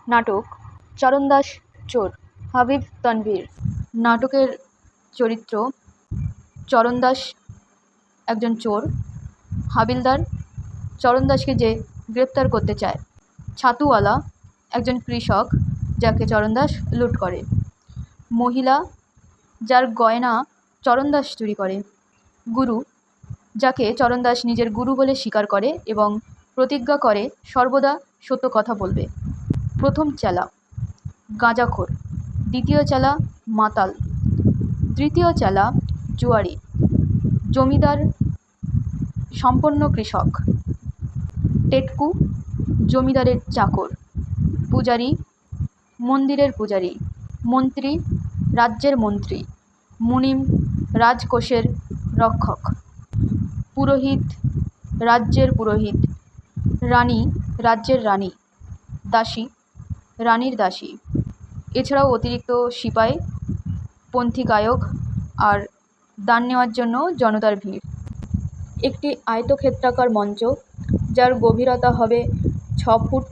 নাটক চরণদাস চোর, হাবিব তানভীর। নাটকের চরিত্র চরণদাস একজন চোর, হাবিলদার চরণদাসকে যে গ্রেপ্তার করতে চায়। ছাতুওয়ালা একজন কৃষক যাকে চরণদাস লুট করে। মহিলা যার গয়না চরণদাস চুরি করে। গুরু যাকে চরণদাস নিজের গুরু বলে স্বীকার করে এবং প্রতিজ্ঞা করে সর্বদা সত্য কথা বলবে। প্রথম চেলা গাঁজাখোর, দ্বিতীয় চেলা মাতাল, তৃতীয় চেলা জুয়ারি, জমিদার সম্পন্ন কৃষক, টেটকু জমিদারের চাকর, পূজারী মন্দিরের পূজারী, মন্ত্রী রাজ্যের মন্ত্রী, মুনিম রাজকোষের রক্ষক, পুরোহিত রাজ্যের পুরোহিত, রানী রাজ্যের রানী, দাসী রানীর দাসী। এছাড়াও অতিরিক্ত সিপাই, পন্থী গায়ক আর দান নেওয়ার জন্য জনতার ভিড়। একটি আয়তক্ষেত্রাকার মঞ্চ যার গভীরতা হবে 6 ফুট,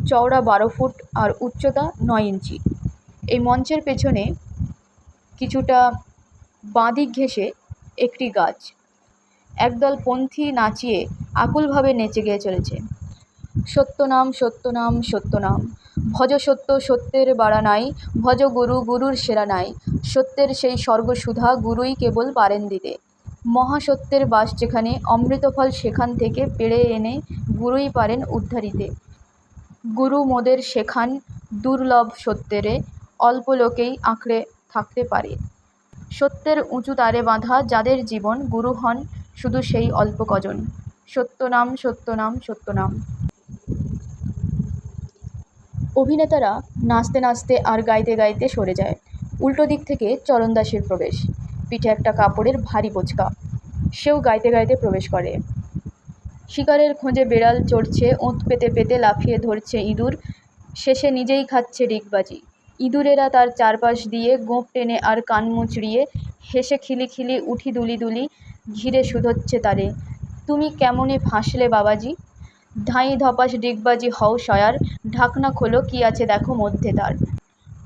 চওড়া 12 ফুট আর উচ্চতা 9 ইঞ্চি। এই মঞ্চের পেছনে কিছুটা বাঁদিক ঘেঁষে একটি গাছ। একদল পন্থী নাচিয়ে আকুলভাবে নেচে গিয়ে চলেছে। সত্যনাম সত্যনাম সত্যনাম, ভজ সত্য সত্যের বাড়া নাই, ভজ গুরু গুরুর সেরা নাই, সত্যের সেই স্বর্গসুধা গুরুই কেবল পারেন দিতে। মহাসত্যের বাস যেখানে, অমৃতফল সেখান থেকে পেড়ে এনে গুরুই পারেন উদ্ধারিতে। গুরু মোদের শেখান দুর্লভ সত্যেরে, অল্প লোকেই আঁকড়ে থাকতে পারে। সত্যের উঁচু তারে বাঁধা যাদের জীবন, গুরু হন শুধু সেই অল্প কজন। সত্যনাম সত্যনাম সত্যনাম। অভিনেতারা নাচতে নাচতে আর গাইতে গাইতে সরে যায়। উল্টো দিক থেকে চরণদাসের প্রবেশ। পিঠে একটা কাপড়ের ভারী বোঁচকা, সেও গাইতে গাইতে প্রবেশ করে। শিকারের খোঁজে বেড়াল চড়ছে, ওঁত পেতে পেতে লাফিয়ে ধরছে ইঁদুর, শেষে নিজেই খাচ্ছে ডিগবাজি। ইঁদুরেরা তার চারপাশ দিয়ে গোঁফ টেনে আর কান মুচড়িয়ে হেসে খিলিখিলি উঠি দুলি দুলি ঘিরে শুধোচ্ছে তারে। তুমি কেমনে ফাঁসলে বাবাজি, ধাঁই ধপাস ডিগবাজি হও শয়ার, ঢাকনা খোলো কি আছে দেখো মধ্যে তার।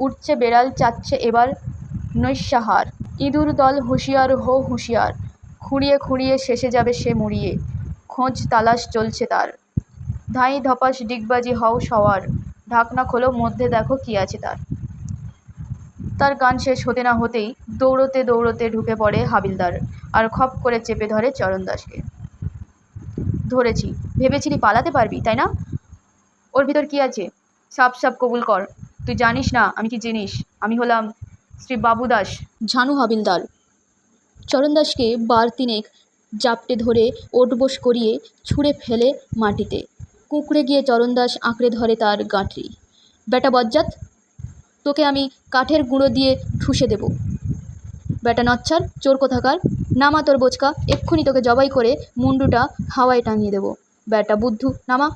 উঠছে বেড়াল, চাচ্ছে এবার নৈশাহার, ইঁদুর দল হুঁশিয়ার হো হুঁশিয়ার, খুঁড়িয়ে খুঁড়িয়ে শেষে যাবে সে মুড়িয়ে, খোঁজ তালাশ চলছে তার। ধাঁই ধপাস ডিগবাজি হও সওয়ার, ঢাকনা খোলো মধ্যে দেখো কি আছে তার। তার গান শেষ হতে না হতেই দৌড়তে দৌড়তে ঢুকে পড়ে হাবিলদার আর খপ করে চেপে ধরে চরণদাসকে। ধরেছি, ভেবেছিলি পালাতে পারবি তাই না? ওর ভিতর কি আছে সাপ সাপ কবুল কর। তুই জানিস না আমি কি জিনিস। আমি হলাম শ্রী বাবুদাস ঝানু হাবিলদার। চরণদাসকে বার তিনেক জাপটে ধরে ওঠবোস করিয়ে ছুঁড়ে ফেলে মাটিতে। কুঁকড়ে গিয়ে চরণদাস আঁকড়ে ধরে তার গাঁটরি। বেটা বজ্জাত, তোকে আমি কাঠের গুঁড়ো দিয়ে ঠুসে দেব। বেটা নচ্ছার, চোর কোথাকার, নামা তোর বোচকা, এক্ষুনি তোকে জবাই করে মুন্ডুটা হাওয়ায় টাঙিয়ে দেব। বেটা বুদ্ধু, নামা।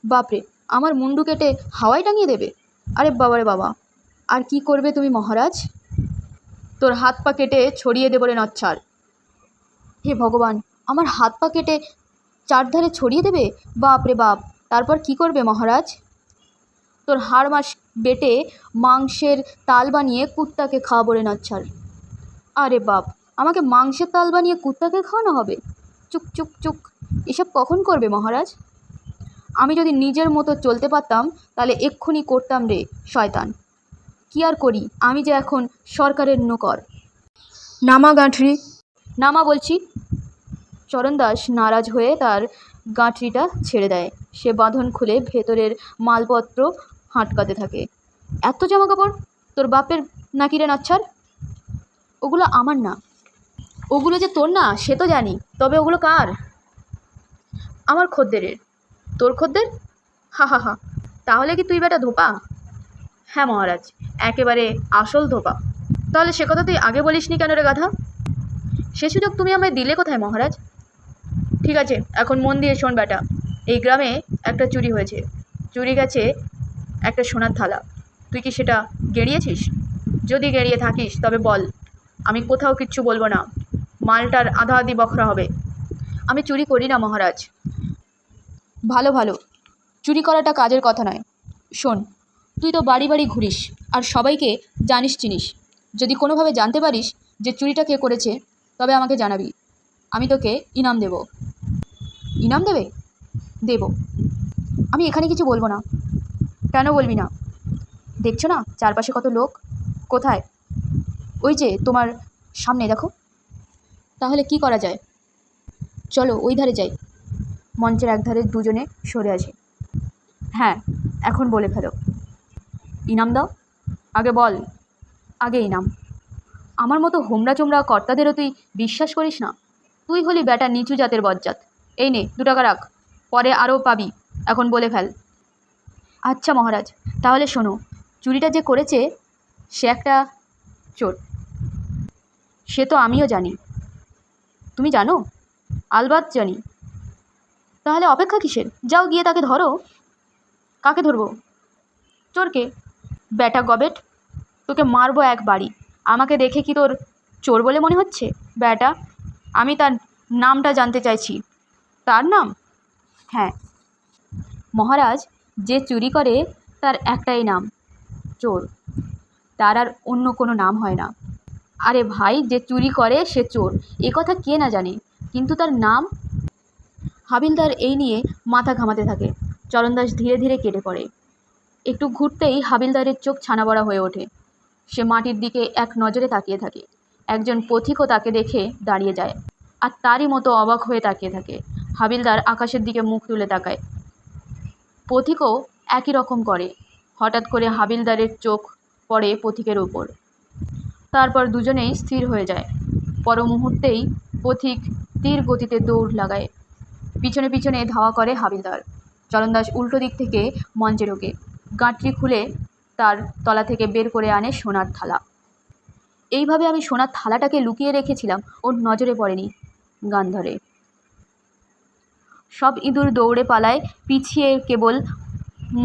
বাপরে, আমার মুন্ডু কেটে হাওয়ায় টাঙিয়ে দেবে? আরে বাবারে বাবা, আর কি করবে তুমি মহারাজ? তোর হাত পা কেটে ছড়িয়ে দেবো রে নচ্ছার। হে ভগবান, আমার হাত পা কেটে চারধারে ছড়িয়ে দেবে? বাপ রে বাপ, তারপর কি করবে মহারাজ? তোর হাড় মাস বেটে মাংসের তাল বানিয়ে কুত্তাকে খাওয়াবো রে নচ্ছার। আরে বাপ, আমাকে মাংসের তাল বানিয়ে কুত্তাকে খাওয়ানো হবে? চুক চুক চুক, এসব কখন করবে মহারাজ? আমি যদি নিজের মতো চলতে পারতাম তাহলে এক্ষুনি করতাম রে শয়তান। কি আর করি, আমি যে এখন সরকারের নৌকর। নামা গাঁঠরি, নামা বলছি। চরণদাস নারাজ হয়ে তার গাঁটরিটা ছেড়ে দেয়। সে বাঁধন খুলে ভেতরের মালপত্র হাঁটকাতে থাকে। এত জামা কাপড় তোর বাপের নাকি রে নাচ্ছার? ওগুলো আমার না। ওগুলো যে তোর না সে তো জানি, তবে ওগুলো কার? আমার খদ্দেরের। তোর খদ্দের? হা হা হা, তাহলে কি তুই বেটা ধোপা? হ্যাঁ মহারাজ, একেবারে আসল ধোপা। তাহলে সে কথা তুই আগে বলিসনি কেন রে গাধা? সে সুযোগ তুমি আমায় দিলে কোথায় মহারাজ? ঠিক আছে, এখন মন দিয়ে শোন বেটা। এই গ্রামে একটা চুরি হয়েছে। চুরি গেছে একটা সোনার থালা। তুই কি সেটা গেড়িয়েছিস? যদি গেড়িয়ে থাকিস তবে বল, আমি কোথাও কিচ্ছু বলবো না। মালটার আধা আধি বখরা হবে। আমি চুরি করি না মহারাজ। ভালো ভালো, চুরি করাটা কাজের কথা নয়। শোন, তুই তো বাড়ি বাড়ি ঘুরিস আর সবাইকে জানিস চিনিস। যদি কোনোভাবে জানতে পারিস যে চুরিটা কে করেছে, তবে আমাকে জানাবি। আমি তোকে ইনাম দেব। ইনাম দেবে? দেব। আমি এখানে কিছু বলবো না। কেন বলবি না? দেখছো না চারপাশে কত লোক? কোথায়? ওই যে তোমার সামনে দেখো। তাহলে কি করা যায়? চলো ওই ধারে যাই। মঞ্চের একধারে দুজনে সরে আসে। হ্যাঁ, এখন বলে ফেলো। ইনাম দাও। আগে বল। আগে ইনাম। আমার মতো হোমরা চোমরা কর্তাদেরও তুই বিশ্বাস করিস না? তুই হলি ব্যাটা নিচু জাতের বজ্জাত। এই নে 2 টাকা রাখ, পরে আরও পাবি। এখন বলে ফেল। আচ্ছা মহারাজ, তাহলে শোনো, চুরিটা যে করেছে সে একটা চোর। সে তো আমিও জানি। তুমি জানো? আলবাত জানি। তাহলে অপেক্ষা কিসের? যাও গিয়ে তাকে ধরো। কাকে ধরবো? চোরকে। ব্যাটা গবেট, তোকে মারবো এক বাড়ি। আমাকে দেখে কি তোর চোর বলে মনে হচ্ছে? ব্যাটা, আমি তার নামটা জানতে চাইছি। তার নাম? হ্যাঁ মহারাজ, যে চুরি করে তার একটাই নাম, চোর। তার আর অন্য কোনো নাম হয় না। আরে ভাই, যে চুরি করে সে চোর, এ কথা কে না জানে, কিন্তু তার নাম? হাবিলদার এই নিয়ে মাথা ঘামাতে থাকে। চরণদাস ধীরে ধীরে কেটে পড়ে। একটু ঘুরতেই হাবিলদারের চোখ ছানাবড়া হয়ে ওঠে। সে মাটির দিকে এক নজরে তাকিয়ে থাকে। একজন পথিকও তাকে দেখে দাঁড়িয়ে যায়, আর তারই মতো অবাক হয়ে তাকিয়ে থাকে। হাবিলদার আকাশের দিকে মুখ তুলে তাকায়। পথিকও একই রকম করে। হঠাৎ করে হাবিলদারের চোখ পড়ে পথিকের উপর। তারপর দুজনেই স্থির হয়ে যায়। পর মুহূর্তেই পথিক তীর গতিতে দৌড় লাগায়। পিছনে পিছনে ধাওয়া করে হাবিলদার। চরণদাস উল্টো দিক থেকে মঞ্চে ঢোকে। গাঁটরি খুলে তার তলা থেকে বের করে আনে সোনার থালা। এইভাবে আমি সোনার থালাটাকে লুকিয়ে রেখেছিলাম, ওর নজরে পড়েনি। গান ধরে। সব ইঁদুর দৌড়ে পালায়, পিছিয়ে কেবল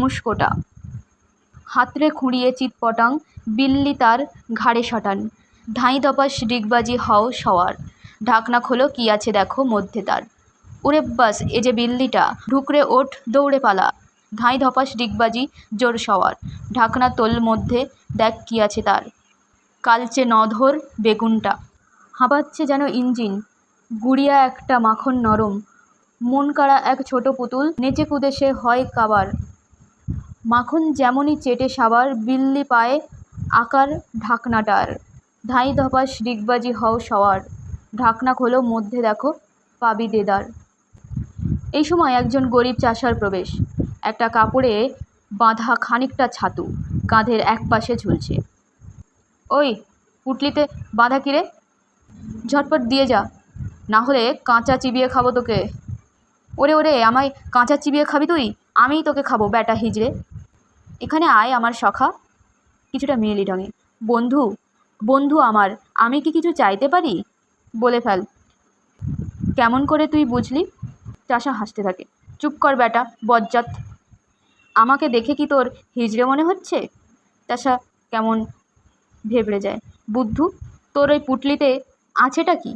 মুস্কোটা। হাতড়ে খুঁড়িয়ে চিৎপটাং, বিল্লি তার ঘাড়ে শটান। ধাঁই ধপাস ডিগবাজি হও সওয়ার, ঢাকনা খোলো কি আছে দেখো মধ্যে তার। ওরে বাস, এ যে বিল্লিটা, ঢুকরে ওঠ দৌড়ে পালা। ধাঁই ধপাস ডিগবাজি জোর সওয়ার, ঢাকনা তোল মধ্যে দেখ কি আছে তার। কালচে নধর বেগুনটা, হাঁপাচ্ছে যেন ইঞ্জিন, গুড়িয়া একটা মাখন নরম। মন কাড়া এক ছোট পুতুল, নেচে কুদে সে হয় কাবার। মাখন যেমনই চেটে সাবার, বিল্লি পায়ে আকার ঢাকনাটার। ধাঁই ধপাস ডিগবাজি হও সওয়ার, ঢাকনা খোলো মধ্যে দেখো পাবি দেদার। এই সময় একজন গরিব চাষার প্রবেশ। একটা কাপড়ে বাঁধা খানিকটা ছাতু কাঁধের এক পাশে ঝুলছে। ওই পুটলিতে বাঁধা কিরে? ঝটপট দিয়ে যা, না হলে কাঁচা চিবিয়ে খাবো তোকে। ওরে ওরে, আমায় কাঁচা চিবিয়ে খাবি তুই? আমিই তোকে খাবো ব্যাটা হিজড়ে। এখানে আয় আমার সখা। কিছুটা মেয়েলি ঢঙে। বন্ধু, বন্ধু আমার, আমি কি কিছু চাইতে পারি? বলে ফেল। কেমন করে তুই বুঝলি? চাষা হাসতে থাকে। চুপ কর ব্যাটা বজ্জাত। আমাকে দেখে কি তোর হিজড়ে মনে হচ্ছে? চাষা কেমন ভেবড়ে যায়। বুদ্ধু, তোর ওই পুটলিতে আছেটা কি?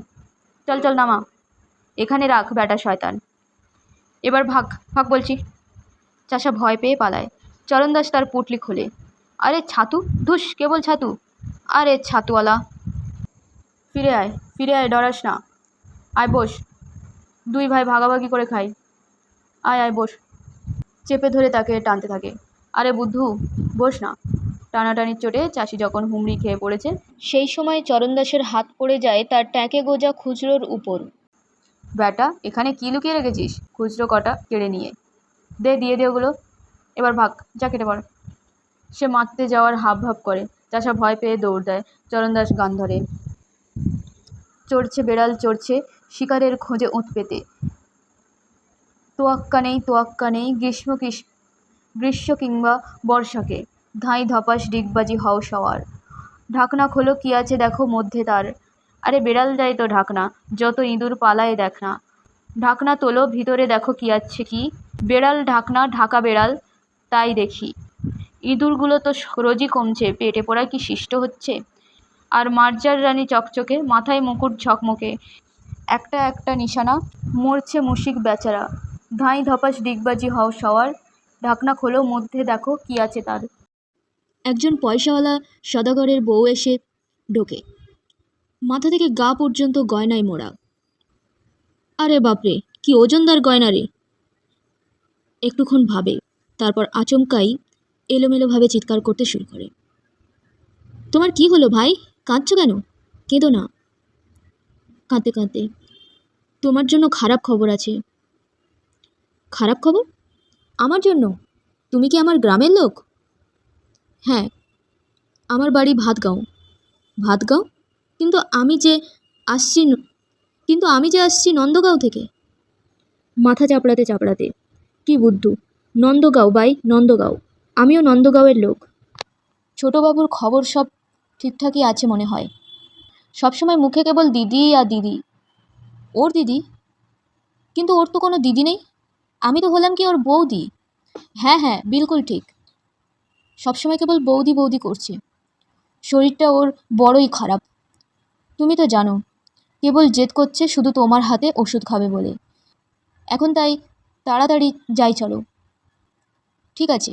চল চল নামা, এখানে রাখ ব্যাটা শয়তান। এবার ভাগ ভাগ বলছি। চাষা ভয় পেয়ে পালায়। চরণদাস তার পুটলি খোলে। আরে ছাতু, ধুস কেবল ছাতু। আরে ছাতুওয়ালা, ফিরে আয় ফিরে আয়, ডরাস না। আয় বস, 2 ভাই ভাগাভাগি করে খাই। আয় আয় বস। চেপে ধরে তাকে টানতে থাকে। আরে বুদ্ধু বস না। টানাটানির চোটে চাষি যখন হুমড়ি খেয়ে পড়েছে, সেই সময় চরণদাসের হাত পড়ে যায় তার ট্যাঁকে গোজা খুচরোর উপর। ব্যাটা, এখানে কি লুকিয়ে রেখেছিস? খুচরো কটা কেড়ে নিয়ে দিয়ে দে ওগুলো। এবার ভাগ, যা কেটে পড়। সে মারতে যাওয়ার হাব ভাব করে। চাষা ভয় পেয়ে দৌড় দেয়। চরণদাস গান ধরে। চড়ছে বেড়াল চড়ছে শিকারের খোঁজে ওঁত পেতে। তোয়াক্কা নেই গ্রীষ্ম কিংবা বর্ষাকে। ধাঁই ধপাস ডিগবাজি হও সওয়ার, ঢাকনা খোলো কি আছে দেখো মধ্যে তার। আরে বেড়াল যায় তো ঢাকনা, যত ইঁদুর পালায় দেখ না। ঢাকনা তোলো ভিতরে দেখো কি আছে কি। বেড়াল ঢাকনা ঢাকা বেড়াল, তাই দেখি। ইঁদুরগুলো তো রোজই কমছে, পেটে পড়ায় কি শিষ্ট হচ্ছে। আর মার্জার রানী চকচকে, মাথায় মুকুট ঝকমকে, একটা একটা নিশানা, মরছে মুশিক বেচারা। ধাঁই ধপাস ডিগবাজি হও সওয়ার, ঢাকনা খোলো, মধ্যে দেখো কি আছে তার। একজন পয়সাওয়ালা সদাগরের বউ এসে ঢোকে, মাথা থেকে গা পর্যন্ত গয়নায় মোড়া। আরে বাপরে, কি ওজনদার গয়না রে! একটুক্ষণ ভাবে, তারপর আচমকাই এলোমেলোভাবে চিৎকার করতে শুরু করে। তোমার কি হলো ভাই, কাঁদছো কেন? কেঁদো না। কাঁদতে কাঁদতে, তোমার জন্য খারাপ খবর আছে। খারাপ খবর? আমার জন্য? তুমি কি আমার গ্রামের লোক? হ্যাঁ, আমার বাড়ি ভাতগাঁও। ভাতগাঁও? কিন্তু আমি যে আসছি নন্দগাঁও থেকে। মাথা চাপড়াতে চাপড়াতে, কি বুদ্ধু! নন্দগাঁও বাই, নন্দগাঁও। আমিও নন্দগাঁওয়ের লোক। ছোটবাবুর খবর সব ঠিকঠাকই আছে মনে হয়। সবসময় মুখে কেবল দিদি আর দিদি। ওর দিদি? কিন্তু ওর তো কোনো দিদি নেই। আমি তো হলাম কি ওর বৌদি। হ্যাঁ হ্যাঁ, বিলকুল ঠিক। সবসময় কেবল বৌদি বৌদি করছে। শরীরটা ওর বড়ই খারাপ। তুমি তো জানো, কেবল জেদ করছে শুধু তোমার হাতে ওষুধ খাবে বলে। এখন তাই তাড়াতাড়ি যাই চলো। ঠিক আছে,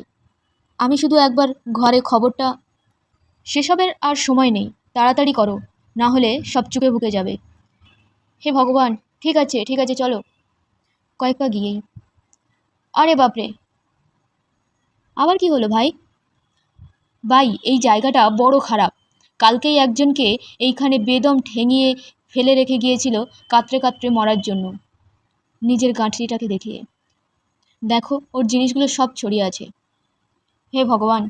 আমি শুধু একবার ঘরে খবরটা। সেসবের আর সময় নেই, তাড়াতাড়ি করো, না হলে সব চুকে বুকে যাবে। হে ভগবান, ঠিক আছে ঠিক আছে, চলো। কয়েক পা গিয়েই, আরে বাপরে, আবার কি হলো ভাই? ভাই, এই জায়গাটা বড় খারাপ। কালকেই একজনকে এইখানে বেদম ঠেঙিয়ে ফেলে রেখে গিয়েছিল কাতরে কাতরে মরার জন্য, নিজের গাঁঠরিটাকে দেখিয়ে। দেখো, ওর জিনিসগুলো সব ছড়িয়ে আছে। হে ভগবান,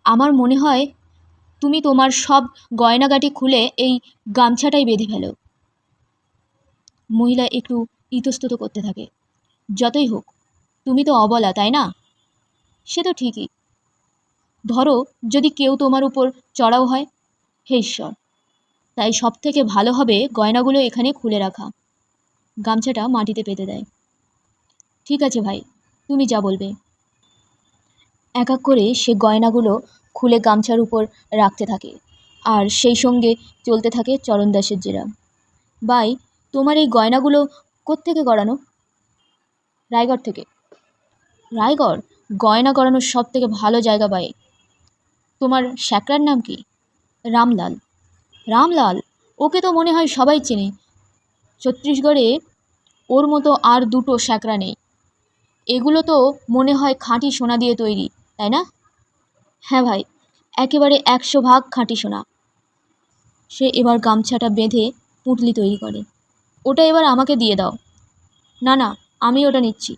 আমার মনে হয় তুমি তোমার সব গয়নাগাটি খুলে এই গামছাটাই বেঁধে ফেলো। মহিলা একটু ইতস্তত করতে থাকে। যতই হোক, তুমি তো অবলা, তাই না? সে তো ঠিকই। ধরো, যদি কেউ তোমার উপর চড়াও হয়, হে ঈশ্বর! তাই সব থেকে ভালো হবে গয়নাগুলো এখানে খুলে রাখা। গামছাটা মাটিতে পেতে দেয়। ঠিক আছে ভাই, তুমি যা বলবে। এক এক করে সে গয়নাগুলো খুলে গামছার উপর রাখতে থাকে, আর সেই সঙ্গে চলতে থাকে চরণদাসের জেরা। ভাই, তোমার এই গয়নাগুলো কোত্থেকে গড়ানো? রায়গড় থেকে। রায়গড়? গয়না গড়ানোর সব থেকে ভালো জায়গা ভাই। তোমার শ্যাকরার নাম কি? রামলাল। রামলাল? ওকে তো মনে হয় সবাই চেনে। ছত্তিশগড়ে ওর মতো আর দুটো শ্যাকরা নেই। এগুলো তো মনে হয় খাঁটি সোনা দিয়ে তৈরি, তাই না? হ্যাঁ ভাই, একেবারে 100 ভাগ খাঁটি সোনা। সে এবার গামছাটা বেঁধে পুঁটলি তৈরি করে। ওটা এবার আমাকে দিয়ে দাও। না না, আমি ওটা নিচ্ছি।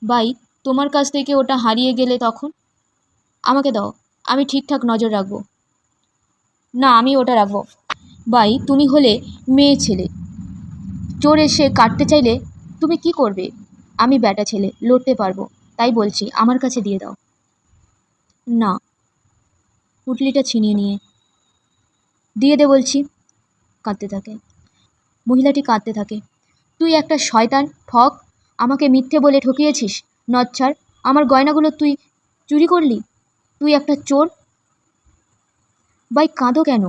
ভাই, তোমার কাছ থেকে ওটা হারিয়ে গেলে তখন? আমাকে দাও, আমি ঠিকঠাক নজর রাখবো। না, আমি ওটা রাখবো। ভাই, তুমি হলে মেয়ে ছেলে, চোর এসে কাটতে চাইলে তুমি কি করবে? আমি ব্যাটা ছেলে, লড়তে পারবো, তাই বলছি আমার কাছে দিয়ে দাও। না। পুঁটলিটা ছিনিয়ে নিয়ে, দিয়ে দে বলছি। কাঁদতে থাকে। মহিলাটি কাঁদতে থাকে। তুই একটা শয়তান, ঠক! আমাকে মিথ্যে বলে ঠকিয়েছিস। নচ্ছার, আমার গয়নাগুলো তুই চুরি করলি। তুই একটা চোর। ভাই, কাঁদো কেন?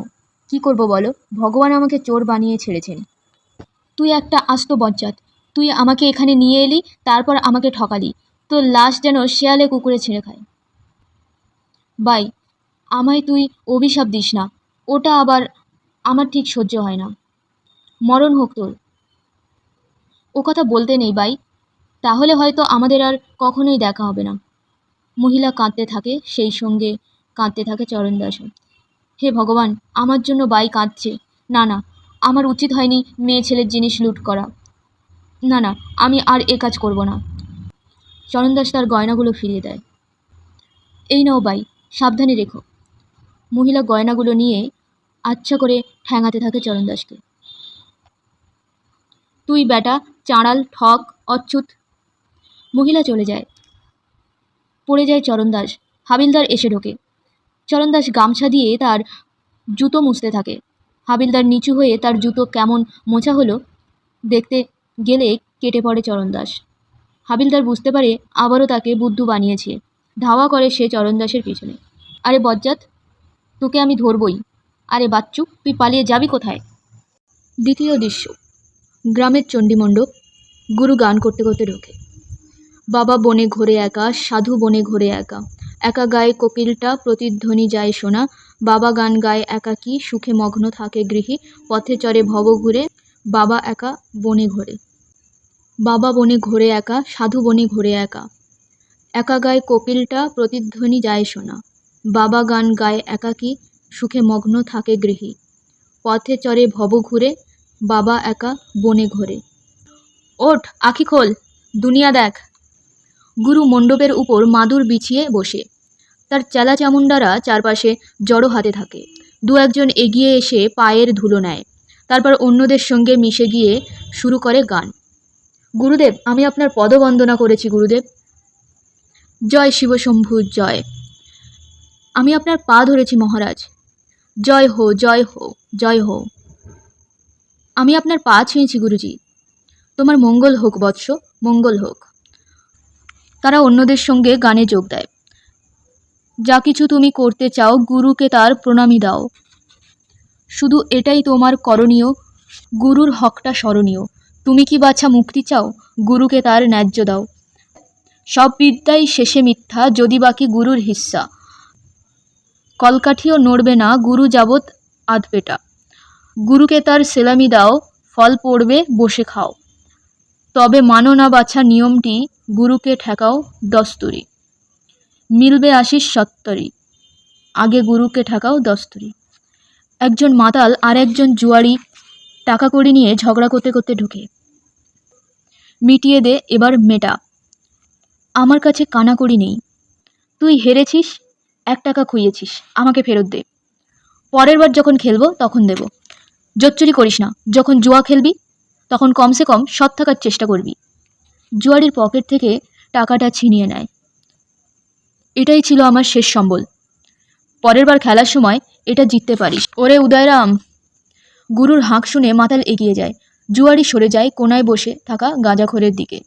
কি করব বলো, ভগবান আমাকে চোর বানিয়ে ছেড়েছেন। তুই একটা আস্ত বজ্জাত। তুই আমাকে এখানে নিয়ে এলি, তারপর আমাকে ঠকালি। তোর লাশ যেন শেয়ালে কুকুরে ছেড়ে খায়। ভাই, আমায় তুই অভিশাপ দিস না, ওটা আবার আমার ঠিক সহ্য হয় না। মরণ হোক তোর। ও কথা বলতে নেই ভাই, তাহলে হয়তো আমাদের আর কখনোই দেখা হবে না। মহিলা কাঁদতে থাকে, সেই সঙ্গে কাঁদতে থাকে চরণদাসও। হে ভগবান, আমার জন্য বাই কাঁদছে। না না, আমার উচিত হয়নি মেয়ে ছেলের জিনিস লুট করা। না না, আমি আর এ কাজ করব না। চরণদাস তার গয়নাগুলো ফিরিয়ে দেয়। এই নাও বাই, সাবধানে রেখো। মহিলা গয়নাগুলো নিয়ে আচ্ছা করে ঠ্যাঙাতে থাকে চরণদাসকে। তুই বেটা চাঁড়াল, ঠক, অচ্যুত। মহিলা চলে যায়। পড়ে যায় চরণদাস। হাবিলদার এসে ঢোকে। চরণদাস গামছা দিয়ে তার জুতো মুছতে থাকে। হাবিলদার নিচু হয়ে তার জুতো কেমন মোছা হলো দেখতে গেলে কেটে পড়ে চরণদাস। হাবিলদার বুঝতে পারে আবারও তাকে বুদ্ধু বানিয়েছে। ধাওয়া করে সে চরণদাসের পিছনে। আরে বজ্জাত, তোকে আমি ধরবই। আরে বাচ্চু, তুই পালিয়ে যাবি কোথায়? দ্বিতীয় দৃশ্য। গ্রামের চণ্ডীমণ্ডপ। গুরু গান করতে করতে ঢোকে। বাবা বনে ঘোরে একা, সাধু বনে ঘোরে একা, একা গায়ে কোকিলটা প্রতিধ্বনি যায় শোনা, বাবা গান গায় একাকী, সুখে মগ্ন থাকে গৃহী, পথে চরে ভব ঘুরে, বাবা একা বনে ঘোরে। বাবা বনে ঘোরে একা, সাধু বনে ঘোরে একা, একা গায়ে কোকিলটা প্রতিধ্বনি যায় শোনা, বাবা গান গায় একাকী, সুখে মগ্ন থাকে গৃহী, পথে চরে ভব ঘুরে, বাবা একা বনে ঘোরে। ওঠ, আখি খোল, দুনিয়া দেখ। গুরু মণ্ডপের উপর মাদুর বিছিয়ে বসে, তার চেলা চামুন্ডারা চারপাশে জড়ো হাতে থাকে। দু একজন এগিয়ে এসে পায়ের ধুলো নেয়, তারপর অন্যদের সঙ্গে মিশে গিয়ে শুরু করে গান। গুরুদেব, আমি আপনার পদবন্দনা করেছি গুরুদেব। জয় শিবশম্ভু জয়। আমি আপনার পা ধরেছি মহারাজ। জয় হো জয় হো জয় হো। আমি আপনার পা ছুঁয়েছি গুরুজি। তোমার মঙ্গল হোক বৎস, মঙ্গল হোক। তারা অন্যদের সঙ্গে গানে যোগ দেয়। যা কিছু তুমি করতে চাও গুরুকে তার প্রণামী দাও, শুধু এটাই তোমার করণীয়, গুরুর হকটা স্মরণীয়। তুমি কি বাছা মুক্তি চাও, গুরুকে তার ন্যায্য দাও। সব বিদ্যাই শেষে মিথ্যা, যদি বাকি গুরুর হিস্সা। কলকাঠিও নড়বে না গুরু যাবৎ আধপেটা, গুরুকে তার সেলামি দাও, ফল পড়বে বসে খাও। তবে মানো না বাছা নিয়মটি, গুরুকে ঠেকাও দস্তুরি, মিলবে আশিস সত্তরি, আগে গুরুকে ঠেকাও দস্তুরি। একজন মাতাল আর একজন জুয়ারি টাকা কড়ি নিয়ে ঝগড়া করতে করতে ঢুকে। মিটিয়ে দে, এবার মেটা। আমার কাছে কানা কড়ি নেই। তুই হেরেছিস, 1 টাকা খুইয়েছিস, আমাকে ফেরত দে। পরের বার যখন খেলবো তখন দেব। জোচ্চুরি করিস না, যখন জুয়া খেলবি তখন কমসে কম সৎ থাকার চেষ্টা করবি। জুয়ারির পকেট থেকে টাকাটা ছিনিয়ে নেয়। এটাই ছিল আমার শেষ সম্বল, পরের বার খেলার সময় এটা জিততে পারিস। ওরে উদয়রাম। গুরুর হাঁক শুনে মাতাল এগিয়ে যায়। জুয়ারি সরে যায় কোনায় বসে থাকা গাঁজাখোরের দিকে।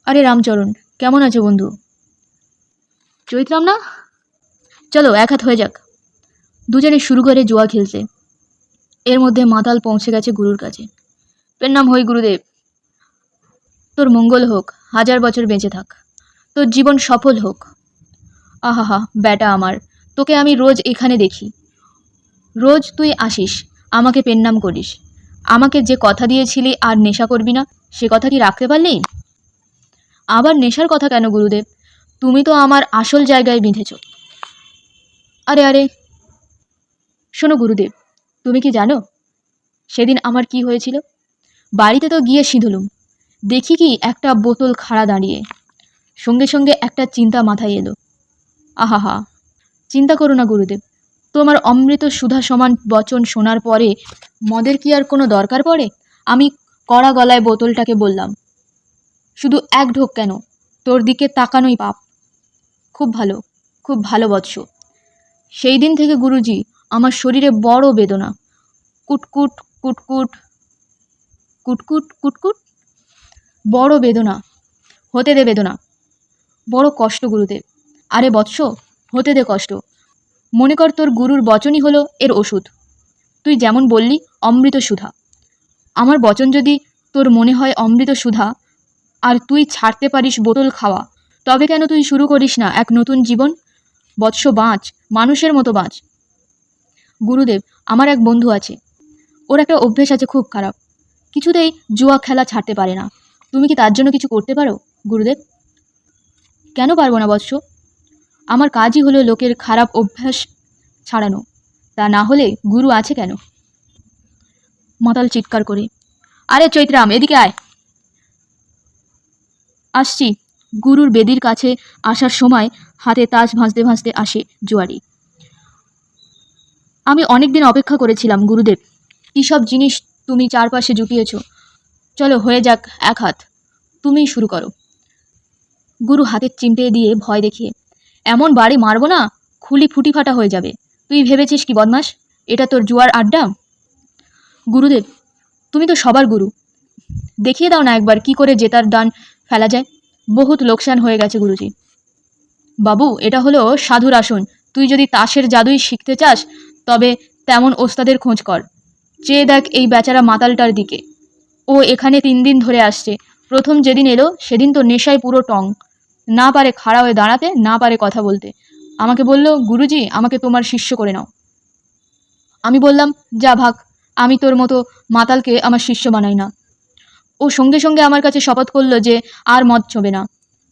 আরে রামচরণ, কেমন আছো বন্ধু? চৈত্রাম না? চলো 1 হাত হয়ে যাক। দুজনে শুরু করে জুয়া খেলতে। এর মধ্যে মাতাল পৌঁছে গেছে গুরুর কাছে। প্রণাম হই গুরুদেব। তোর মঙ্গল হোক, 1000 বছর বেঁচে থাক, তোর জীবন সফল হোক। আহাহা বেটা আমার, তোকে আমি রোজ এখানে দেখি। রোজ তুই আসিস, আমাকে পেন্নাম করিস। আমাকে যে কথা দিয়েছিলি আর নেশা করবি না, সে কথা কি রাখতে পারলি? আবার নেশার কথা কেন গুরুদেব? তুমি তো আমার আসল জায়গায় বিঁধেছ। আরে আরে শোনো গুরুদেব, তুমি কি জানো সেদিন আমার কি হয়েছিল? বাড়িতে তো গিয়ে সিঁধুলুম, দেখি কি একটা বোতল খাড়া দাঁড়িয়ে। সঙ্গে সঙ্গে একটা চিন্তা মাথায় এলো। আহাহা, চিন্তা করো না গুরুদেব, তোমার অমৃত সুধা সমান বচন শোনার পরে মদের কি আর কোনো দরকার পড়ে? আমি কড়া গলায় বোতলটাকে বললাম, শুধু 1 ঢোক কেন, তোর দিকে তাকানোই পাপ। খুব ভালো বৎস। সেই দিন থেকে গুরুজি আমার শরীরে বড় বেদনা, কুটকুট কুটকুট কুটকুট কুটকুট, বড় বেদনা, হতে দে বেদনা, বড় কষ্ট গুরুদেব। আরে বৎস, হতে দে কষ্ট। মনে কর তোর গুরুর বচনই হলো এর ওষুধ। তুই যেমন বললি অমৃত সুধা, আমার বচন যদি তোর মনে হয় অমৃত সুধা আর তুই ছাড়তে পারিস বোতল খাওয়া, তবে কেন তুই শুরু করিস না এক নতুন জীবন? বৎস বাঁচ, মানুষের মতো বাঁচ। গুরুদেব, আমার এক বন্ধু আছে, ওর একটা অভ্যেস আছে খুব খারাপ, কিছুতেই জুয়া খেলা ছাড়তে পারে না। তুমি কি তার জন্য কিছু করতে পারো গুরুদেব? কেন পারবো না বৎস? আমার কাজই হলো লোকের খারাপ অভ্যাস ছাড়ানো, তা না হলে গুরু আছে কেন? মাতাল চিৎকার করে, আরে চৈত্রাম, এদিকে আয়। আসছি। গুরুর বেদির কাছে আসার সময় হাতে তাস ভাঁজতে ভাঁজতে আসে জুয়ারি। আমি অনেক দিন অপেক্ষা করেছিলাম গুরুদেব, কী সব জিনিস তুমি চারপাশে জুটিয়েছ। চলো হয়ে যাক 1 হাত, তুমিই শুরু করো। গুরু হাতের চিমটে দিয়ে ভয় দেখিয়ে, এমন বাড়ি মারবো না খুলি ফুটি ফাটা হয়ে যাবে। তুই ভেবেছিস কি বদমাস, এটা তোর জুয়ার আড্ডা? গুরুদেব, তুমি তো সবার গুরু, দেখিয়ে দাও না একবার কি করে জেতার দান ফেলা যায়। বহুত লোকসান হয়ে গেছে গুরুজি। বাবু, এটা হলো সাধুর আসন। তুই যদি তাসের জাদুই শিখতে চাস তবে তেমন ওস্তাদের খোঁজ কর। চেয়ে দেখ এই বেচারা মাতালটার দিকে, ও এখানে 3 দিন ধরে আসছে। প্রথম যেদিন এলো সেদিন তো নেশায় পুরো টং। না পারে খাড়া হয়ে দাঁড়াতে, না পারে কথা বলতে। আমাকে বলল, গুরুজি আমাকে তোমার শিষ্য করে নাও। আমি বললাম, যা ভাগ, আমি তোর মতো মাতালকে আমার শিষ্য বানাই না। ও সঙ্গে সঙ্গে আমার কাছে শপথ করলো যে আর মদ ছোঁবে না।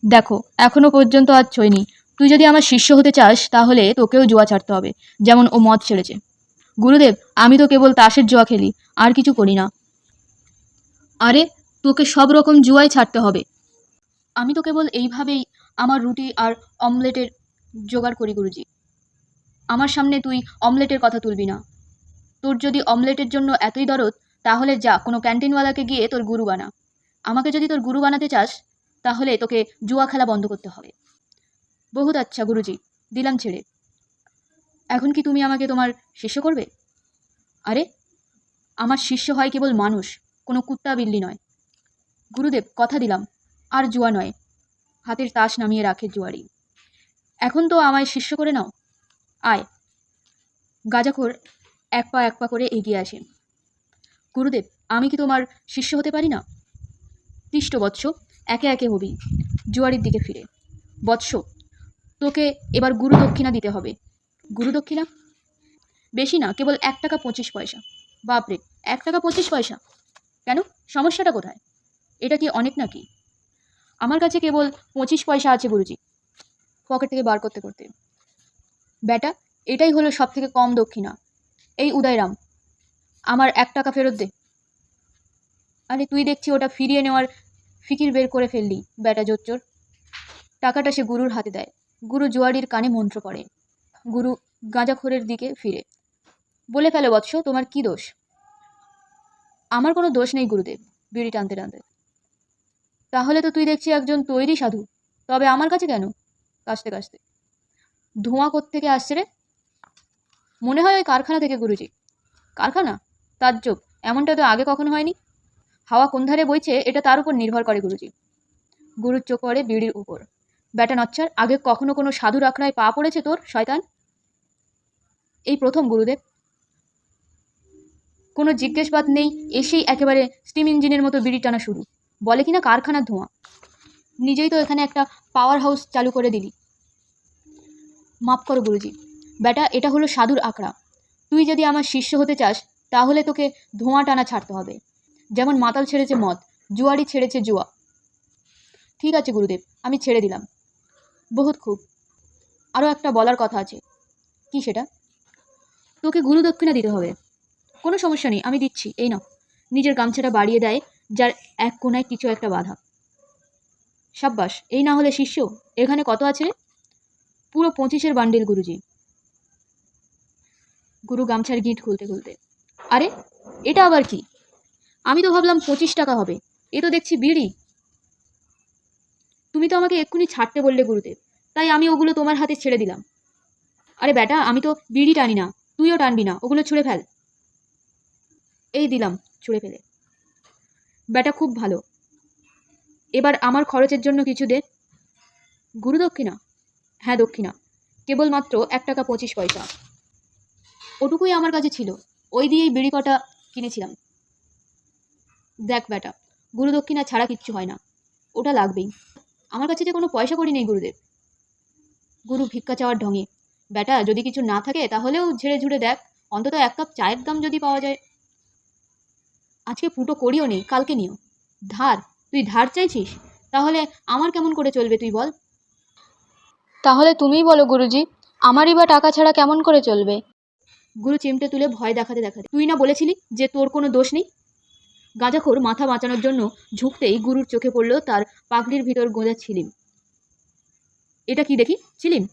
দেখো, এখনো পর্যন্ত আর ছোঁয়নি। তুই যদি আমার শিষ্য হতে চাস তাহলে তোকেও জুয়া ছাড়তে হবে, যেমন ও মদ ছেড়েছে। গুরুদেব, আমি তো কেবল তাসের জুয়া খেলি, আর কিছু করি না। আরে, তোকে সব রকম জুয়াই ছাড়তে হবে। আমি তো কেবল এইভাবেই আমার রুটি আর অমলেটের জোগাড় করি গুরুজি। আমার সামনে তুই অমলেটের কথা তুলবি না। তোর যদি অমলেটের জন্য এতই দরদ, তাহলে যা কোনো ক্যান্টিনওয়ালাকে গিয়ে তোর গুরু বানা। আমাকে যদি তোর গুরু বানাতে চাস তাহলে তোকে জুয়া খেলা বন্ধ করতে হবে। বহুত আচ্ছা গুরুজি, দিলাম ছেড়ে। এখন কি তুমি আমাকে তোমার শিষ্য করবে? আরে, আমার শিষ্য হয় কেবল মানুষ, কোনো কুত্তা বিল্লি নয়। গুরুদেব, কথা দিলাম, আর জুয়া নয়। হাতের তাস নামিয়ে রাখে জুয়ারি। এখন তো আমায় শিষ্য করে নাও। আয়। গাঁজাখোর এক পা করে এগিয়ে আসে। গুরুদেব, আমি কি তোমার শিষ্য হতে পারি না? তিষ্ট বৎস, একে একে হবি। জুয়ারির দিকে ফিরে, বৎস, তোকে এবার গুরু দক্ষিণা দিতে হবে। গুরু দক্ষিণা? বেশি না, কেবল 1 টাকা 25 পয়সা। বাপরে, 1 টাকা 25 পয়সা? কেন, সমস্যাটা কোথায়? এটা কি অনেক নাকি? আমার কাছে কেবল 25 পয়সা আছে গুরুজি। পকেট থেকে বার করতে করতে, বেটা, এটাই হলো সব থেকে কম দক্ষিণা। এই উদয়রাম, আমার 1 টাকা ফেরত দে। আরে, তুই দেখছি ওটা ফিরিয়ে নেওয়ার ফিকির বের করে ফেললি, বেটা জোচ্চোর। টাকাটা সে গুরুর হাতে দেয়। গুরু জুয়ারির কানে মন্ত্র পড়ে। গুরু গাঁজাখোরের দিকে ফিরে বলে ফেলো, বৎস, তোমার কি দোষ? আমার কোনো দোষ নেই গুরুদেব, বিড়ি টানতে টানতে। তাহলে তো তুই দেখছি একজন তৈরি সাধু। তবে আমার কাছে কেন? কাশতে কাশতে, ধোঁয়া কোত্থেকে আসছে রে? মনে হয় ওই কারখানা থেকে গুরুজি। কারখানা? তাজ্জব, এমনটা তো আগে কখনো হয়নি। হাওয়া কোন ধারে বইছে এটা তার উপর নির্ভর করে গুরুজি। গুরুর চোখ পড়ে বিড়ির উপর। ব্যাটা নচ্ছার, আগে কখনো কোনো সাধুর আখড়ায় পা পড়েছে তোর, শয়তান? এই প্রথম গুরুদেব। কোনো জিজ্ঞেসবাদ নেই, এসেই একেবারে স্টিম ইঞ্জিনের মতো বিড়ি টানা শুরু। বলে কিনা কারখানার ধোঁয়া। নিজেই তো এখানে একটা পাওয়ার হাউস চালু করে দিলি। মাফ করো গুরুজি, বেটা, এটা হলো সাধুর আখড়া। তুই যদি আমার শিষ্য হতে চাস তাহলে তোকে ধোঁয়া টানা ছাড়তে হবে, যেমন মাতাল ছেড়েছে মদ, জুয়ারি ছেড়েছে জুয়া। ঠিক আছে গুরুদেব, আমি ছেড়ে দিলাম। বহুত খুব। আরও একটা বলার কথা আছে। কি সেটা? তোকে গুরু দক্ষিণা দিতে হবে। কোনো সমস্যা নেই, আমি দিচ্ছি, এই নাও। নিজের গামছাটা বাড়িয়ে দেয়, যার এক কোনায় কিছু একটা বাধা। সাব্বাস, এই না হলে শিষ্য। এখানে কত আছে রে? পুরো 25-এর বান্ডিল গুরুজি। গুরু গামছার গিঁট খুলতে খুলতে, আরে, এটা আবার কি? আমি তো ভাবলাম 25 টাকা হবে, এ তো দেখছি বিড়ি। তুমি তো আমাকে এক্ষুনি ছাড়তে বললে গুরুদেব, তাই আমি ওগুলো তোমার হাতে ছেড়ে দিলাম। আরে বেটা, আমি তো বিড়ি টানি না, তুইও টানবি না, ওগুলো ছুঁড়ে ফেল। এই দিলাম, ছুঁড়ে ফেলে। বেটা খুব ভালো, এবার আমার খরচের জন্য কিছু দে। গুরু দক্ষিণা? হ্যাঁ, দক্ষিণা, কেবলমাত্র 1 টাকা 25 পয়সা। ওটুকুই আমার কাছে ছিল, ওই দিয়েই বিড়ি কটা কিনেছিলাম। দেখ বেটা, গুরু দক্ষিণা ছাড়া কিচ্ছু হয় না, ওটা লাগবেই। আমার কাছে যে কোনো পয়সা কড়ি নেই গুরুদেব। গুরু ভিক্ষা চাওয়ার ঢঙে, বেটা, যদি কিছু না থাকে তাহলেও ঝেড়ে ঝুড়ে দেখ, অন্তত 1 কাপ চায়ের দাম যদি পাওয়া যায়। আজকে ফুটো করিও নেই, কালকে নিও। ধার? তুই ধার চাইছিস? তাহলে আমার কেমন করে চলবে তুই বল? তাহলে তুমিই বলো গুরুজি, আমারই বা টাকা ছাড়া কেমন করে চলবে? গুরু চিমটে তুলে ভয় দেখাতে দেখাতে, তুই না বলেছিলি যে তোর কোনো দোষ নেই? গাঁজাখোর মাথা বাঁচানোর জন্য ঝুঁকতেই গুরুর চোখে পড়ল তার পাগড়ির ভিতর গোঁজা ছিলিম। এটা কি দেখি, ছিলিম?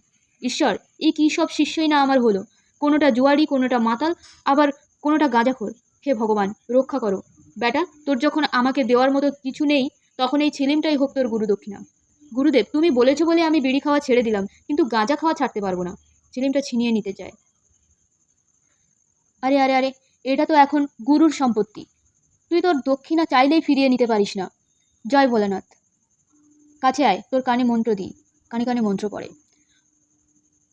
ঈশ্বর, এই কী সব শিষ্যই না আমার হলো! কোনোটা জুয়ারি, কোনোটা মাতাল, আবার কোনোটা গাঁজাখোর। হে ভগবান, রক্ষা করো। বেটা, তোর যখন আমাকে দেওয়ার মতো কিছু নেই, তখন এই ছিলিমটাই হোক তোর গুরু দক্ষিণা। গুরুদেব, তুমি বলেছো বলে আমি বিড়ি খাওয়া ছেড়ে দিলাম, কিন্তু গাঁজা খাওয়া ছাড়তে পারবো না। ছিলিমটা ছিনিয়ে নিতে চায়। আরে আরে আরে, এটা তো এখন গুরুর সম্পত্তি। তুই তোর দক্ষিণা চাইলেই ফিরিয়ে নিতে পারিস না। জয় ভোলানাথ। কাছে আয়, তোর কানে মন্ত্র দিই। কানে কানে মন্ত্র পড়ে।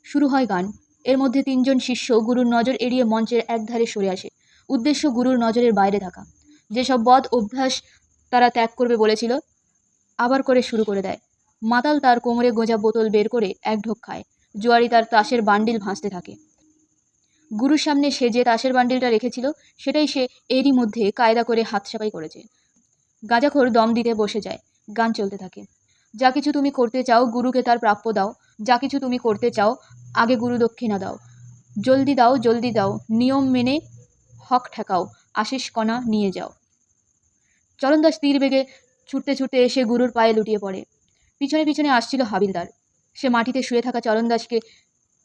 শুরু হয় গান। এর মধ্যে 3 জন শিষ্য গুরুর নজর এড়িয়ে মঞ্চের একধারে সরে আসে। উদ্দেশ্য গুরুর নজরের বাইরে থাকা। যেসব বদ অভ্যাস তারা ত্যাগ করবে বলেছিল, আবার করে শুরু করে দেয়। মাতাল তার কোমরে গোঁজা বোতল বের করে এক ঢোক খায়। জুয়ারি তার তাসের বান্ডিল ভাঁজতে থাকে। গুরুর সামনে সে যে তাসের বান্ডিলটা রেখেছিল সেটাই সে এরই মধ্যে কায়দা করে হাত সাপাই করেছে। গাঁজাখোর দম দিতে বসে যায়। গান চলতে থাকে। যা কিছু তুমি করতে চাও গুরুকে তার প্রাপ্য দাও, যা কিছু তুমি করতে চাও আগে গুরু দক্ষিণা দাও, জলদি দাও জলদি দাও, নিয়ম মেনে হক ঠেকাও, আশিস কণা নিয়ে যাও। চরণদাস তীর বেগে ছুটতে ছুটতে এসে গুরুর পায়ে লুটিয়ে পড়ে। পিছনে পিছনে আসছিল হাবিলদার। সে মাটিতে শুয়ে থাকা চরণদাসকে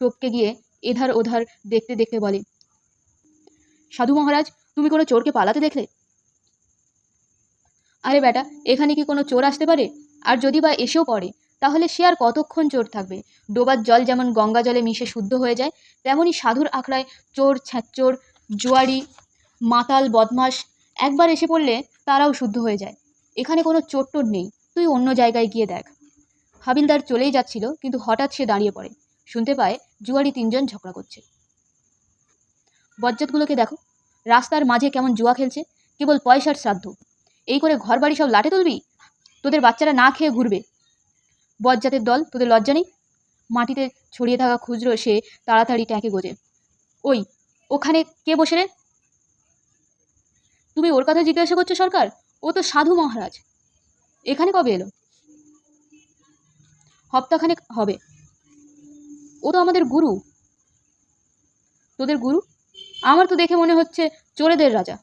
টপকে গিয়ে এধার ওধার দেখতে দেখতে বলে, সাধু মহারাজ, তুমি কোনো চোরকে পালাতে দেখলে? আরে বেটা, এখানে কি কোনো চোর আসতে পারে? আর যদি বা এসেও পড়ে তাহলে সে আর কতক্ষণ চোর থাকবে? ডোবার জল যেমন গঙ্গা জলে মিশে শুদ্ধ হয়ে যায়, তেমনই সাধুর আখড়ায় চোর, ছ্যাঁচোর, জুয়ারি, মাতাল, বদমাস একবার এসে পড়লে তারাও শুদ্ধ হয়ে যায়। এখানে কোনো চোর টোর নেই, তুই অন্য জায়গায় গিয়ে দেখ। হাবিলদার চলেই যাচ্ছিল, কিন্তু হঠাৎ সে দাঁড়িয়ে পড়ে। শুনতে পায় জুয়ারি 3জন ঝগড়া করছে। বজ্জাতগুলোকে দেখো, রাস্তার মাঝে কেমন জুয়া খেলছে, কেবল পয়সার শ্রাদ্ধ। এই করে ঘর বাড়ি সব লাটে তুলবি? তোদের বাচ্চারা না খেয়ে ঘুরবে। বজ্জাতের দল, তোদের লজ্জা নেই? মাটিতে ছড়িয়ে থাকা খুচরো সে তাড়াতাড়ি ট্যাঁকে গোজে। ওই, ওখানে কে বসে রে? তুমি ওর কথা জিজ্ঞাসা করছো সরকার? ও তো সাধু মহারাজ। এখানে কবে এলো? হপ্তাখানেক হবে। ও তো আমাদের গুরু। তোদের গুরু? আমার তো দেখে মনে হচ্ছে চোরেদের রাজা।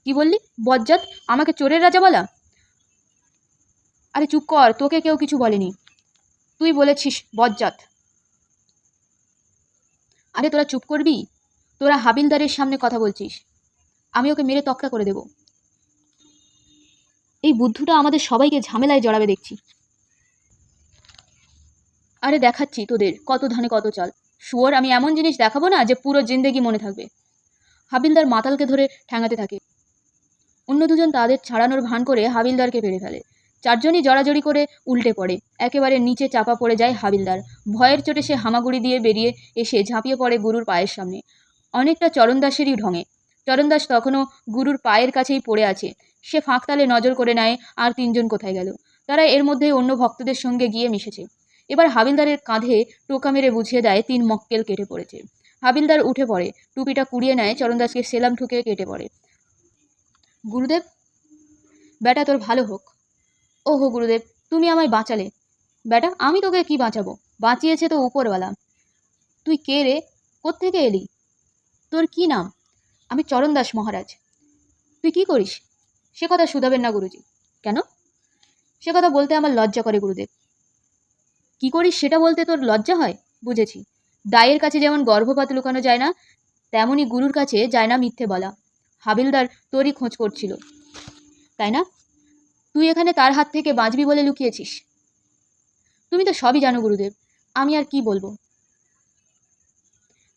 কি বললি? বজ্জাত আমাকে চোরের রাজা বলা? আরে চুপ কর, তোকে কেউ কিছু বলেনি। তুই বলেছিস বজ্জাত। আরে তোরা চুপ করবি? তোরা হাবিলদারের সামনে কথা বলছিস। আমি ওকে মেরে তক্তা করে দেব। এই বুদ্ধুটা আমাদের সবাইকে ঝামেলায় জড়াবে দেখছি। আরে দেখাচ্ছি তোদের কত ধানে কত চাল। শুয়োর, আমি এমন জিনিস দেখাবো না যে পুরো জিন্দেগি মনে থাকবে। হাবিলদার মাতালকে ধরে ঠ্যাঙাতে থাকে। অন্য দুজন তাদের ছাড়ানোর ভান করে হাবিলদারকে পেরে ফেলে। 4জনই জড়াজড়ি করে উল্টে পড়ে। একেবারে নিচে চাপা পড়ে যায় হাবিলদার। ভয়ের চোটে সে হামাগুড়ি দিয়ে বেরিয়ে এসে ঝাঁপিয়ে পড়ে গুরুর পায়ের সামনে, অনেকটা চরণদাসেরই ঢঙে। চরণদাস তখনও গুরুর পায়ের কাছেই পড়ে আছে। সে ফাঁকতালে নজর করে নেয় আর 3জন কোথায় গেল। তারা এর মধ্যেই অন্য ভক্তদের সঙ্গে গিয়ে মিশেছে। এবার হাবিলদারের কাঁধে টোকা মেরে বুঝিয়ে দেয় 3 মক্কেল কেটে পড়েছে। হাবিলদার উঠে পড়ে, টুপিটা কুড়িয়ে নেয়, চরণদাসকে সেলাম ঠুকে কেটে পড়ে। গুরুদেব, বেটা তোর ভালো হোক। ওহো গুরুদেব, তুমি আমায় বাঁচালে। বেটা, আমি তোকে কি বাঁচাবো? বাঁচিয়েছে তো উপরওয়ালা। তুই কে রে? কোত্থেকে এলি? তোর কি নাম? আমি চরণদাস মহারাজ। তুই কি করিস? সে কথা শুধাবেন না গুরুজি। কেন? সে কথা বলতে আমার লজ্জা করে গুরুদেব। কি করিস সেটা বলতে তোর লজ্জা হয়? বুঝেছি। দায়ের কাছে যেমন গর্ভপাত লুকানো যায় না, তেমনই গুরুর কাছে যায় না মিথ্যে বলা। হাবিলদার তোরই খোঁজ করছিল, তাই না? তুই এখানে তার হাত থেকে বাঁচবি বলে লুকিয়েছিস। তুমি তো সবই জানো গুরুদেব, আমি আর কি বলবো।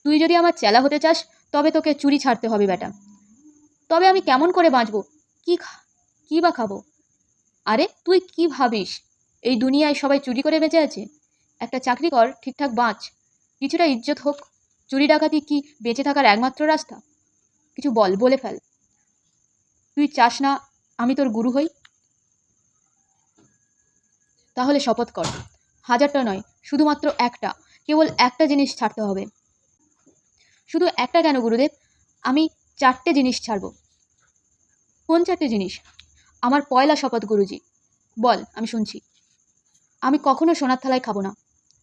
তুই যদি আমার চেলা হতে চাস তবে তোকে চুরি ছাড়তে হবে বেটা। তবে আমি কেমন করে বাঁচবো? কি বা খাবো? আরে তুই কি ভাবিস এই দুনিয়ায় সবাই চুরি করে বেঁচে আছে? একটা চাকরি কর, ঠিকঠাক বাঁচ, কিছুটা ইজ্জত হোক। চুরি ডাকাতি কি বেঁচে থাকার একমাত্র রাস্তা? কিছু বল, বলে ফেল। তুই চাস না আমি তোর গুরু হই? তাহলে শপথ কর। 1000টা নয়, শুধুমাত্র একটা, কেবল একটা জিনিস ছাড়তে হবে। শুধু একটা কেন গুরুদেব? আমি 4টে জিনিস ছাড়ব। কোন 4টে জিনিস? আমার পয়লা শপথ গুরুজি। বল, আমি শুনছি। আমি কখনো সোনার থালায় খাবো না।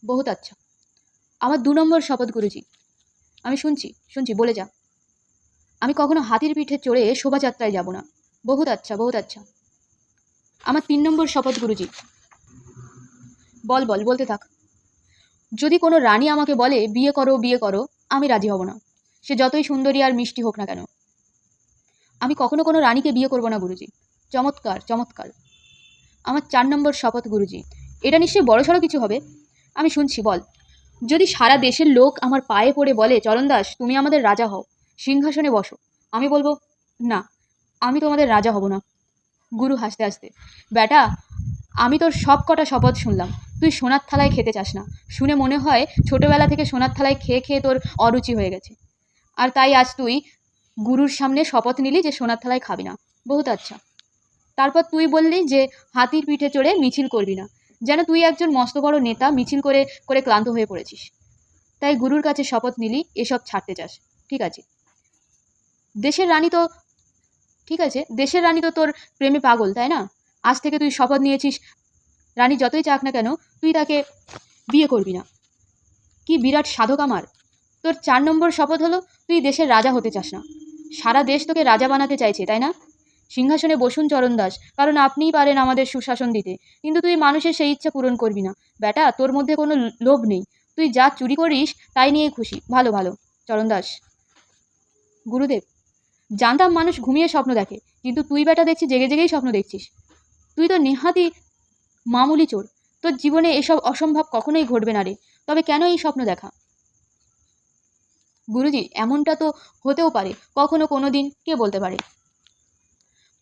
বহুত আচ্ছা। আমার 2 নম্বর শপথ গুরুজি। আমি শুনছি শুনছি, বলে যা। আমি কখনো হাতির পিঠে চড়ে শোভাযাত্রায় যাব না। বহুত আচ্ছা বহুত আচ্ছা। আমার 3 নম্বর শপথ গুরুজি। বল বল, বলতে থাক। যদি কোনো রানী আমাকে বলে বিয়ে করো বিয়ে করো, আমি রাজি হব না, সে যতই সুন্দরী আর মিষ্টি হোক না কেন। আমি কখনো কোনো রানীকে বিয়ে করব না গুরুজি। চমৎকার চমৎকার। আমার 4 নম্বর শপথ গুরুজি। এটা নিশ্চয়ই বড়সড় কিছু হবে। আমি শুনছি, বল। যদি সারা দেশের লোক আমার পায়ে পড়ে বলে চরণদাস তুমি আমাদের রাজা হও, সিংহাসনে বসো, আমি বলবো না, আমি তোমাদের রাজা হব না। গুরু হাসতে হাসতে, বেটা, আমি তোর সব কটা শপথ শুনলাম। তুই সোনার থালায় খেতে চাস না। শুনে মনে হয় ছোটবেলা থেকে সোনার থালায় খেয়ে খেয়ে তোর অরুচি হয়ে গেছে, আর তাই আজ তুই গুরুর সামনে শপথ নিলি যে সোনার থালায় খাবি না। বহুত আচ্ছা। তারপর তুই বললি যে হাতির পিঠে চড়ে মিছিল করবি না। যেন তুই একজন মস্ত বড় নেতা মিছিল করে করে ক্লান্ত হয়ে পড়েছিস, তাই গুরুর কাছে শপথ নিলি এসব ছাড়তে চাস। ঠিক আছে, দেশের রানী তো ঠিক আছে, দেশের রানী তো তোর প্রেমে পাগল, তাই না? আজ থেকে তুই শপথ নিয়েছিস, রানী যতই চাক না কেন তুই তাকে বিয়ে করবি না। কি বিরাট সাধক আমার! তোর 4 নম্বর শপথ হলো তুই দেশের রাজা হতে চাস না। সারা দেশ তোকে রাজা বানাতে চাইছে, তাই না? সিংহাসনে বসুন চরণ দাস, কারণ আপনিই পারেন আমাদের সুশাসন দিতে, কিন্তু তুই মানুষের সেই ইচ্ছা পূরণ করবি না। বেটা, তোর মধ্যে কোনো লোভ নেই, তুই যা চুরি করিস তাই নিয়েই খুশি। ভালো ভালো চরণ দাস। গুরুদেব, জানতাম মানুষ ঘুমিয়ে স্বপ্ন দেখে, কিন্তু তুই বেটা দেখছি জেগে জেগেই স্বপ্ন দেখছিস। তুই তো নেহাতি মামুলি চোর, তোর জীবনে এসব অসম্ভব কখনোই ঘটবে না রে। তবে কেন এই স্বপ্ন দেখা? গুরুজি, এমনটা তো হতেও পারে কখনো কোনো দিন, কে বলতে পারে।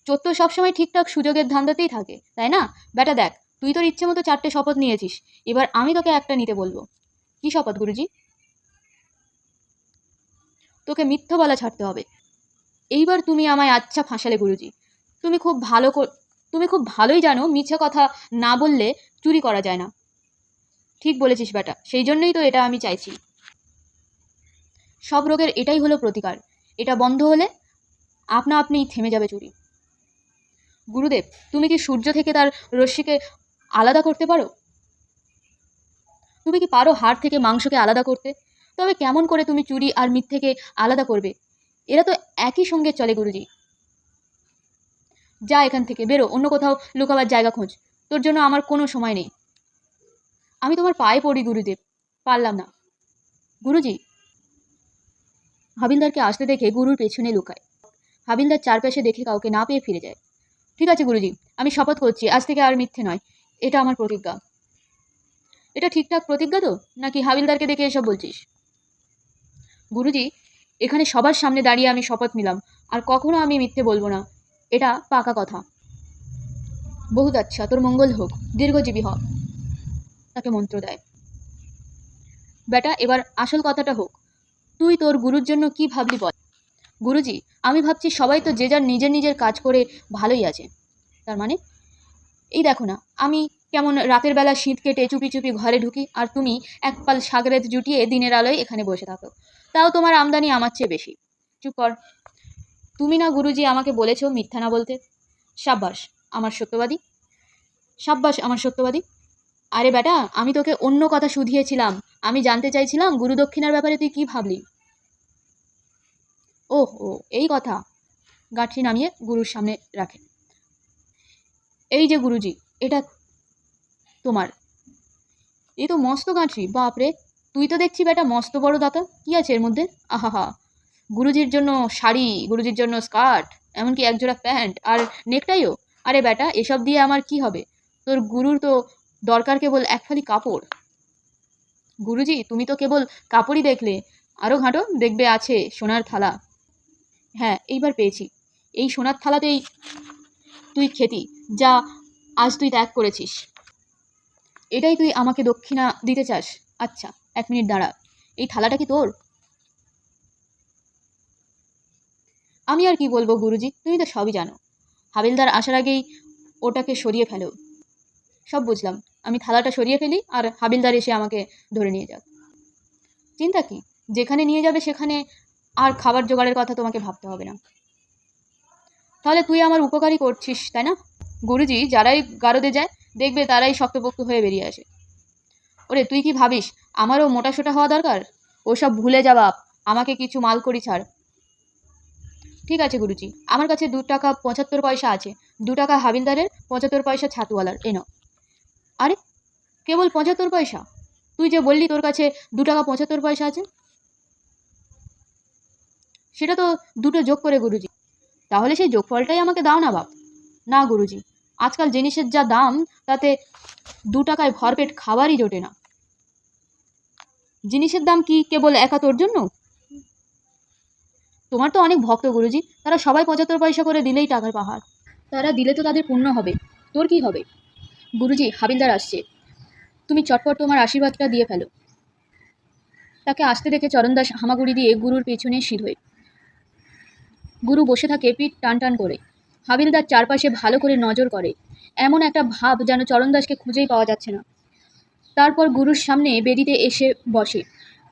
চোর তো সবসময় ঠিকঠাক সুযোগের ধান্দাতেই থাকে, তাই না? বেটা দেখ, তুই তোর ইচ্ছে মতো 4টে শপথ নিয়েছিস, এবার আমি তোকে একটা নিতে বলবো। কি শপথ গুরুজি? তোকে মিথ্যা বলা ছাড়তে হবে। এইবার তুমি আমায় আচ্ছা ফাঁসালে গুরুজি। তুমি খুব ভালোই জানো মিথ্যা কথা না বললে চুরি করা যায় না। ঠিক বলেছিস বেটা, সেই জন্যই তো এটা আমি চাইছি। সব রোগের এটাই হলো প্রতিকার। এটা বন্ধ হলে আপনা আপনিই থেমে যাবে চুরি। গুরুদেব, তুমি কি সূর্য থেকে তার রশ্মিকে আলাদা করতে পারো? তুমি কি পারো হাড় থেকে মাংসকে আলাদা করতে? তবে কেমন করে তুমি চুরি আর মিথ্যেকে আলাদা করবে? এরা তো একই সঙ্গে চলে গুরুজি। যা এখান থেকে, বেরো, অন্য কোথাও লুকাবার জায়গা খোঁজ। তোর জন্য আমার কোনো সময় নেই। আমি তোমার পায়ে পড়ি গুরুদেব, পারলাম না। গুরুজি, হাবিলদারকে আসতে দেখে গুরুর পেছনে লুকায়। হাবিলদার চারপাশে দেখে কাউকে না পেয়ে ফিরে যায়। ঠিক আছে গুরুজি, আমি শপথ করছি আজ থেকে আর মিথ্যে নয়, এটা আমার প্রতিজ্ঞা। এটা ঠিকঠাক প্রতিজ্ঞা তো, নাকি হাবিলদারকে দেখে এসব বলছিস? গুরুজি, এখানে সবার সামনে দাঁড়িয়ে আমি শপথ নিলাম, আর কখনো আমি মিথ্যে বলবো না, এটা পাকা কথা। বহুত আচ্ছা, তোর মঙ্গল হোক, দীর্ঘজীবী হ। তাকে মন্ত্র দেয়। বেটা, এবার আসল কথাটা হোক, তুই তোর গুরুর জন্য কি ভাবলি বল। গুরুজি, আমি ভাবছি সবাই তো যে যার নিজের নিজের কাজ করে ভালোই আছে। তার মানে? এই দেখো না, আমি কেমন রাতের বেলা শীত কেটে চুপি চুপি ঘরে ঢুকি, আর তুমি এক পাল সাগরেদ জুটিয়ে দিনের আলোয় এখানে বসে থাকো। তাও তোমার আমদানি আমার চেয়ে বেশি। চুপ কর। তুমি না গুরুজি আমাকে বলেছো মিথ্যা না বলতে? সাব্বাস আমার সত্যবাদী, সাব্বাস আমার সত্যবাদী। আরে বেটা, আমি তোকে অন্য কথা শুধিয়েছিলাম। আমি জানতে চাইছিলাম গুরুদক্ষিণার ব্যাপারে তুই কি ভাবলি। ওহ ও, এই কথা। গাঁটরি নামিয়ে গুরুর সামনে রাখে। এই যে গুরুজি, এটা তোমার। এ তো মস্ত গাঁটরি, বাপরে। তুই তো দেখছি বেটা মস্ত বড় দাতা, কি আছে এর মধ্যে? আহাহা, গুরুজির জন্য শাড়ি, গুরুজির জন্য স্কার্ট, এমনকি একজোড়া প্যান্ট আর নেকটাইও। আরে বেটা, এসব দিয়ে আমার কি হবে? তোর গুরুর তো দরকার কেবল এক ফালি কাপড়। গুরুজি, তুমি তো কেবল কাপড়ই দেখলে, আরও ঘাঁটো, দেখবে আছে সোনার থালা। হ্যাঁ, এইবার পেয়েছি। এই সোনার থালাতেই তুই খেতি, যা আজ তুই ত্যাগ করেছিস। এটাই তুই আমাকে দক্ষিণা দিতে চাস? আচ্ছা, 1 মিনিট দাঁড়া। এই থালাটা কি তোর? আমি আর কি বলবো গুরুজি, তুমি তো সবই জানো। হাবিলদার আসার আগেই ওটাকে সরিয়ে ফেলো। সব বুঝলাম, আমি থালাটা সরিয়ে ফেলি আর হাবিলদার এসে আমাকে ধরে নিয়ে যাক। চিন্তা কি, যেখানে নিয়ে যাবে সেখানে আর খাবার জোগাড়ের কথা তোমাকে ভাবতে হবে না। তাহলে তুই আমার উপকারই করছিস, তাই না? গুরুজি, যারাই গারদে যায় দেখবে তারাই শক্তপোক্ত হয়ে বেরিয়ে আসে। ওরে, তুই কি ভাবিস আমারও মোটাসোটা হওয়া দরকার? ওসব ভুলে যা বাপ, আমাকে কিছু মাল করি ছাড়। ঠিক আছে গুরুজি, আমার কাছে 2 টাকা 75 পয়সা আছে। 2 টাকা হাবিলদারের, 75 পয়সা ছাতুওয়ালার, এনো। আরে, কেবল 75 পয়সা? তুই যে বললি তোর কাছে 2 টাকা 75 পয়সা আছে। সেটা তো দুটো যোগ করে গুরুজি। তাহলে সেই যোগফলটাই আমাকে দাও না বাপ। না গুরুজি, আজকাল জিনিসের যা দাম, তাতে 2 টাকায় ভরপেট খাবারই জোটে না। জিনিসের দাম কি কেবল একা তোর জন্য? তোমার তো অনেক ভক্ত গুরুজি, তারা সবাই 75 পয়সা করে দিলেই টাকার পাহাড়। তারা দিলে তো তাদের পুণ্য হবে, তোর কি হবে? গুরুজি, হাবিলদার আসছে, তুমি চটপট তোমার আশীর্বাদটা দিয়ে ফেলো। তাকে আসতে দেখে চরণদাস হামাগুড়ি দিয়ে গুরুর পেছনে সিধোয়। গুরু বসে থাকে পিঠ টান টান করে। হাবিলদার চারপাশে ভালো করে নজর করে। এমন একটা ভাব যেন চরণদাসকে খুঁজেই পাওয়া যাচ্ছে না। তারপর গুরুর সামনে বেদিতে এসে বসে।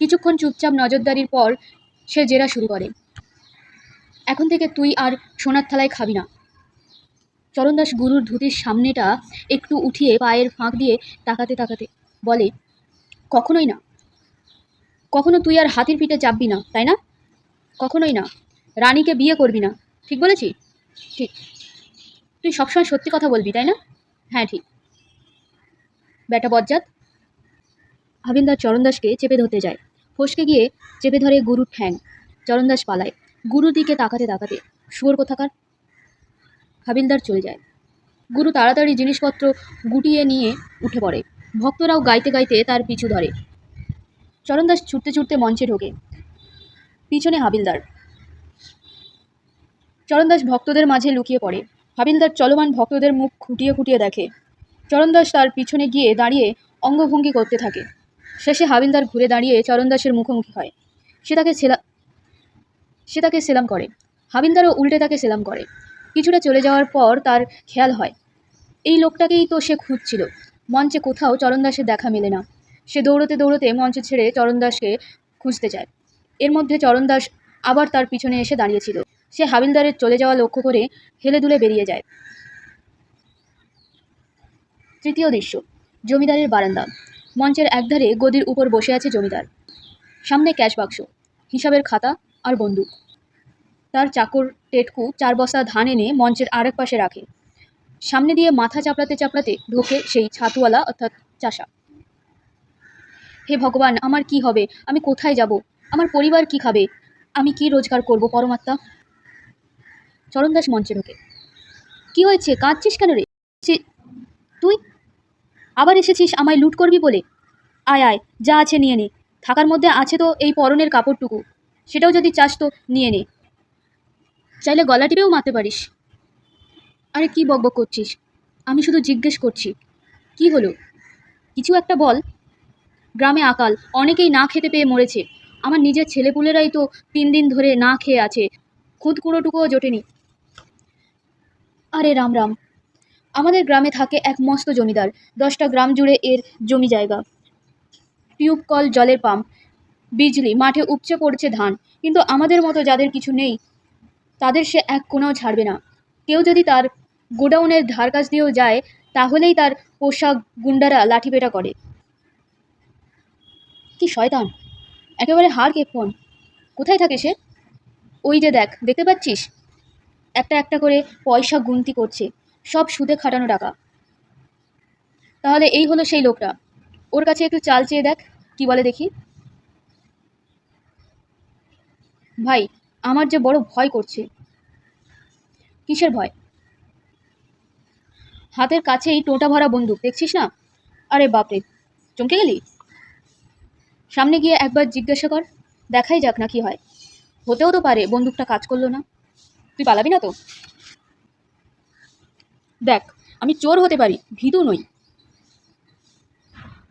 কিছুক্ষণ চুপচাপ নজরদারির পর সে জেরা শুরু করে, এখন থেকে তুই আর সোনার থালায় খাবি না। চরণদাস গুরুর ধুতির সামনেটা একটু উঠিয়ে পায়ের ফাঁক দিয়ে তাকাতে তাকাতে বলে, কখনোই না। কখনো তুই আর হাতির পিঠে চাপবি না, তাই না? কখনোই না। রানীকে বিয়ে করবি না, ঠিক বলেছি? ঠিক। তুই সবসময় সত্যি কথা বলবি, তাই না? হ্যাঁ ঠিক। বেটা বজ্জাত। হাবিলদার চরণদাসকে চেপে ধরতে যায়, ফসকে গিয়ে চেপে ধরে গুরুর ঠ্যাং। চরণদাস পালায়, গুরুর দিকে তাকাতে তাকাতে। শুয়োর কোথাকার। হাবিলদার চলে যায়। গুরু তাড়াতাড়ি জিনিসপত্র গুটিয়ে নিয়ে উঠে পড়ে। ভক্তরাও গাইতে গাইতে তার পিছু ধরে। চরণদাস ছুটতে ছুটতে মঞ্চে ঢোকে, পিছনে হাবিলদার। চরণদাস ভক্তদের মাঝে লুকিয়ে পড়ে। হাবিলদার চলমান ভক্তদের মুখ খুঁটিয়ে খুঁটিয়ে দেখে। চরণদাস তার পিছনে গিয়ে দাঁড়িয়ে অঙ্গভঙ্গি করতে থাকে। শেষে হাবিলদার ঘুরে দাঁড়িয়ে চরণদাসের মুখোমুখি হয়। সে তাকে সেলাম করে। হাবিলদারও উল্টে তাকে সেলাম করে। কিছুটা চলে যাওয়ার পর তার খেয়াল হয়, এই লোকটাকেই তো সে খুঁজছিল। মঞ্চে কোথাও চরণদাসের দেখা মেলে না। সে দৌড়তে দৌড়তে মঞ্চ ছেড়ে চরণদাসকে খুঁজতে যায়। এর মধ্যে চরণদাস আবার তার পিছনে এসে দাঁড়িয়েছিল। সে হাবিলদারের চলে যাওয়া লক্ষ্য করে হেলে দুলে বেরিয়ে যায়। তৃতীয় দৃশ্য, জমিদারের বারান্দা। মঞ্চের একধারে গদির উপর বসে আছে জমিদার। সামনে ক্যাশ বাক্স, হিসাবের খাতা আর বন্দুক। তার চাকর টেটকু 4 বস্তা ধান এনে মঞ্চের আরেক পাশে রাখে। সামনে দিয়ে মাথা চাপড়াতে চাপড়াতে ঢোকে সেই ছাতুওয়ালা অর্থাৎ চাষা। হে ভগবান, আমার কি হবে? আমি কোথায় যাব? আমার পরিবার কি খাবে? আমি কি রোজগার করব পরমাত্মা? চরণদাস মঞ্চে ঢোকে। কি হয়েছে? কাঁদছিস কেন রে? তুই আবার এসেছিস আমায় লুট করবি বলে? আয় আয়, যা আছে নিয়ে নে। থাকার মধ্যে আছে তো এই পরনের কাপড়টুকু, সেটাও যদি চাস তো নিয়ে নে। চাইলে গলা টিপেও মারতে পারিস। আরে কি বকবক করছিস? আমি শুধু জিজ্ঞেস করছি, কি হলো? কিছু একটা বল। গ্রামে আকাল, অনেকেই না খেতে পেয়ে মরেছে। আমার নিজের ছেলেপুলেরাই তো 3 দিন ধরে না খেয়ে আছে, খুদ কুড়োটুকুও জোটেনি। আরে রাম রাম। আমাদের গ্রামে থাকে এক মস্ত জমিদার। 10টা গ্রাম জুড়ে এর জমি জায়গা, টিউব কল, জলের পাম্প, বিজলি, মাঠে উপচে পড়ছে ধান। কিন্তু আমাদের মতো যাদের কিছু নেই, তাদের সে এক কোনাও ছাড়বে না। কেউ যদি তার গোডাউনের ধার কাছ দিয়েও যায়, তাহলেই তার পোশাক গুন্ডারা লাঠিপেটা করে। কি শয়তান, একেবারে হাড় কেঁপন। কোথায় থাকে সে? ওই যে দেখ, দেখতে পাচ্ছিস? একটা একটা করে পয়সা গুনতি করছে, সব সুদে খাটানো টাকা। তাহলে এই হলো সেই লোকটা। ওর কাছে একটু চাল চেয়ে দেখ, কি বলে দেখি। ভাই, আমার যে বড় ভয় করছে। কিসের ভয়? হাতের কাছেই টোটা ভরা বন্দুক, দেখছিস না? আরে বাপরে, চমকে গেলি? সামনে গিয়ে একবার জিজ্ঞাসা কর, দেখাই যাক না কি হয়। হতেও তো পারে বন্দুকটা কাজ করলো না। তুই পালাবি না তো? দেখ, আমি চোর হতে পারি, ভীতু নই।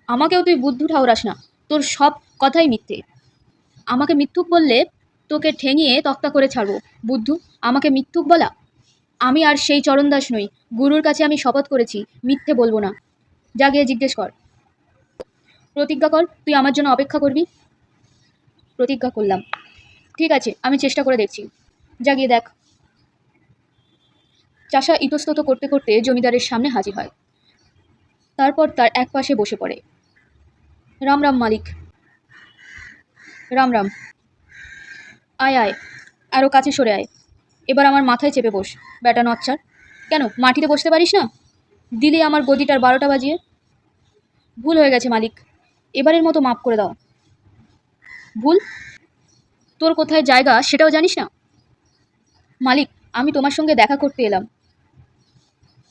আমাকেও তুই বুদ্ধু ঠাউরাস না, তোর সব কথাই মিথ্যে। আমাকে মিথ্যুক বললে তোকে ঠেঙিয়ে তক্তা করে ছাড়বো। বুদ্ধু, আমাকে মিথ্যুক বলা? আমি আর সেই চরণদাস নই। গুরুর কাছে আমি শপথ করেছি, মিথ্যে বলবো না। যা গিয়ে জিজ্ঞেস কর। প্রতিজ্ঞা কর তুই আমার জন্য অপেক্ষা করবি। প্রতিজ্ঞা করলাম। ঠিক আছে, আমি চেষ্টা করে দেখছি। যা গিয়ে দেখ। চাষা ইতস্তত করতে করতে জমিদারের সামনে হাজির হয়। তারপর তার এক পাশে বসে পড়ে। রাম রাম মালিক। রাম রাম। আয় আয়, আরও কাছে সরে আয়। এবার আমার মাথায় চেপে বস, ব্যাটা নচ্ছার। কেন মাটিতে বসতে পারিস না? দিলে আমার গদিটার 12টা বাজিয়ে। ভুল হয়ে গেছে মালিক, এবারের মতো মাফ করে দাও। ভুল? তোর কোথায় জায়গা সেটাও জানিস না? মালিক, আমি তোমার সঙ্গে দেখা করতে এলাম।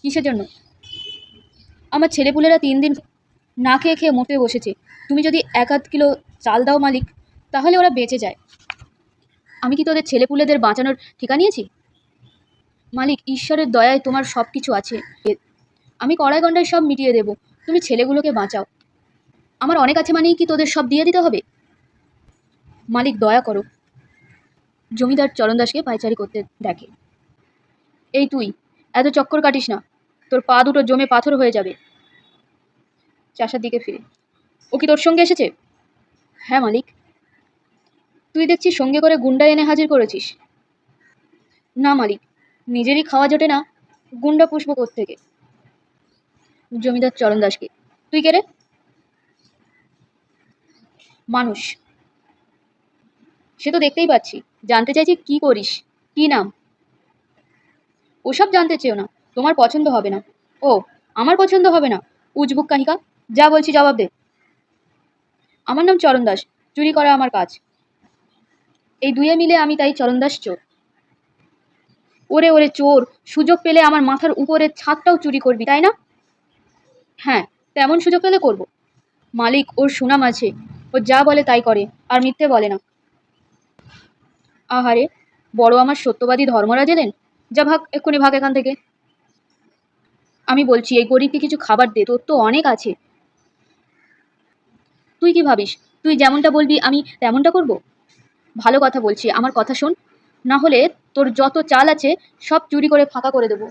কিসের জন্য? আমার ছেলেপুলেরা 3 দিন না খেয়ে খেয়ে মরতে বসেছে। তুমি যদি 1-8 কিলো চাল দাও মালিক, তাহলে ওরা বেঁচে যায়। আমি কি তোদের ছেলেপুলেদের বাঁচানোর ঠিকা নিয়েছি? মালিক, ঈশ্বরের দয়ায় তোমার সব কিছু আছে। আমি কড়াই গন্ডায় সব মিটিয়ে দেব, তুমি ছেলেগুলোকে বাঁচাও। আমার অনেক আছে মানেই কি তোদের সব দিয়ে দিতে হবে? মালিক, দয়া করো। জমিদার চরণদাসকে পায়চারি করতে দেখে। এই তুই, এত চক্কর কাটিস না, তোর পা দুটো জমে পাথর হয়ে যাবে। চাষার দিকে ফিরে, ও কি তোর সঙ্গে এসেছে? হ্যাঁ মালিক। তুই দেখছি সঙ্গে করে গুন্ডা এনে হাজির করেছিস। না মালিক, নিজেরই খাওয়া জোটে না, গুন্ডা পুষবো কোত্থেকে? জমিদার চরণ দাসকে। তুই কে রে? মানুষ। সে তো দেখতেই পাচ্ছি। জানতে চাইছি কি করিস, কি নাম? ওসব জানতে চেও না, তোমার পছন্দ হবে না। ও, আমার পছন্দ হবে না? উজবুক কাহিকা, যা বলছি জবাব দে। আমার নাম চরণ দাস, চুরি করা আমার কাজ। এই দুয়ে মিলে আমি তাই চরণ দাস চোর। ওরে ওরে চোর, সুযোগ পেলে আমার মাথার উপরের ছাদটাও চুরি করবি তাই না? হ্যাঁ, তেমন সুযোগ পেলে করব। মালিক, ওর সুনাম আছে, ও যা বলে তাই করে, আর মিথ্যে বলে না। আহারে, বড় আমার সত্যবাদী ধর্মরাজ এলেন। যা ভাগ, এক্ষুনি ভাগ এখান থেকে। আমি বলছি এই গরিবকে কিছু খাবার দে, তোর তো অনেক আছে। তুই কি ভাবিস তুই যেমনটা বলবি আমি তেমনটা করব? ভালো কথা বলছি, আমার কথা শোন, না হলে তোর যত চাল আছে সব চুরি করে ফাঁকা করে দেবো।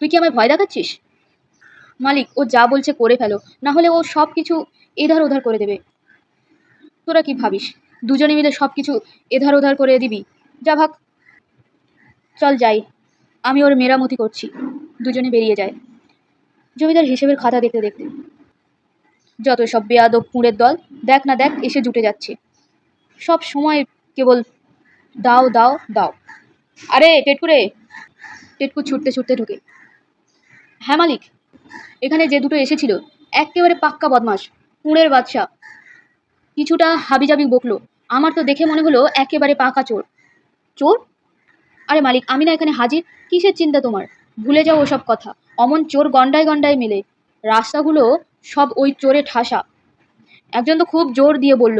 তুই কি আমায় ভয় দেখাচ্ছিস? মালিক, ও যা বলছে করে ফেলো, না হলে ও সব কিছু এধার ওধার করে দেবে। তোরা কি ভাবিস দুজনে মিলে সব কিছু এধার ওধার করে দিবি? যা ভাগ। চল যাই, আমি ওর মেরামতি করছি। দুজনে বেরিয়ে যায়। জমিদার হিসেবের খাতা দেখতে দেখতে, যত সব বেয়াদব কুঁড়ের দল, দেখ না দেখ এসে জুটে যাচ্ছে। সব সময় কেবল দাও দাও দাও। আরে টেটকুরে! টেটকু ছুটতে ছুটতে ঢুকে। হ্যাঁ মালিক। এখানে যে দুটো এসেছিল একেবারে পাক্কা বদমাস, কুঁড়ের বাদশা। কিছুটা হাবিজাবি বকলো, আমার তো দেখে মনে হলো একেবারে পাকা চোর। চোর? আরে মালিক, আমি না এখানে হাজির, কিসের চিন্তা তোমার? ভুলে যাও ওসব কথা। অমন চোর গন্ডায় গন্ডায় মেলে, রাস্তাগুলো সব ওই চোরে ঠাসা। একজন তো খুব জোর দিয়ে বলল,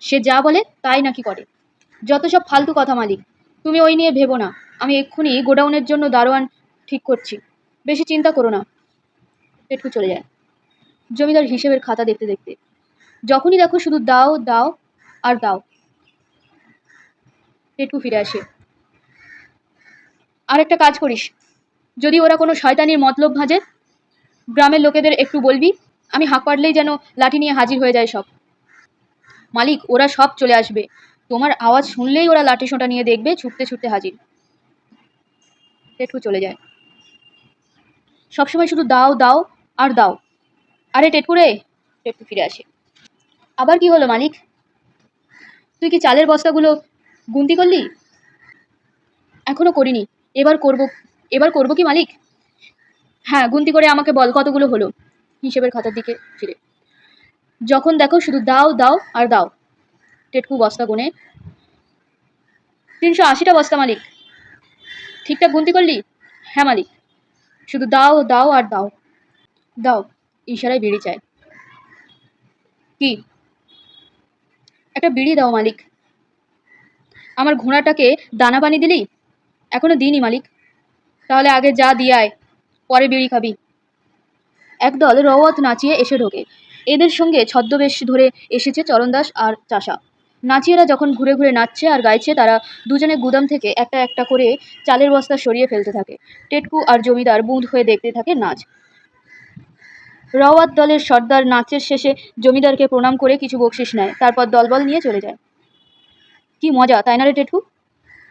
সে যা বলে তাই নাকি করে। যত সব ফালতু কথা মালিক, তুমি ওই নিয়ে ভেবো না। আমি এক্ষুনি গোডাউনের জন্য দারোয়ান ঠিক করছি, বেশি চিন্তা করো না। পেটকু চলে যায়। জমিদার হিসেবের খাতা দেখতে দেখতে, যখনই দেখো শুধু দাও দাও আর দাও। পেটকু ফিরে আসে। আর একটা কাজ করিস, যদি ওরা কোনো শয়তানির মতলব ভাঁজে, গ্রামের লোকেদের একটু বলবি, আমি হাঁক পারলেই যেন লাঠি নিয়ে হাজির হয়ে যায় সব। মালিক, ওরা সব চলে আসবে, তোমার আওয়াজ শুনলেই ওরা লাঠি সোঁটা নিয়ে দেখবে ছুটতে ছুটতে হাজির। টেটকু চলে যায়। সবসময় শুধু দাও দাও আর দাও। আরে টেটকু রে! টেটকু ফিরে আসে। আবার কি হলো মালিক? তুই কি চালের বস্তাগুলো গুনতি করলি? এখনো করিনি, এবার করব। এবার করব কি মালিক? হ্যাঁ, গুনতি করে আমাকে বল কতগুলো হলো। হিসেবের খাতার দিকে ফিরে, যখন দেখো শুধু দাও দাও আর দাও। টেটকু বস্তা গুনে, 380টা বস্তা মালিক। ঠিকঠাক গুনতি করলি? হ্যাঁ মালিক। শুধু দাও দাও আর দাও। দাও। ইশারায় বিড়ি চায়। কি? একটা বিড়ি দাও মালিক। আমার ঘোড়াটাকে দানা পানি দিলি? এখনো দিইনি মালিক। তাহলে আগে যা দিয়ে আয়, পরে বিড়ি খাবি। একদল রওয়াত নাচিয়ে এসে ঢোকে। এদের সঙ্গে ছদ্মবেশ ধরে এসেছে চরণদাস আর চাষা। নাচিয়েরা যখন ঘুরে ঘুরে নাচছে আর গাইছে, তারা দুজনে গুদাম থেকে একটা একটা করে চালের বস্তা সরিয়ে ফেলতে থাকে। টেটকু আর জমিদার বুঁদ হয়ে দেখতে থাকে নাচ। রওয়াত দলের সর্দার নাচের শেষে জমিদারকে প্রণাম করে কিছু বকশিস নেয়, তারপর দলবল নিয়ে চলে যায়। কি মজা তাই না রে টেটকু?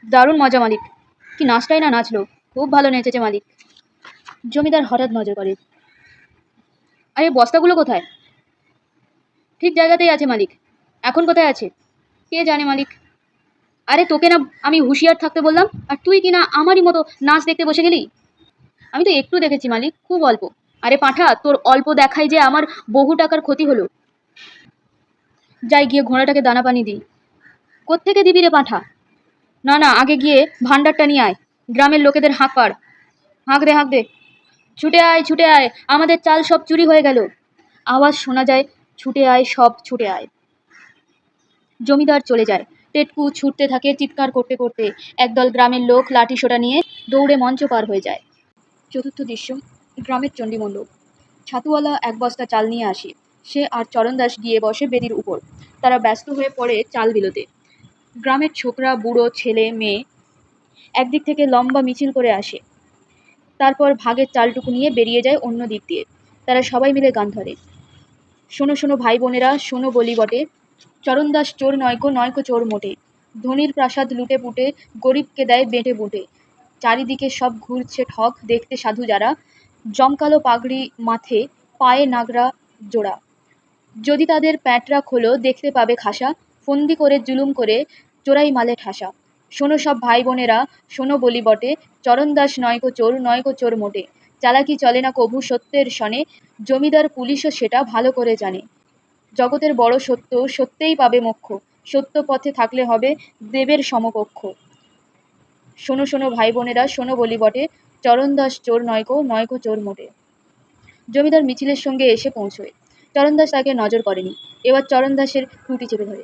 দারুণ মজা মালিক। কি নাচটাই না নাচলো, খুব ভালো নেচেছে মালিক। জমিদার হঠাৎ নজর করে, আরে বস্তাগুলো কোথায়? ঠিক জায়গাতেই আছে মালিক। এখন কোথায় আছে? কে জানে মালিক। আরে তোকে না আমি হুঁশিয়ার থাকতে বললাম, আর তুই কি না আমারই মতো নাচ দেখতে বসে গেলি? আমি তো একটু দেখেছি মালিক, খুব অল্প। আরে পাঁঠা, তোর অল্প দেখাই যে আমার বহু টাকার ক্ষতি হলো। যাই গিয়ে ঘোড়াটাকে দানা পানি দিই। কোত্থেকে দিবি রে পাঁঠা? না না, আগে গিয়ে ভান্ডারটা নিয়ে আয়, গ্রামের লোকেদের হাঁক পাড়। হাঁক দে হাঁক দে। ছুটে আয় ছুটে আয়, আমাদের চাল সব চুরি হয়ে গেল। আওয়াজ শোনা যায়, ছুটে আয় সব ছুটে আয়। জমিদার চলে যায়। টেটকু ছুটতে থাকে চিৎকার করতে করতে। একদল গ্রামের লোক লাঠি সোঁটা নিয়ে দৌড়ে মঞ্চ পার হয়ে যায়। চতুর্থ দৃশ্য, গ্রামের চণ্ডীমণ্ডপ। ছাতুওয়ালা এক বস্তা চাল নিয়ে আসে। সে আর চরণদাস গিয়ে বসে বেদির উপর। তারা ব্যস্ত হয়ে পড়ে চাল বিলোতে। গ্রামের ছোকরা বুড়ো ছেলে মেয়ে একদিক থেকে লম্বা মিছিল করে আসে। তারপর ভাগের চালটুকু নিয়ে বেরিয়ে যায় অন্য দিক দিয়ে। তারা সবাই মিলে গান ধরে, শোনো শোনো ভাই বোনেরা শোনো বলি বটে, চরণদাস চোর নয়কো নয়কো চোর মোটে, ধনির প্রাসাদ লুটে পুটে গরিবকে দেয় বেঁটে বুটে, চারিদিকে সব ঘুরছে ঠক দেখতে সাধু যারা, জমকালো পাগড়ি মাথে পায়ে নাগরা জোড়া, যদি তাদের প্যাঁটরা খোলো দেখতে পাবে খাসা, ফন্দি করে জুলুম করে চোরাই মালে ঠাসা, শোনো সব ভাই বোনেরা শোনো বলি বটে, চরণদাস নয়কো চোর নয়কো চোর মোটে, চালাকি চলে না কভু সত্যের সনে, জমিদার পুলিশও সেটা ভালো করে জানে, জগতের বড় সত্য সত্যেই পাবে মোক্ষ, সত্য পথে থাকলে হবে দেবের সমকক্ষ, শোনো শোনো ভাই বোনেরা শোনো বলি বটে, চরণদাস চোর নয়কো নয়কো চোর মোটে। জমিদার মিছিলের সঙ্গে এসে পৌঁছয়। চরণদাস তাকে নজর করেনি। এবার চরণদাসের টুটি চেপে ধরে।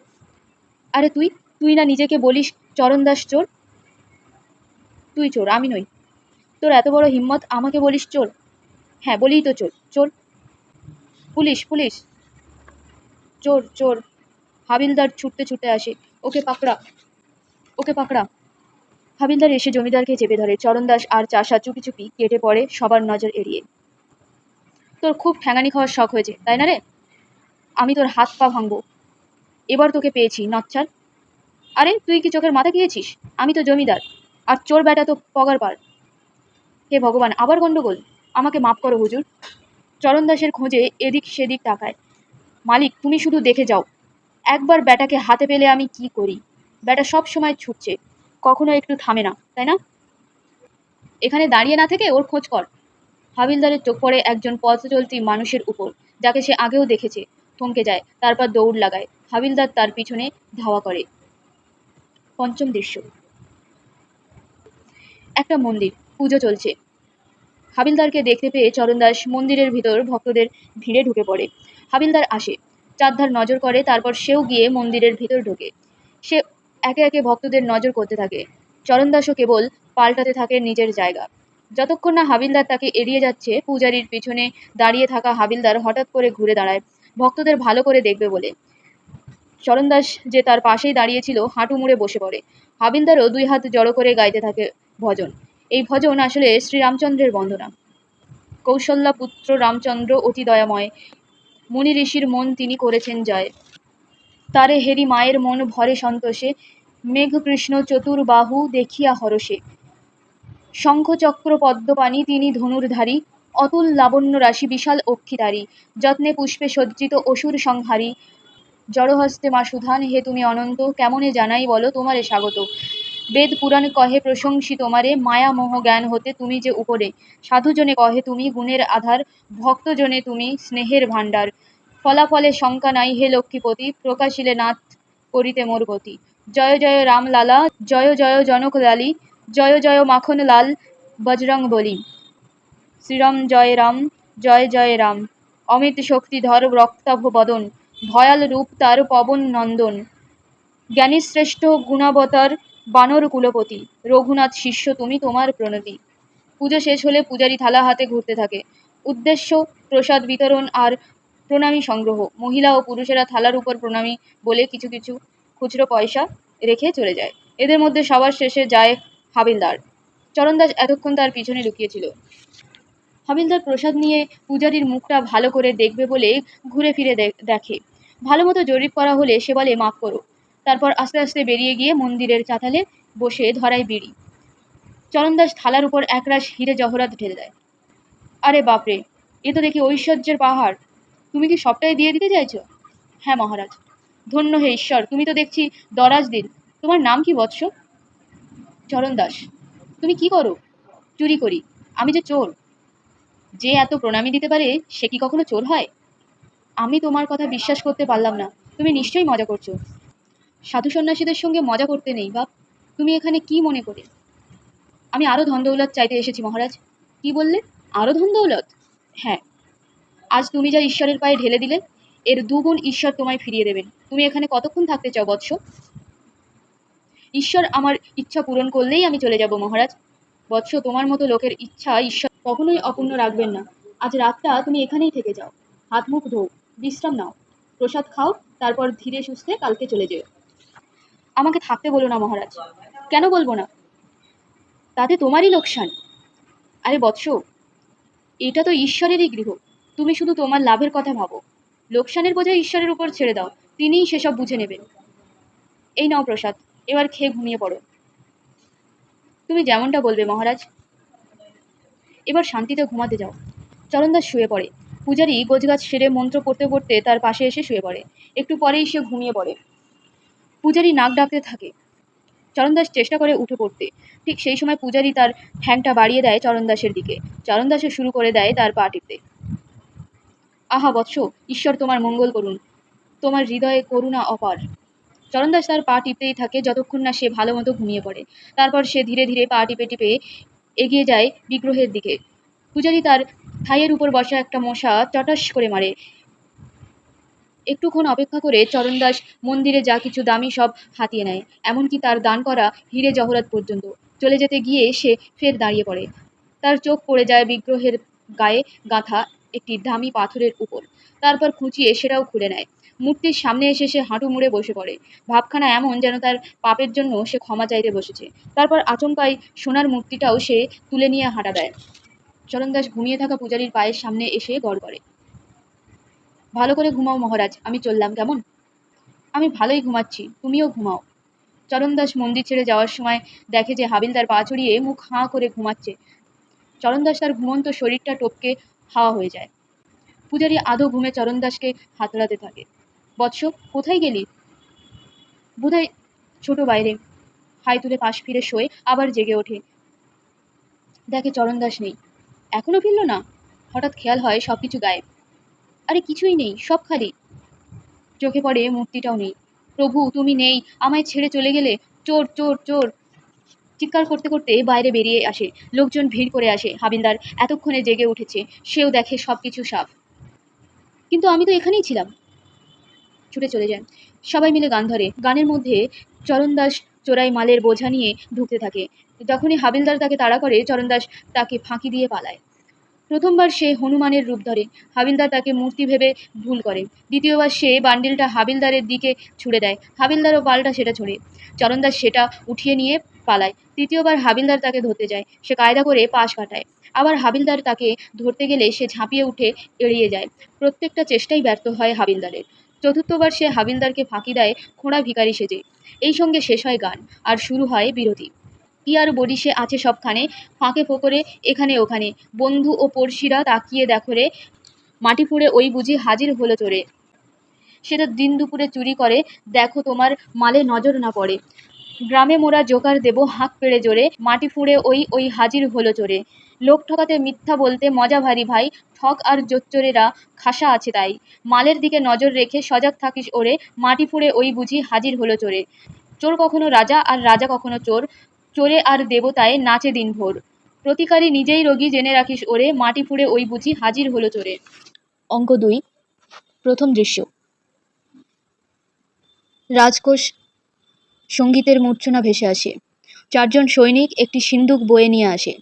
আরে তুই তুই না নিজেকে বলিস চরণদাস চোর? তুই চোর, আমি নই। তোর এত বড় হিম্মত আমাকে বলিস চোর? হ্যাঁ বলিই তো চোর। চোর? Police police! চোর চোর! হাবিলদার ছুটতে ছুটতে আসে। ওকে পাকড়া, ওকে পাকড়া! হাবিলদার এসে জমিদারকে চেপে ধরে। চরণদাস আর চাষা চুপি চুপি কেটে পড়ে সবার নজর এড়িয়ে। তোর খুব ঠ্যাঙানি খাওয়ার শখ হয়েছে তাই না রে? আমি তোর হাত পা ভাঙবো। এবার তোকে পেয়েছি নচ্ছার। আরে তুই কি চোখের মাথা খেয়েছিস? আমি তো জমিদার, আর চোর বেটা তো পগার পার। হে ভগবান, আবার গন্ডগোল! আমাকে মাফ করো হুজুর। চরণদাসের খোঁজে এদিক সেদিক তাকায়। মালিক তুমি শুধু দেখে যাও, একবার ব্যাটাকে হাতে পেলে আমি কি করি। ব্যাটা সব সময় ছুটছে, কখনো একটু থামে না, তাই না? এখানে দাঁড়িয়ে না থেকে ওর খোঁজ কর। হাবিলদারের চোখ পড়ে একজন পথ চলতি মানুষের উপর, যাকে সে আগেও দেখেছে। থমকে যায়, তারপর দৌড় লাগায়। হাবিলদার তার পিছনে ধাওয়া করে। পঞ্চম দৃশ্য। একটা মন্দির, পুজো চলছে। হাবিলদারকে দেখতে পেয়ে চরণদাস মন্দিরের ভিতর ভক্তদের ভিড়ে ঢুকে পড়ে। হাবিলদার আসে, চারধার নজর করে, তারপর সেও গিয়ে মন্দিরের ভিতর ঢোকে। সে একে একে ভক্তদের নজর করতে থাকে। চরণদাসও কেবল পাল্টাতে থাকে নিজের জায়গা। যতক্ষণ না হাবিলদার তাকে এড়িয়ে যাচ্ছে, পূজারীর পিছনে দাঁড়িয়ে থাকা হাবিলদার হঠাৎ করে ঘুরে দাঁড়ায়, ভক্তদের ভালো করে দেখবে বলে। চরণদাস যে তার পাশেই দাঁড়িয়েছিল হাঁটু মুড়ে বসে পড়ে। হাবিলদারও দুই হাত জড়ো করে গাইতে থাকে ভজন। এই ভজন আসলে শ্রীরামচন্দ্রের বন্দনা। কৌশল্যা পুত্র রামচন্দ্র অতি দয়াময়, মুনি ঋষির মন তিনি করেছেন জয়, তারে হেরি মায়ের মন ভরে সন্তোষে, মেঘকৃষ্ণ চতুর্বাহু দেখিয়া হরষে, শঙ্খচক্র পদ্মপাণি তিনি ধনুর্ধারী, অতুল লাবণ্য রাশি বিশাল অক্ষিতারী, যত্নে পুষ্পে সজ্জিত অসুর সংহারী, জড়হস্তে মা সুধান হে তুমি অনন্ত, কেমনে জানাই বলো তোমারে স্বাগত, বেদ পুরাণ কহে প্রশংসি তোমারে, মায়া মোহ জ্ঞান হতে তুমি যে উপরে, সাধুজনে কহে তুমি গুণের আধার, ভক্তজনে তুমি স্নেহের ভাণ্ডার, ফলাফলে শঙ্কা নাই হে লক্ষ্মীপতি, প্রকাশিলে নাথ করিতে মোর গতি, জয় জয় রাম লালা, জয় জয় জনক লালী, জয় জয় মাখন লাল বজরং বলি, শ্রীরাম জয় জয় রাম, অমিত শক্তিধর রক্তাভ বদন, ভয়াল রূপ তার পবন নন্দন, জ্ঞানী শ্রেষ্ঠ গুণাবতার বানর কুলপতি, রঘুনাথ শিষ্য তুমি তোমার প্রণতি। পুজো শেষ হলে পূজারী থালা হাতে ঘুরতে থাকে। উদ্দেশ্য প্রসাদ বিতরণ আর প্রণামী সংগ্রহ। মহিলা ও পুরুষেরা থালার উপর প্রণামী বলে কিছু কিছু খুচরো পয়সা রেখে চলে যায়। এদের মধ্যে সবার শেষে যায় হাবিলদার। চরণদাস এতক্ষণ তার পিছনে লুকিয়েছিল। হাবিলদার প্রসাদ নিয়ে পূজারীর মুখটা ভালো করে দেখবে বলে ঘুরে ফিরে দেখে। ভালো মতো জরিপ করা হলে সে বলে মাফ করো। তারপর আস্তে আস্তে বেরিয়ে গিয়ে মন্দিরের চাতালে বসে ধরায় বিড়ি। চরণদাস থালার উপর একরাশ হিরে জহরাত ঢেলে দেয়। আরে বাপরে, এ তো দেখি ঐশ্বর্যের পাহাড়। তুমি কি সবটাই দিয়ে দিতে চাইছো? হ্যাঁ মহারাজ। ধন্য হে ঈশ্বর, তুমি তো দেখছি দরাজ দিন। তোমার নাম কি বৎস? চরণদাস। তুমি কি করো? চুরি করি। আমি যে চোর। যে এত প্রণামী দিতে পারে সে কি কখনো চোর হয়? আমি তোমার কথা বিশ্বাস করতে পারলাম না। তুমি নিশ্চয়ই মজা করছো। সাধু সন্ন্যাসীদের সঙ্গে মজা করতে নেই বাপ। তুমি এখানে কি মনে করে? আমি আরো ধন দৌলত চাইতে এসেছি মহারাজ। কি বললে? আরো ধন দৌলত? হ্যাঁ, আজ তুমি যা ঈশ্বরের পায়ে ঢেলে দিলে, এর দুগুণ ঈশ্বর তোমায় ফিরিয়ে দেবেন। তুমি এখানে কতক্ষণ থাকতে চাও বৎস? ঈশ্বর আমার ইচ্ছা পূরণ করলেই আমি চলে যাব মহারাজ। বৎস, তোমার মতো লোকের ইচ্ছা ঈশ্বর কখনোই অপূর্ণ রাখবেন না। আজ রাতটা তুমি এখানেই থেকে যাও। হাত মুখ ধোও, বিশ্রাম নাও, প্রসাদ খাও, তারপর ধীরে সুস্থে কালকে চলে যেও। আমাকে থাকতে বলো না মহারাজ। কেন বলবো না? তাতে তোমারই লোকসান। আরে বৎস, এটা তো ঈশ্বরেরই গৃহ, তুমি শুধু তোমার লাভের কথা ভাবো। লোকসানের বোঝা ঈশ্বরের উপর ছেড়ে দাও, তিনিই সেসব বুঝে নেবেন। এই নাও প্রসাদ, এবার খেয়ে ঘুমিয়ে পড়ো। তুমি যেমনটা বলবে মহারাজ। এবার শান্তিতে ঘুমাতে যাও। চরণদাস শুয়ে পড়ে। পূজারী গোছগাছ সেরে মন্ত্র পড়তে পড়তে তার পাশে এসে শুয়ে পড়ে। একটু পরেই সে ঘুমিয়ে পড়ে। পূজারী নাক ডাকতে থাকে। চরণদাস চেষ্টা করে উঠে পড়তে। ঠিক সেই সময় পূজারী তার ঠ্যাংটা বাড়িয়ে দেয় চরণদাসের দিকে। চরণদাসও শুরু করে দেয় তার পা টিপতে। আহা বৎস, ঈশ্বর তোমার মঙ্গল করুন, তোমার হৃদয়ে করুণা অপার। চরণদাস তার পা টিপতেই থাকে যতক্ষণ না সে ভালো মতো ঘুমিয়ে পড়ে। তারপর সে ধীরে ধীরে পা টিপে টিপে এগিয়ে যায় বিগ্রহের দিকে। পূজারী তার থাইয়ের উপর বসা একটা মশা চটাস করে মারে। একটুক্ষণ অপেক্ষা করে চরণদাস মন্দিরে যা কিছু দামি সব হাতিয়ে নেয়, এমনকি তার দান করা হিরে জহরত পর্যন্ত। চলে যেতে গিয়ে সে ফের দাঁড়িয়ে পড়ে। তার চোখ পড়ে যায় বিগ্রহের গায়ে গাঁথা একটি দামি পাথরের উপর। তারপর খুঁচিয়ে সেটাও খুলে নেয়। মূর্তির সামনে এসে সে হাঁটু মুড়ে বসে পড়ে। ভাবখানা এমন যেন তার পাপের জন্য সে ক্ষমা চাইতে বসেছে। তারপর আচমকাই সোনার মূর্তিটাও সে তুলে নিয়ে হাঁটা দেয়। চরণদাস ঘুমিয়ে থাকা পূজারীর পায়ের সামনে এসে গড় করে। ভালো করে ঘুমাও মহারাজ, আমি চললাম কেমন? আমি ভালোই ঘুমাচ্ছি, তুমিও ঘুমাও। চরণদাস মন্দির ছেড়ে যাওয়ার সময় দেখে যে হাবিলদার পা ছড়িয়ে মুখ হাঁ করে ঘুমাচ্ছে। চরণদাস তার ঘুমন্ত শরীরটা টপকে হাওয়া হয়ে যায়। পূজারী আধো ঘুমে চরণদাসকে হাতড়াতে থাকে। বৎস, কোথায় গেলি? বোধহয় ছোট বাইরে। হাই তুলে পাশ ফিরে শোয়, আবার জেগে ওঠে। দেখে চরণদাস নেই। এখনো ফিরল না? হঠাৎ খেয়াল হয় সবকিছু গায়েব। আরে কিছুই নেই, সব খালি। চোখে পড়ে মূর্তিটাও নেই। প্রভু, তুমি নেই, আমায় ছেড়ে চলে গেলে। চোর চোর চোর! চিৎকার করতে করতে বাইরে বেরিয়ে আসে। লোকজন ভিড় করে আসে। হাবিলদার এতক্ষণে জেগে উঠেছে। সেও দেখে সবকিছু সাফ। কিন্তু আমি তো এখানেই ছিলাম। ছুটে চলে যায়। সবাই মিলে গান ধরে। গানের মধ্যে চরণদাস চোরাই মালের বোঝা নিয়ে ঢুকতে থাকে। যখনই হাবিলদার তাকে তাড়া করে, চরণদাস তাকে ফাঁকি দিয়ে পালায়। প্রথমবার সে হনুমানের রূপ ধরে। হাবিলদার তাকে মূর্তি ভেবে ভুল করে। দ্বিতীয়বার সে বান্ডিলটা হাবিলদারের দিকে ছুড়ে দেয়। হাবিলদারও পাল্টা সেটা ছোড়ে। চরণদাস সেটা উঠিয়ে নিয়ে পালায়। তৃতীয়বার হাবিলদার তাকে ধরতে যায়। সে কায়দা করে পাশ কাটায়। আবার হাবিলদার তাকে ধরতে গেলে সে ঝাঁপিয়ে উঠে এড়িয়ে যায়। প্রত্যেকটা চেষ্টাই ব্যর্থ হয় হাবিলদারের। চতুর্থবার সে হাবিলদারকে ফাঁকি দেয় খোঁড়া ভিখারি সেজে। এই সঙ্গে শেষ হয় গান, আর শুরু হয় বিরতি। কি আর বলিসে আছে সবখানে, ফাঁকে ফোকরে এখানে ওখানে, বন্ধু ও পড়শিরা তাকিয়ে দেখো রে, মাটি ফুঁড়ে ওই বুঝি হাজির হলো চোরে। সেটা দিন দুপুরে চুরি করে, দেখো তোমার মালে নজর না পড়ে। গ্রামে মোরা জোকার দেব হাঁক পেড়ে জোরে, মাটি ফুঁড়ে ওই ওই হাজির হলো চোরে। লোক ঠকাতে মিথ্যা বলতে মজা ভারী ভাই, ঠক আর জোচ্চোরেরা খাসা আছে তাই। মালের দিকে নজর রেখে সজাগ থাকিস ওরে, মাটি ফুঁড়ে ওই বুঝি হাজির হলো চোরে। চোর কখনো রাজা আর রাজা কখনো চোর, চোরে আর দেবতায় নাচে দিনভর। প্রতিকারী নিজেই রোগী জেনে রাখিস ওরে, মাটি ফুঁড়ে ওই বুঝি হাজির হলো চোরে। অঙ্ক 2, প্রথম দৃশ্য। রাজকোষ সঙ্গীতের মূর্ছনা ভেসে আসে। 4 জন সৈনিক একটি সিন্দুক বয়ে নিয়ে আসে।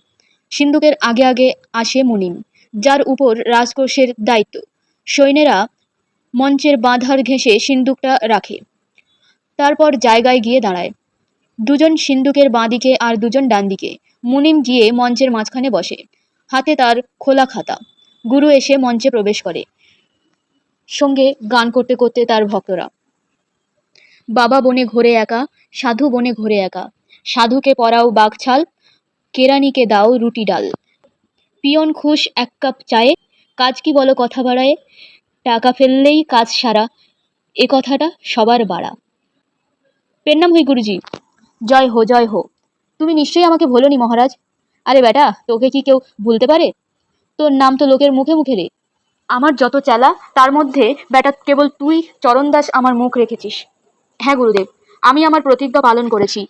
সিন্দুকের আগে আগে আসে মুনিম, যার উপর রাজকোষের দায়িত্ব। সৈন্যেরা মঞ্চের বাঁধার ঘেঁষে সিন্দুকটা রাখে। তারপর জায়গায় গিয়ে দাঁড়ায়। 2 জন সিন্দুকের বাঁদিকে আর 2 জন ডান দিকে। মুনিম গিয়ে মঞ্চের মাঝখানে বসে। হাতে তার খোলা খাতা। গুরু এসে মঞ্চে প্রবেশ করে। সঙ্গে গান করতে করতে তার ভক্তরা। বাবা বনে ঘোরে একা, সাধু বনে ঘোরে একা, সাধুকে পরাও বাঘছাল, কেরানিকে দাও রুটি ডাল, পিয়ন খুশ 1 কাপ চায়ে, কাজ কি বলো কথা বাড়ায়, টাকা ফেললেই কাজ সারা, এ কথাটা সবার বাড়া। পেন নাম হই গুরুজি। জয় হো জয় হো। তুমি নিশ্চয়ই আমাকে ভোলোনি মহারাজ। আরে বেটা, তোকে কি কেউ ভুলতে পারে? তোর নাম তো লোকের মুখে মুখে রে। আমার যত চেলা, তার মধ্যে বেটা কেবল তুই চরণদাস আমার মুখ রেখেছিস। হ্যাঁ গুরুদেব, আমি আমার প্রতিজ্ঞা পালন করেছি।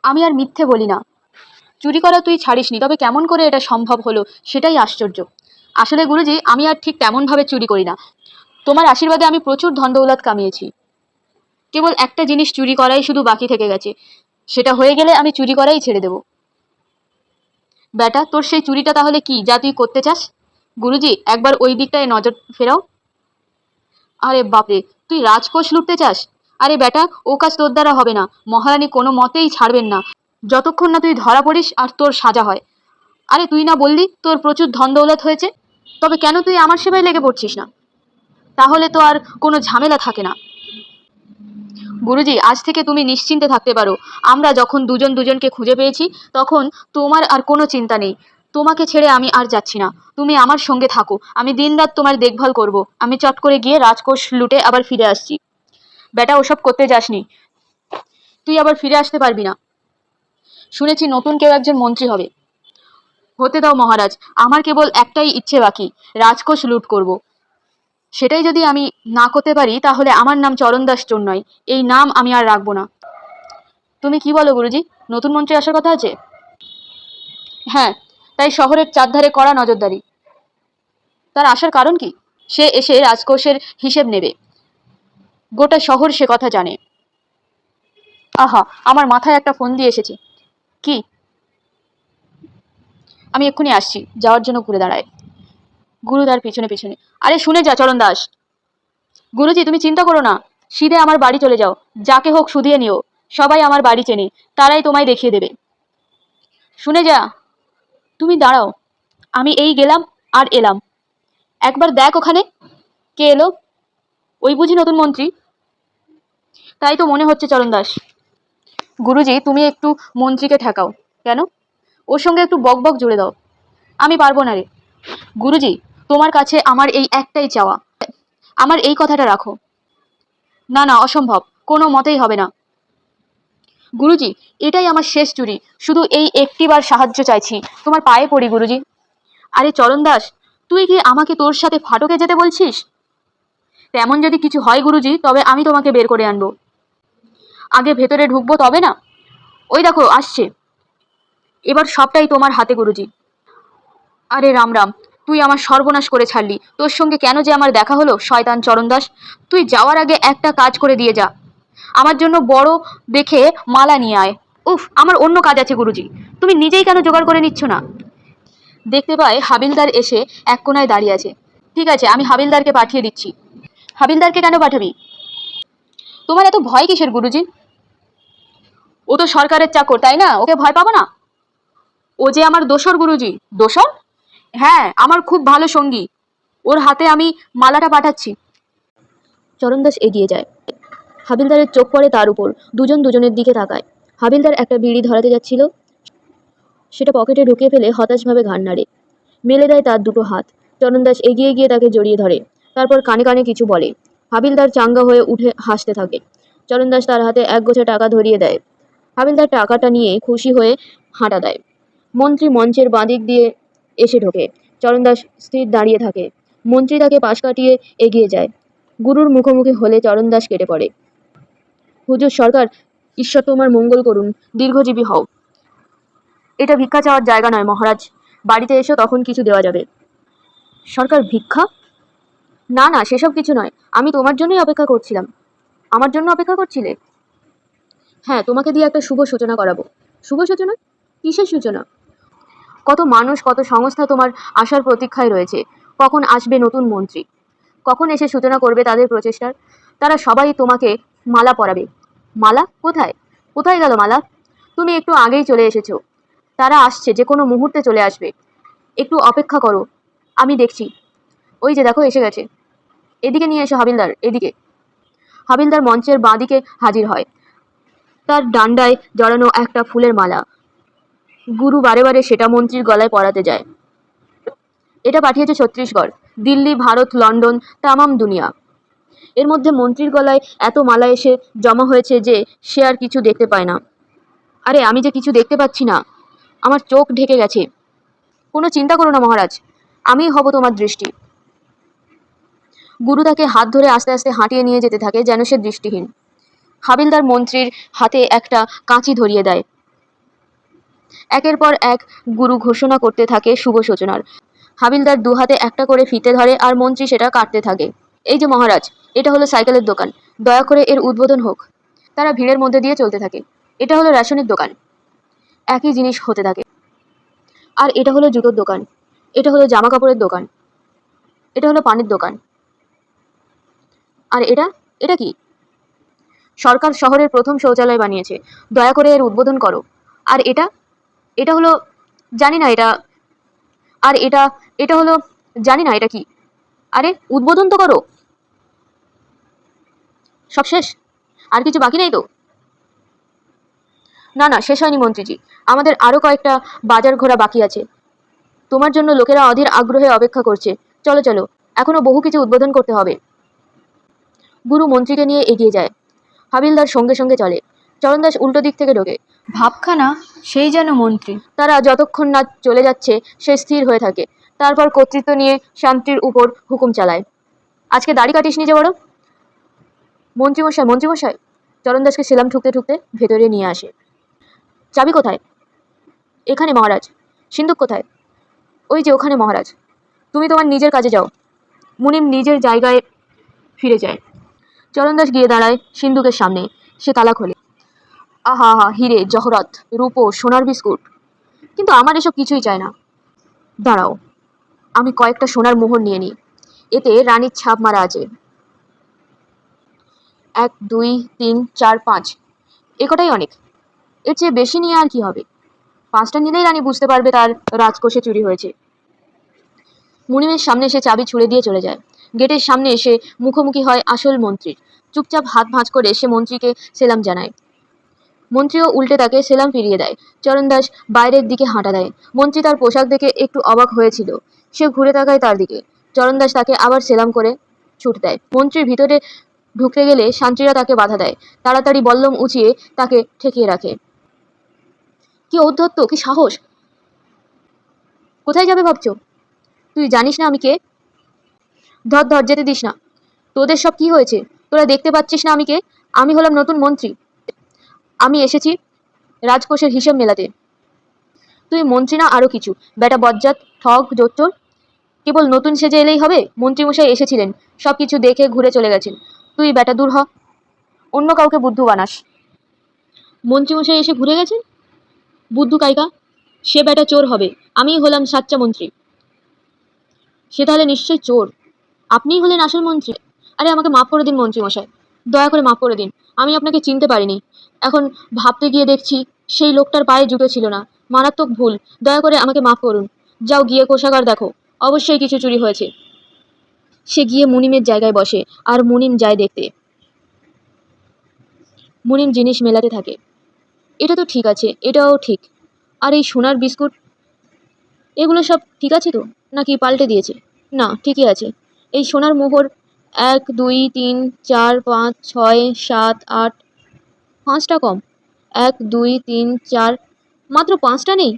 আমি আর মিথ্যে বলি না। চুরি করা তুই ছাড়িসনি, তবে কেমন করে এটা সম্ভব হলো সেটাই আশ্চর্য। আসলে গুরুজি, আমি আর ঠিক তেমনভাবে চুরি করি না। তোমার আশীর্বাদে আমি প্রচুর ধন দৌলত কামিয়েছি। কেবল একটা জিনিস চুরি করাই শুধু বাকি থেকে গেছে। সেটা হয়ে গেলে আমি চুরি করাই ছেড়ে দেব। বেটা, তোর সেই চুরিটা তাহলে কি, যা তুই করতে চাস? গুরুজি, একবার ওই দিকটায় নজর ফেরাও। আরে বাপরে, তুই রাজকোষ লুটতে চাস? আরে বেটা, ও কাজ তোর দ্বারা হবে না। মহারানী কোনো মতেই ছাড়বেন না, যতক্ষণ না তুই ধরা পড়িস আর তোর সাজা হয়। আরে তুই না বললি তোর প্রচুর ধন দৌলত হয়েছে, তবে কেন তুই আমার সেবায় লেগে পড়ছিস না? তাহলে তো আর কোনো ঝামেলা থাকে না। গুরুজি, আজ থেকে তুমি নিশ্চিন্তে থাকতে পারো। আমরা যখন দুজন দুজনকে খুঁজে পেয়েছি তখন তোমার আর কোনো চিন্তা নেই। তোমাকে ছেড়ে আমি আর যাচ্ছি না। তুমি আমার সঙ্গে থাকো, আমি দিনরাত তোমার দেখভাল করব। আমি চট করে গিয়ে রাজকোষ লুটে আবার ফিরে আসছি। বেটা, ওসব করতে যাসনি, তুই আবার ফিরে আসতে পারবি না। শুনেছি নতুন কেউ একজন মন্ত্রী হবে। হতে দাও মহারাজ, আমার কেবল একটাই ইচ্ছে বাকি, রাজকোষ লুট করব। সেটাই যদি আমি না করতে পারি তাহলে আমার নাম চরণ দাস চোর নয়, এই নাম আমি আর রাখবো না। তুমি কি বলো গুরুজি, নতুন মন্ত্রী আসার কথা আছে? হ্যাঁ, তাই শহরের চারধারে কড়া নজরদারি। তার আসার কারণ কি? সে এসে রাজকোষের হিসেব নেবে। গোটা শহর সে কথা জানে। আহা, আমার মাথায় একটা ফোন দিয়ে এসেছে। কি? আমি এক্ষুনি আসছি। যাওয়ার জন্য ঘুরে দাঁড়ায়। গুরু তার পিছনে পিছনে। আরে শুনে যা চরণ দাস। গুরুজি, তুমি চিন্তা করো না, সিধে আমার বাড়ি চলে যাও। যাকে হোক শুধিয়ে নিও। সবাই আমার বাড়ি চেনে, তারাই তোমায় দেখিয়ে দেবে। শুনে যা। তুমি দাঁড়াও, আমি এই গেলাম আর এলাম। একবার দেখ ওখানে কে এলো। ওই বুঝি নতুন মন্ত্রী? তাই তো মনে হচ্ছে চরণ দাস। গুরুজি, তুমি একটু মন্ত্রীকে ঠেকাও। কেন? ওর সঙ্গে একটু বক বক জুড়ে দাও। আমি পারবো না রে। গুরুজি, তোমার কাছে আমার এই একটাই চাওয়া, আমার এই কথাটা রাখো। না না, অসম্ভব, কোনো মতেই হবে না। গুরুজি, এটাই আমার শেষ চুরি, শুধু এই একটিবার সাহায্য চাইছি, তোমার পায়ে পড়ি গুরুজি। আরে চরণ দাস, তুই কি আমাকে তোর সাথে ফাটকে যেতে বলছিস? তেমন যদি কিছু হয় গুরুজি, তবে আমি তোমাকে বের করে আনবো। আগে ভেতরে ঢুকবো তবে না। ওই দেখো আসছে। এবার সবটাই তোমার হাতে গুরুজি। আরে রাম রাম, তুই আমার সর্বনাশ করে ছাড়লি। তোর সঙ্গে কেন যে আমার দেখা হলো শয়তান চরণ দাস। তুই যাওয়ার আগে একটা কাজ করে দিয়ে যা, আমার জন্য বড় দেখে মালা নিয়ে আয়। উফ, আমার অন্য কাজ আছে গুরুজি, তুমি নিজেই কেন জোগাড় করে নিচ্ছ না? দেখতে পায় হাবিলদার এসে এক কোনায় দাঁড়িয়ে আছে। ঠিক আছে, আমি হাবিলদারকে পাঠিয়ে দিচ্ছি। হাবিলদারকে কেন পাঠাবি? তোমার এত ভয় কিসের গুরুজি? ও তো সরকারের চাকর, তাই না? ওকে ভয় পাবো না? ও যে আমার দোসর গুরুজি। দোসর? হ্যাঁ, আমার খুব ভালো সঙ্গী। ওর হাতে আমি মালাটা পাঠাচ্ছি। চরণ দাস এগিয়ে যায়। হাবিলদারের চোখ পড়ে তার উপর। দুজন দুজনের দিকে তাকায়। হাবিলদার একটা বিড়ি ধরাতে যাচ্ছিল, সেটা পকেটে ঢুকিয়ে ফেলে হতাশভাবে ঘাড় নাড়ে। মেলে দেয় তার দুটো হাত। চরণ দাস এগিয়ে গিয়ে তাকে জড়িয়ে ধরে, তারপর কানে কানে কিছু বলে। হাবিলদার চাঙ্গা হয়ে উঠে হাসতে থাকে। চরণ দাস তার হাতে এক গোছা টাকা ধরিয়ে দেয়। হাবিলদার টাকাটা নিয়ে খুশি হয়ে হাঁটা দেয়। মন্ত্রী মঞ্চের বাঁদিক দিয়ে এসে ঢোকে। চরণ দাস স্থির দাঁড়িয়ে থাকে। মন্ত্রী তাকে পাশ কাটিয়ে এগিয়ে যায়। গুরুর মুখোমুখি হলে চরণ দাস কেটে পড়ে। হুজুর সরকার, ঈশ্বর তোমার মঙ্গল করুন, দীর্ঘজীবী হও। এটা ভিক্ষা চাওয়ার জায়গা নয় মহারাজ, বাড়িতে এসো, তখন কিছু দেওয়া যাবে। সরকার, ভিক্ষা? না না, সেসব কিছু নয়, আমি তোমার জন্যই অপেক্ষা করছিলাম। আমার জন্য অপেক্ষা করছিলে? হ্যাঁ, তোমাকে দিয়ে একটা শুভ সূচনা করাবো। শুভ সূচনা? কিসের সূচনা? কত মানুষ, কত সংস্থা তোমার আসার প্রতীক্ষায় রয়েছে। কখন আসবে নতুন মন্ত্রী, কখন এসে সূচনা করবে তাদের প্রচেষ্টার। তারা সবাই তোমাকে মালা পরাবে। মালা? কোথায়? কোথায় গেল মালা? তুমি একটু আগেই চলে এসেছো। তারা আসছে, যে কোনো মুহূর্তে চলে আসবে। একটু অপেক্ষা করো, আমি দেখছি। ওই যে দেখো এসে গেছে। এদিকে নিয়ে এসো হাবিলদার, এদিকে। হাবিলদার মঞ্চের বাঁদিকে হাজির হয়। তার ডান্ডায় জড়ানো একটা ফুলের মালা। গুরু বারে বারে সেটা মন্ত্রীর গলায় পরাতে যায়। এটা পাঠিয়েছে ছত্তিশগড়, দিল্লি, ভারত, লন্ডন, তামাম দুনিয়া। এর মধ্যে মন্ত্রীর গলায় এত মালা এসে জমা হয়েছে যে সে আর কিছু দেখতে পায় না। আরে আমি যে কিছু দেখতে পাচ্ছি না, আমার চোখ ঢেকে গেছে। কোনো চিন্তা করো না মহারাজ, আমিই হব তোমার দৃষ্টি। গুরু তাকে হাত ধরে আস্তে আস্তে হাঁটিয়ে নিয়ে যেতে থাকে, যেন সে দৃষ্টিহীন। হাবিলদার মন্ত্রীর হাতে একটা কাঁচি ধরিয়ে দেয়। একের পর এক গুরু ঘোষণা করতে থাকে শুভ সূচনার। হাবিলদার দু হাতে একটা করে ফিতে ধরে আর মন্ত্রী সেটা কাটতে থাকে। এই যে মহারাজ, এটা হলো সাইকেলের দোকান, দয়া করে এর উদ্বোধন হোক। তারা ভিড়ের মধ্যে দিয়ে চলতে থাকে। এটা হলো রেশনের দোকান, একই জিনিস হতে থাকে। আর এটা হলো জুতোর দোকান, এটা হলো জামা কাপড়ের দোকান, এটা হলো পানের দোকান। আর এটা, এটা কি? সরকার শহরের প্রথম শৌচালয় বানিয়েছে, দয়া করে এর উদ্বোধন করো। আর এটা, এটা হলো, জানি না এটা আর এটা এটা হলো, জানি না এটা কি। আরে উদ্বোধন তো করো। সব শেষ? আর কিছু বাকি নেই তো? না না, শেষ হয়নি মন্ত্রীজি, আমাদের আরো কয়েকটা বাজার ঘোরা বাকি আছে। তোমার জন্য লোকেরা অধীর আগ্রহে অপেক্ষা করছে। চলো চলো, এখনো বহু কিছু উদ্বোধন করতে হবে। গুরু মন্ত্রীকে নিয়ে এগিয়ে যায়। হাবিলদার সঙ্গে সঙ্গে চলে। চরণদাস উল্টো দিক থেকে ঢোকে। ভাবখানা সেই যেন মন্ত্রী। তারা যতক্ষণ না চলে যাচ্ছে সে স্থির হয়ে থাকে। তারপর কর্তৃত্ব নিয়ে শান্তির উপর হুকুম চালায়। আজকে দাড়ি কাটিসনি যে বড়? মন্ত্রীমশাই মন্ত্রীমশাই, চরণদাসকে সেলাম ঠুকতে ঠুকতে ভেতরে নিয়ে আসে। চাবি কোথায়? এখানে মহারাজ। সিন্দুক কোথায়? ওই যে ওখানে মহারাজ। তুমি তোমার নিজের কাজে যাও। মুনিম নিজের জায়গায় ফিরে যায়। চরণদাস গিয়ে দাঁড়ায় সিন্দুকের সামনে। সে তালা খোলে। আহা আহা, হিরে জহরত, রূপো, সোনার বিস্কুট। কিন্তু আমার এসব কিছুই চাই না। দাঁড়াও, আমি কয়েকটা সোনার মোহর নিয়ে নিই। এতে রানীর ছাপ মারা আছে। 1 2 3 4 5, এ কটাই অনেক। এর চেয়ে বেশি নিয়ে আর কি হবে? 5টা নিলেই রানী বুঝতে পারবে তার রাজকোষে চুরি হয়েছে। মুনিমের সামনে এসে চাবি ছুঁড়ে দিয়ে চলে যায়। গেটের সামনে এসে মুখোমুখি হয় আসল মন্ত্রীর। চুপচাপ হাত ভাঁজ করে সে মন্ত্রীকে সেলাম জানায়। মন্ত্রীও উল্টে তাকে সেলাম ফিরিয়ে দেয়। চরণদাস বাইরের দিকে হাঁটা দেয়। মন্ত্রী তার পোশাক দেখে একটু অবাক হয়েছিল। সে ঘুরে তাকায় তার দিকে। চরণদাস তাকে আবার সেলাম করে ছুট দেয়। মন্ত্রীর ভিতরে ঢুকতে গেলে শান্তিরা তাকে বাধা দেয়। তাড়াতাড়ি বল্লম উঁচিয়ে তাকে ঠেকিয়ে রাখে। কি ঔদ্ধত্য, কি সাহস! কোথায় যাবে ভাবছো? তুই জানিস না আমি কে? ধর ধর, যেতে দিস না। তোদের সব কি হয়েছে? তোরা দেখতে পাচ্ছিস না আমি কে? আমি হলাম নতুন মন্ত্রী। আমি এসেছি রাজকোষের হিসেব মেলাতে। তুই মন্ত্রী না আরো কিছু, বেটা বজ্জাত, ঠগ, জোচ্চোর। কেবল নতুন সেজে এলেই হবে? মন্ত্রীমশাই এসেছিলেন, সবকিছু দেখে ঘুরে চলে গেছেন। তুই বেটা দূর হ, অন্য কাউকে বুদ্ধু বানাস। মন্ত্রীমশাই এসে ঘুরে গেছেন? বুদ্ধু কাইকা, সে বেটা চোর হবে। আমিই হলাম সাচ্চা মন্ত্রী। সে তাহলে নিশ্চয়ই চোর। আপনিই হলেন আসল মন্ত্রী। আরে আমাকে মাফ করে দিন মন্ত্রীমশাই, দয়া করে মাফ করে দিন। আমি আপনাকে চিনতে পারিনি। এখন ভাবতে গিয়ে দেখছি সেই লোকটার পায়ে জুতো ছিল না। মারাত্মক ভুল। দয়া করে আমাকে মাফ করুন। যাও গিয়ে কোষাগার দেখো, অবশ্যই কিছু চুরি হয়েছে। সে গিয়ে মুনিমের জায়গায় বসে আর মুনিম যায় দেখতে। মুনিম জিনিস মেলাতে থাকে। এটা তো ঠিক আছে, এটাও ঠিক। আর এই সোনার বিস্কুট, এগুলো সব ঠিক আছে তো, নাকি পাল্টে দিয়েছে? না, ঠিকই আছে। এই সোনার মোহর 1 2 3 4 5 6 7 8, 5টা কম। 1 2 3 4, মাত্র 5টা নেই।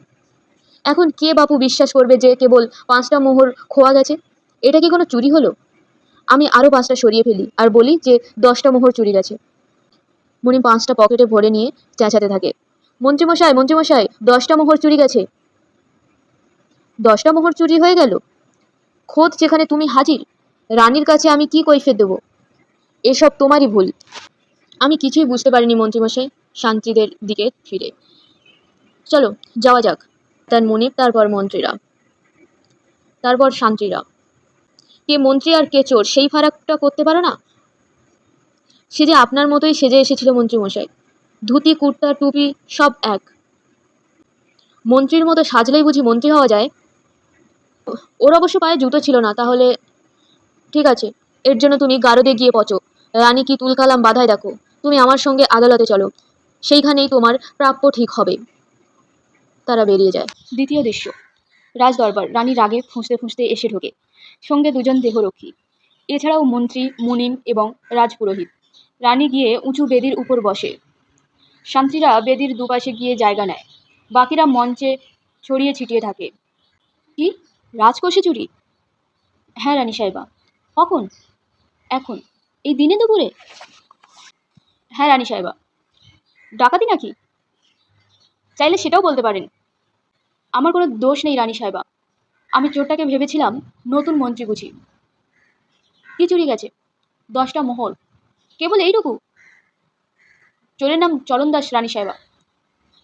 এখন কে বাপু বিশ্বাস করবে যে কেবল 5টা মোহর খোয়া গেছে? এটা কি কোনো চুরি হলো? আমি আরো 5টা সরিয়ে ফেলি আর বলি যে 10টা মোহর চুরি গেছে। মুনি 5টা পকেটে ভরে নিয়ে চেঁচাতে থাকে। মন্ত্রীমশাই মন্ত্রীমশাই, 10টা মোহর চুরি গেছে। 10টা মোহর চুরি হয়ে গেল? খোদ যেখানে তুমি হাজির, রানীর কাছে আমি কি কৈফিয়ত দেব? এসব তোমারই ভুল। আমি কিছুই বুঝতে পারিনি মন্ত্রীমশাই। শান্তিদের দিকে ফিরে। চলো যাওয়া যাক। তার মুনিপ, তারপর মন্ত্রীরা, তারপর শান্তিরা। কে মন্ত্রী আর কে চোর সেই ফারাকটা করতে পারো না? সে যে আপনার মতোই সেজে এসেছিল মন্ত্রীমশাই। ধুতি, কুর্তা, টুপি সব এক। মন্ত্রীর মতো সাজলেই বুঝি মন্ত্রী হওয়া যায়? ওর অবশ্য পায়ে জুতো ছিল না। তাহলে ঠিক আছে, এর জন্য তুমি গারদে গিয়ে পচো। রানী কি তুলকালাম বাধায় দেখো। তুমি আমার সঙ্গে আদালতে চলো, সেইখানেই তোমার প্রাপ্য ঠিক হবে। তারা বেরিয়ে যায়। দ্বিতীয় দৃশ্য, রাজদরবার। রানী রাগে ফুঁসতে ফুঁসতে এসে ঢোকে। সঙ্গে দুজন দেহরক্ষী, এছাড়াও মন্ত্রী, মুনিম এবং রাজপুরোহিত। রানী গিয়ে উঁচু বেদির উপর বসে। শান্তিরা বেদির দুপাশে গিয়ে জায়গা নেয়। বাকিরা মঞ্চে ছড়িয়ে ছিটিয়ে থাকে। কি, রাজকোষে চুরি? হ্যাঁ রানী সাহেবা। কখন? এখন, এই দিনে দুপুরে? হ্যাঁ রানী সাহেবা। ডাকাতি নাকি? চাইলে সেটাও বলতে পারেন। আমার কোনো দোষ নেই রানী সাহেবা। আমি চোরটাকে ভেবেছিলাম নতুন মন্ত্রী বুঝি। কি চুরি গেছে? 10টা মোহর। কেবল এইটুকু? চোরের নাম চরণদাস রানী সাহেবা।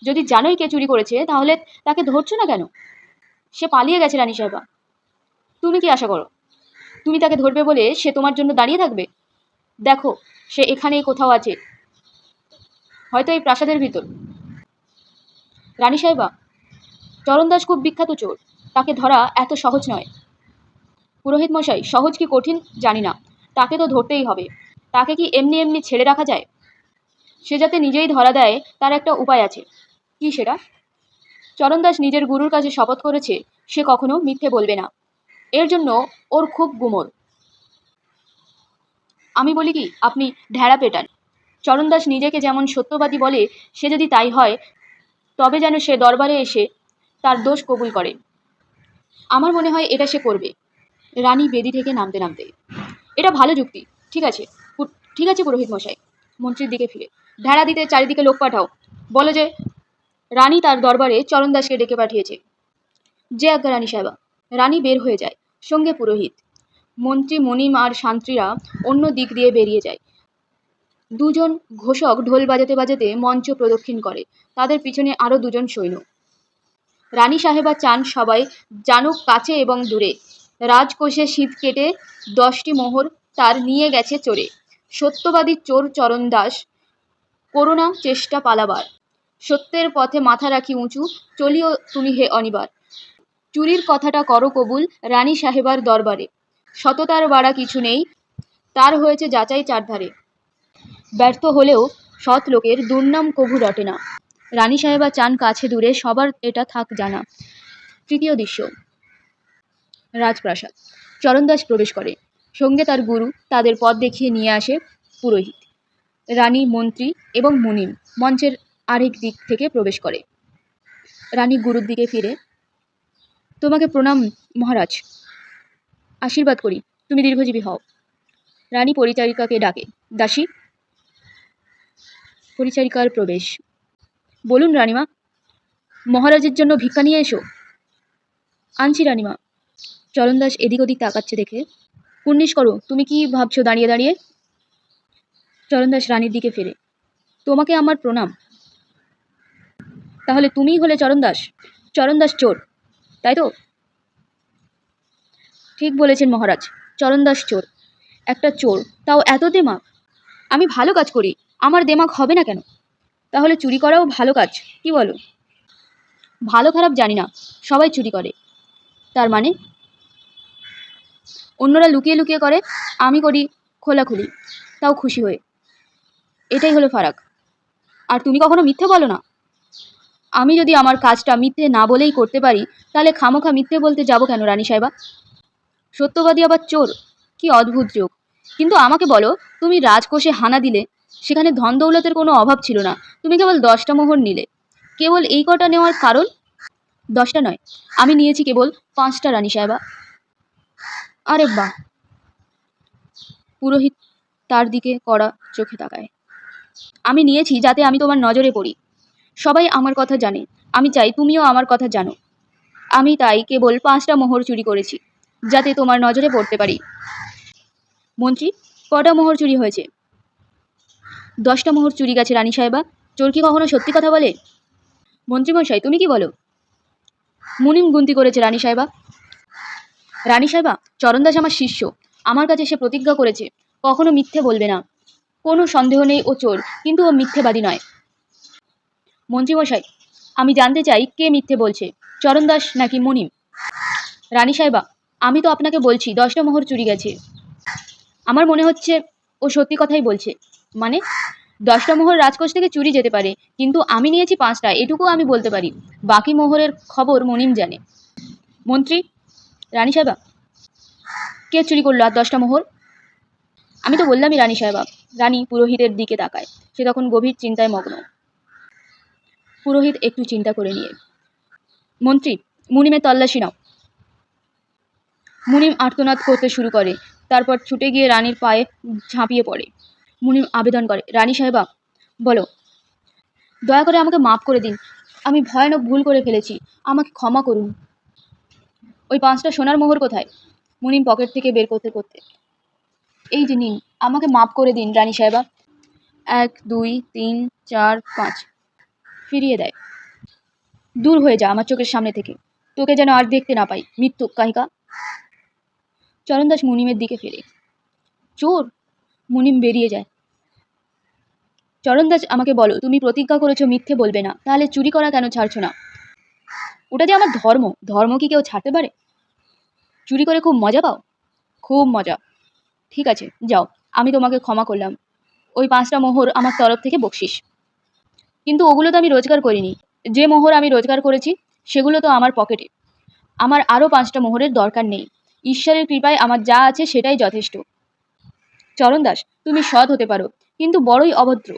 যদি জানোই কে চুরি করেছে তাহলে তাকে ধরছো না কেন? সে পালিয়ে গেছে রানী সাহেবা। তুমি কি আশা করো তুমি তাকে ধরবে বলে সে তোমার জন্য দাঁড়িয়ে থাকবে? দেখো, সে এখানেই কোথাও আছে, হয়তো এই প্রাসাদের ভিতর। রানী সাহেবা, চরণদাস খুব বিখ্যাত চোর। তাকে ধরা এত সহজ নয়। পুরোহিত মশাই, সহজ কি কঠিন জানি না, তাকে তো ধরতেই হবে। তাকে কি এমনি এমনি ছেড়ে রাখা যায়? সে যাতে নিজেই ধরা দেয় তার একটা উপায় আছে। কি সেটা? চরণদাস নিজের গুরুর কাছে শপথ করেছে সে কখনো মিথ্যে বলবে না। এর জন্য ওর খুব গুমর। আমি বলি কি, আপনি ঢেড়া পেটান। চরণদাস নিজেকে যেমন সত্যবাদী বলে, সে যদি তাই হয় তবে যেন সে দরবারে এসে তার দোষ কবুল করে। আমার মনে হয় এটা সে করবে। রানী বেদি থেকে নামতে নামতে, এটা ভালো যুক্তি। ঠিক আছে, ঠিক আছে পুরোহিত মশাই। মন্ত্রীর দিকে ফিরে, ঢেড়া দিতে চারিদিকে লোক পাঠাও। বলো যে রানী তার দরবারে চরণদাসকে ডেকে পাঠিয়েছে। যে আজ্ঞা রানী সাহেবা। রানী বের হয়ে যায়, সঙ্গে পুরোহিত। মন্ত্রী, মনিম আর শান্ত্রীরা অন্য দিক দিয়ে বেরিয়ে যায়। দুজন ঘোষক ঢোল বাজাতে বাজাতে মঞ্চ প্রদক্ষিণ করে, তাদের পিছনে আরও দুজন সৈন্য। রানী সাহেবা চান সবাই জানুক কাছে এবং দূরে, রাজকোষে শীত কেটে 10টি মোহর তার নিয়ে গেছে চোরে। সত্যবাদী চোর চরণদাস, করোনা চেষ্টা পালাবার। সত্যের পথে মাথা রাখি উঁচু, চলিও তুমি হে অনিবার। চুরির কথাটা করো কবুল রানী সাহেবার দরবারে। সততার বাড়া কিছু নেই, তার হয়েছে যাচাই চারধারে। ব্যর্থ হলেও সৎ লোকের দুর্নাম কভু রটে না। রানী সাহেবা চান কাছে দূরে সবার এটা থাক জানা। তৃতীয় দৃশ্য, রাজপ্রাসাদ। চরণদাস প্রবেশ করে, সঙ্গে তার গুরু। তাদের পথ দেখিয়ে নিয়ে আসে পুরোহিত। রানী, মন্ত্রী এবং মুনিম মঞ্চের আরেক দিক থেকে প্রবেশ করে। রানী গুরুর দিকে ফিরে, তোমাকে প্রণাম মহারাজ, আশীর্বাদ করি তুমি দীর্ঘজীবী হও। রানী পরিচারিকাকে ডাকে, দাসী। পরিচারিকার প্রবেশ। বলুন রানীমা, মহারাজের জন্য ভিক্ষা নিয়ে এসো। আনছি রানীমা। চরণদাস এদিক ওদিক তাকাচ্ছে দেখে, কুর্নিশ করো, তুমি কি ভাবছো দাঁড়িয়ে দাঁড়িয়ে? চরণদাস রানীর দিকে ফিরে, তোমাকে আমার প্রণাম। তাহলে তুমিই হলে চরণদাস? চরণদাস চোর, তাই তো? ঠিক বলেছেন মহারাজ, চরণদাস চোর। একটা চোর, তাও এত দেমাক। আমি ভালো কাজ করি, আমার দেমাক হবে না কেন? তাহলে চুরি করাও ভালো কাজ, কি বলো? ভালো খারাপ জানি না, সবাই চুরি করে। তার মানে? অন্যরা লুকিয়ে লুকিয়ে করে, আমি করি খোলাখুলি, তাও খুশি হয়ে। এটাই হলো ফারাক। আর তুমি কখনো মিথ্যে বলো না। আমি যদি আমার কাজটা মিথ্যে না বলেই করতে পারি, তাহলে খামোখা মিথ্যে বলতে যাব কেন রানী সাহেবা? সত্যবাদী আবার চোর, কি অদ্ভুত যোগ। কিন্তু আমাকে বলো, তুমি রাজকোষে হানা দিলে, সেখানে ধন দৌলতের কোনো অভাব ছিল না, তুমি কেবল 10টা মোহর নিলে। কেবল এই কটা নেওয়ার কারণ? 10টা নয়, আমি নিয়েছি কেবল 5টা রানী সাহেবা। আরে বাহ! পুরোহিত তার দিকে কড়া চোখে তাকায়। আমি নিয়েছি যাতে আমি তোমার নজরে পড়ি। সবাই আমার কথা জানে, আমি চাই তুমিও আমার কথা জানো। আমি তাই কেবল 5টা মোহর চুরি করেছি, যাতে তোমার নজরে পড়তে পারি। মন্ত্রী, কটা মোহর চুরি হয়েছে? 10টা মোহর চুরি গেছে রানী সাহেবা। চোর কি কখনো সত্যি কথা বলে? মন্ত্রীমশাই, তুমি কি বলো? মুনিম গুনতি করেছে রানী সাহেবা। রানী সাহেবা, চরণদাস আমার শিষ্য, আমার কাছে সে প্রতিজ্ঞা করেছে কখনো মিথ্যে বলবে না। কোনো সন্দেহ নেই ও চোর, কিন্তু ও মিথ্যেবাদী নয়। মন্ত্রীমশাই, আমি জানতে চাই কে মিথ্যে বলছে, চরণদাস নাকি মুনিম? রানী সাহেবা, আমি তো আপনাকে বলছি 10টা মোহর চুরি গেছে। আমার মনে হচ্ছে ও সত্যি কথাই বলছে। মানে? 10টা মোহর রাজকোষ থেকে চুরি যেতে পারে, কিন্তু আমি নিয়েছি 5টা, এটুকু আমি বলতে পারি। বাকি মোহরের খবর মুনিম জানে। মন্ত্রী, রানী সাহেবা, কে চুরি করলো আর 10টা মোহর? আমি তো বললামই রানী সাহেবা। রানী পুরোহিতের দিকে তাকায়, সে তখন গভীর চিন্তায় মগ্ন। পুরোহিত একটু চিন্তা করে নিয়ে, মন্ত্রী, মুনিমের তল্লাশি নাও। মুনিম আর্তনাদ করতে শুরু করে, তারপর ছুটে গিয়ে রানীর পায়ে ঝাঁপিয়ে পড়ে। মুনিম আবেদন করে, রানী সাহেবা, বলো, দয়া করে আমাকে মাফ করে দিন, আমি ভয়ানক ভুল করে ফেলেছি, আমাকে ক্ষমা করুন। ওই 5টা সোনার মোহর কোথায়? মুনিম পকেট থেকে বের করতে করতে, এই যে নিন, আমাকে মাফ করে দিন রানী সাহেবা। 1 2 3 4 5 ফিরিয়ে দেয়। দূর হয়ে যা আমার চোখের সামনে থেকে, তোকে যেন আর দেখতে না পাই, মিথ্যুক কাহিকা। চরণদাস মুনিমের দিকে ফেরে, চোর। মুনিম বেরিয়ে যায়। চরণদাস, আমাকে বলো, তুমি প্রতিজ্ঞা করেছো মিথ্যে বলবে না, তাহলে চুরি করা কেন ছাড়ছো না? ওটা যে আমার ধর্ম, ধর্ম কি কেউ ছাড়তে পারে? চুরি করে খুব মজা পাও? খুব মজা। ঠিক আছে, যাও, আমি তোমাকে ক্ষমা করলাম। ওই 5টা মোহর আমার তরফ থেকে বকশিস। কিন্তু ওগুলো তো আমি রোজগার করিনি। যে মোহর আমি রোজগার করেছি সেগুলো তো আমার পকেটে। আমার আরও 5টা মোহরের দরকার নেই। ঈশ্বরের কৃপায় আমার যা আছে সেটাই যথেষ্ট। চরণ দাস, তুমি সৎ হতে পারো, কিন্তু বড়ই অভদ্র।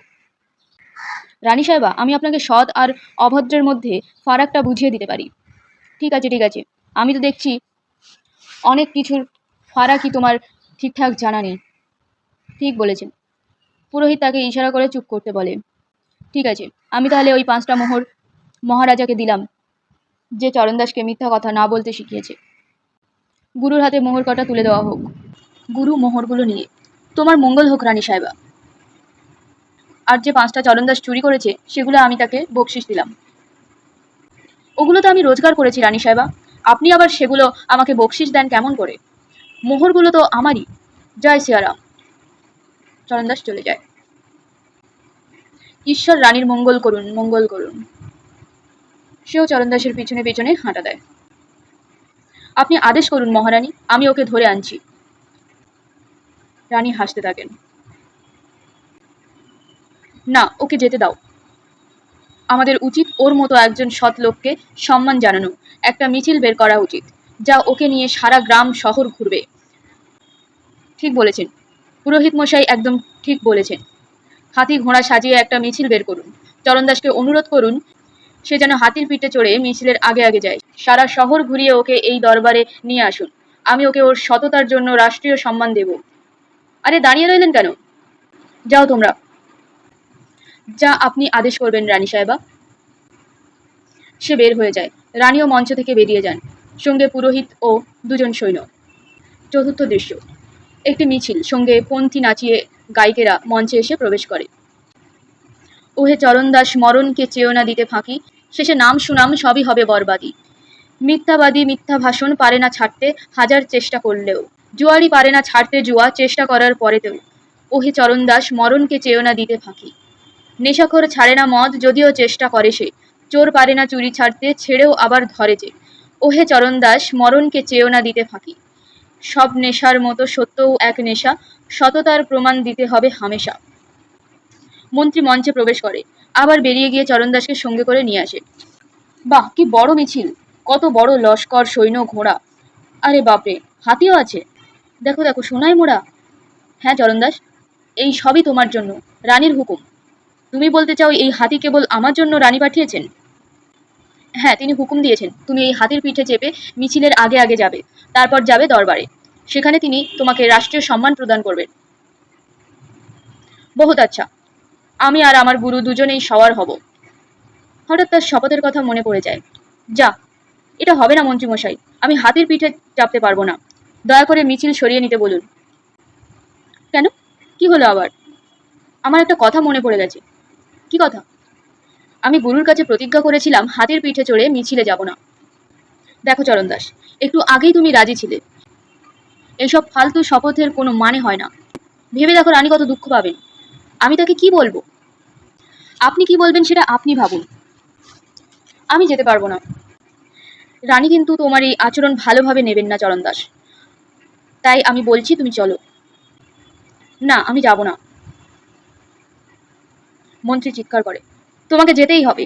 রানী সাহেবা, আমি আপনাকে সৎ আর অভদ্রের মধ্যে ফারাকটা বুঝিয়ে দিতে পারি। ঠিক আছে, ঠিক আছে, আমি তো দেখছি অনেক কিছুর ফারাকই তোমার ঠিকঠাক জানা নেই। ঠিক বলেছেন। পুরোহিত তাকে ইশারা করে চুপ করতে বলে। ঠিক আছে, আমি তাহলে ওই 5টা মোহর মহারাজাকে দিলাম, যে চরণদাসকে মিথ্যা কথা না বলতে শিখিয়েছে। গুরুর হাতে মোহর কটা তুলে দেওয়া হোক। গুরু মোহরগুলো নিয়ে, তোমার মঙ্গল হোক রানী সাহেবা। আর যে 5টা চরণদাস চুরি করেছে সেগুলো আমি তাকে বকশিস দিলাম। ওগুলো তো আমি রোজগার করেছি রানী সাহেবা, আপনি আবার সেগুলো আমাকে বকশিস দেন কেমন করে? মোহরগুলো তো আমারই। জয় সিয়ারাম। চরণদাস চলে যায়। ঈশ্বর রানীর মঙ্গল করুন, মঙ্গল করুন। সেও চরণদাসের পিছনে পিছনে হাঁটা দেয়। আপনি আদেশ করুন মহারানী, আমি ওকে ধরে আনছি। রানী হাসতে থাকেন। না, ওকে যেতে দাও। আমাদের উচিত ওর মতো একজন সৎ লোককে সম্মান জানানো। একটা মিছিল বের করা উচিত, যা ওকে নিয়ে সারা গ্রাম শহর ঘুরবে। ঠিক বলেছেন, পুরোহিত মশাই একদম ঠিক বলেছেন। হাতি ঘোড়া সাজিয়ে একটা মিছিল বের করুন। চরণদাসকে অনুরোধ করুন সে যেন হাতির পিঠে চড়ে মিছিলের আগে আগে যায়। সারা শহর ঘুরিয়ে ওকে এই দরবারে নিয়ে আসুন। আমি ওকে ওর সততার জন্য রাষ্ট্রীয় সম্মান দেব। আরে দাঁড়িয়ে রইলেন কেন? যাও তোমরা। যা আপনি আদেশ করবেন রানী সাহেবা। সে বের হয়ে যায়। রানীও মঞ্চ থেকে বেরিয়ে যান, সঙ্গে পুরোহিত ও 2জন সৈন্য। চতুর্থ দৃশ্য, একটি মিছিল, সঙ্গে পন্থী নাচিয়ে গায়িকেরা মঞ্চে এসে প্রবেশ করে। ওহে চরণদাস, মরণকে চেয়েও না দিতে ফাঁকি, শেষে নাম সুনাম সবই হবে বরবাদি। মিথ্যাবাদী মিথ্যা ভাষণ পারে না ছাড়তে, হাজার চেষ্টা করলেও। জুয়ারি পারে না ছাড়তে জুয়া, চেষ্টা করার পরেতেও। ওহে চরণদাস, মরণকে চেয়েও না দিতে ফাঁকি। নেশাখোর ছাড়ে না মদ, যদিও চেষ্টা করে সে। চোর পারে না চুরি ছাড়তে, ছেড়েও আবার ধরে যে। ওহে চরণদাস, মরণকে চেয়েও না দিতে ফাঁকি। সব নেশার মতো সত্যও এক নেশা, সততার প্রমাণ দিতে হবে হামেশা। মন্ত্রী মঞ্চে প্রবেশ করে, আবার বেরিয়ে গিয়ে চরণদাসকে সঙ্গে করে নিয়ে আসে। বাহ, কি বড় মিছিল! কত বড় লস্কর, সৈন্য, ঘোড়া! আরে বাপরে, হাতিও আছে! দেখো দেখো, সোনায় মোড়া! হ্যাঁ চরণদাস, এই সবই তোমার জন্য, রানীর হুকুম। তুমি বলতে চাও এই হাতি কেবল আমার জন্য রানী পাঠিয়েছেন? হ্যাঁ, তিনি হুকুম দিয়েছেন তুমি এই হাতির পিঠে চেপে মিছিলের আগে আগে যাবে, তারপর যাবে দরবারে। সেখানে তিনি তোমাকে রাষ্ট্রীয় সম্মান প্রদান করবেন। বহুত আচ্ছা, আমি আর আমার গুরু দুজনেই সওয়ার হব। হঠাৎ তার শপথের কথা মনে পড়ে যায়। যা, এটা হবে না মন্ত্রীমশাই, আমি হাতির পিঠে চাপতে পারবো না। দয়া করে মিছিল সরিয়ে নিতে বলুন। কেন, কি হলো আবার? আমার একটা কথা মনে পড়ে গেছে। কি কথা? আমি গুরুর কাছে প্রতিজ্ঞা করেছিলাম হাতির পিঠে চড়ে মিছিলে যাব না। দেখো চরণদাস, একটু আগেই তুমি রাজি ছিলে। এইসব ফালতু শপথের কোনো মানে হয় না। ভেবে দেখো রানী কত দুঃখ পাবেন। আমি তাকে কি বলবো? আপনি কি বলবেন সেটা আপনি ভাবুন। আমি যেতে পারবো না। রানী কিন্তু তোমার এই আচরণ ভালোভাবে নেবেন না চরণদাস, তাই আমি বলছি তুমি চলো। না, আমি যাব না। মন্ত্রী চিৎকার করে, তোমাকে যেতেই হবে।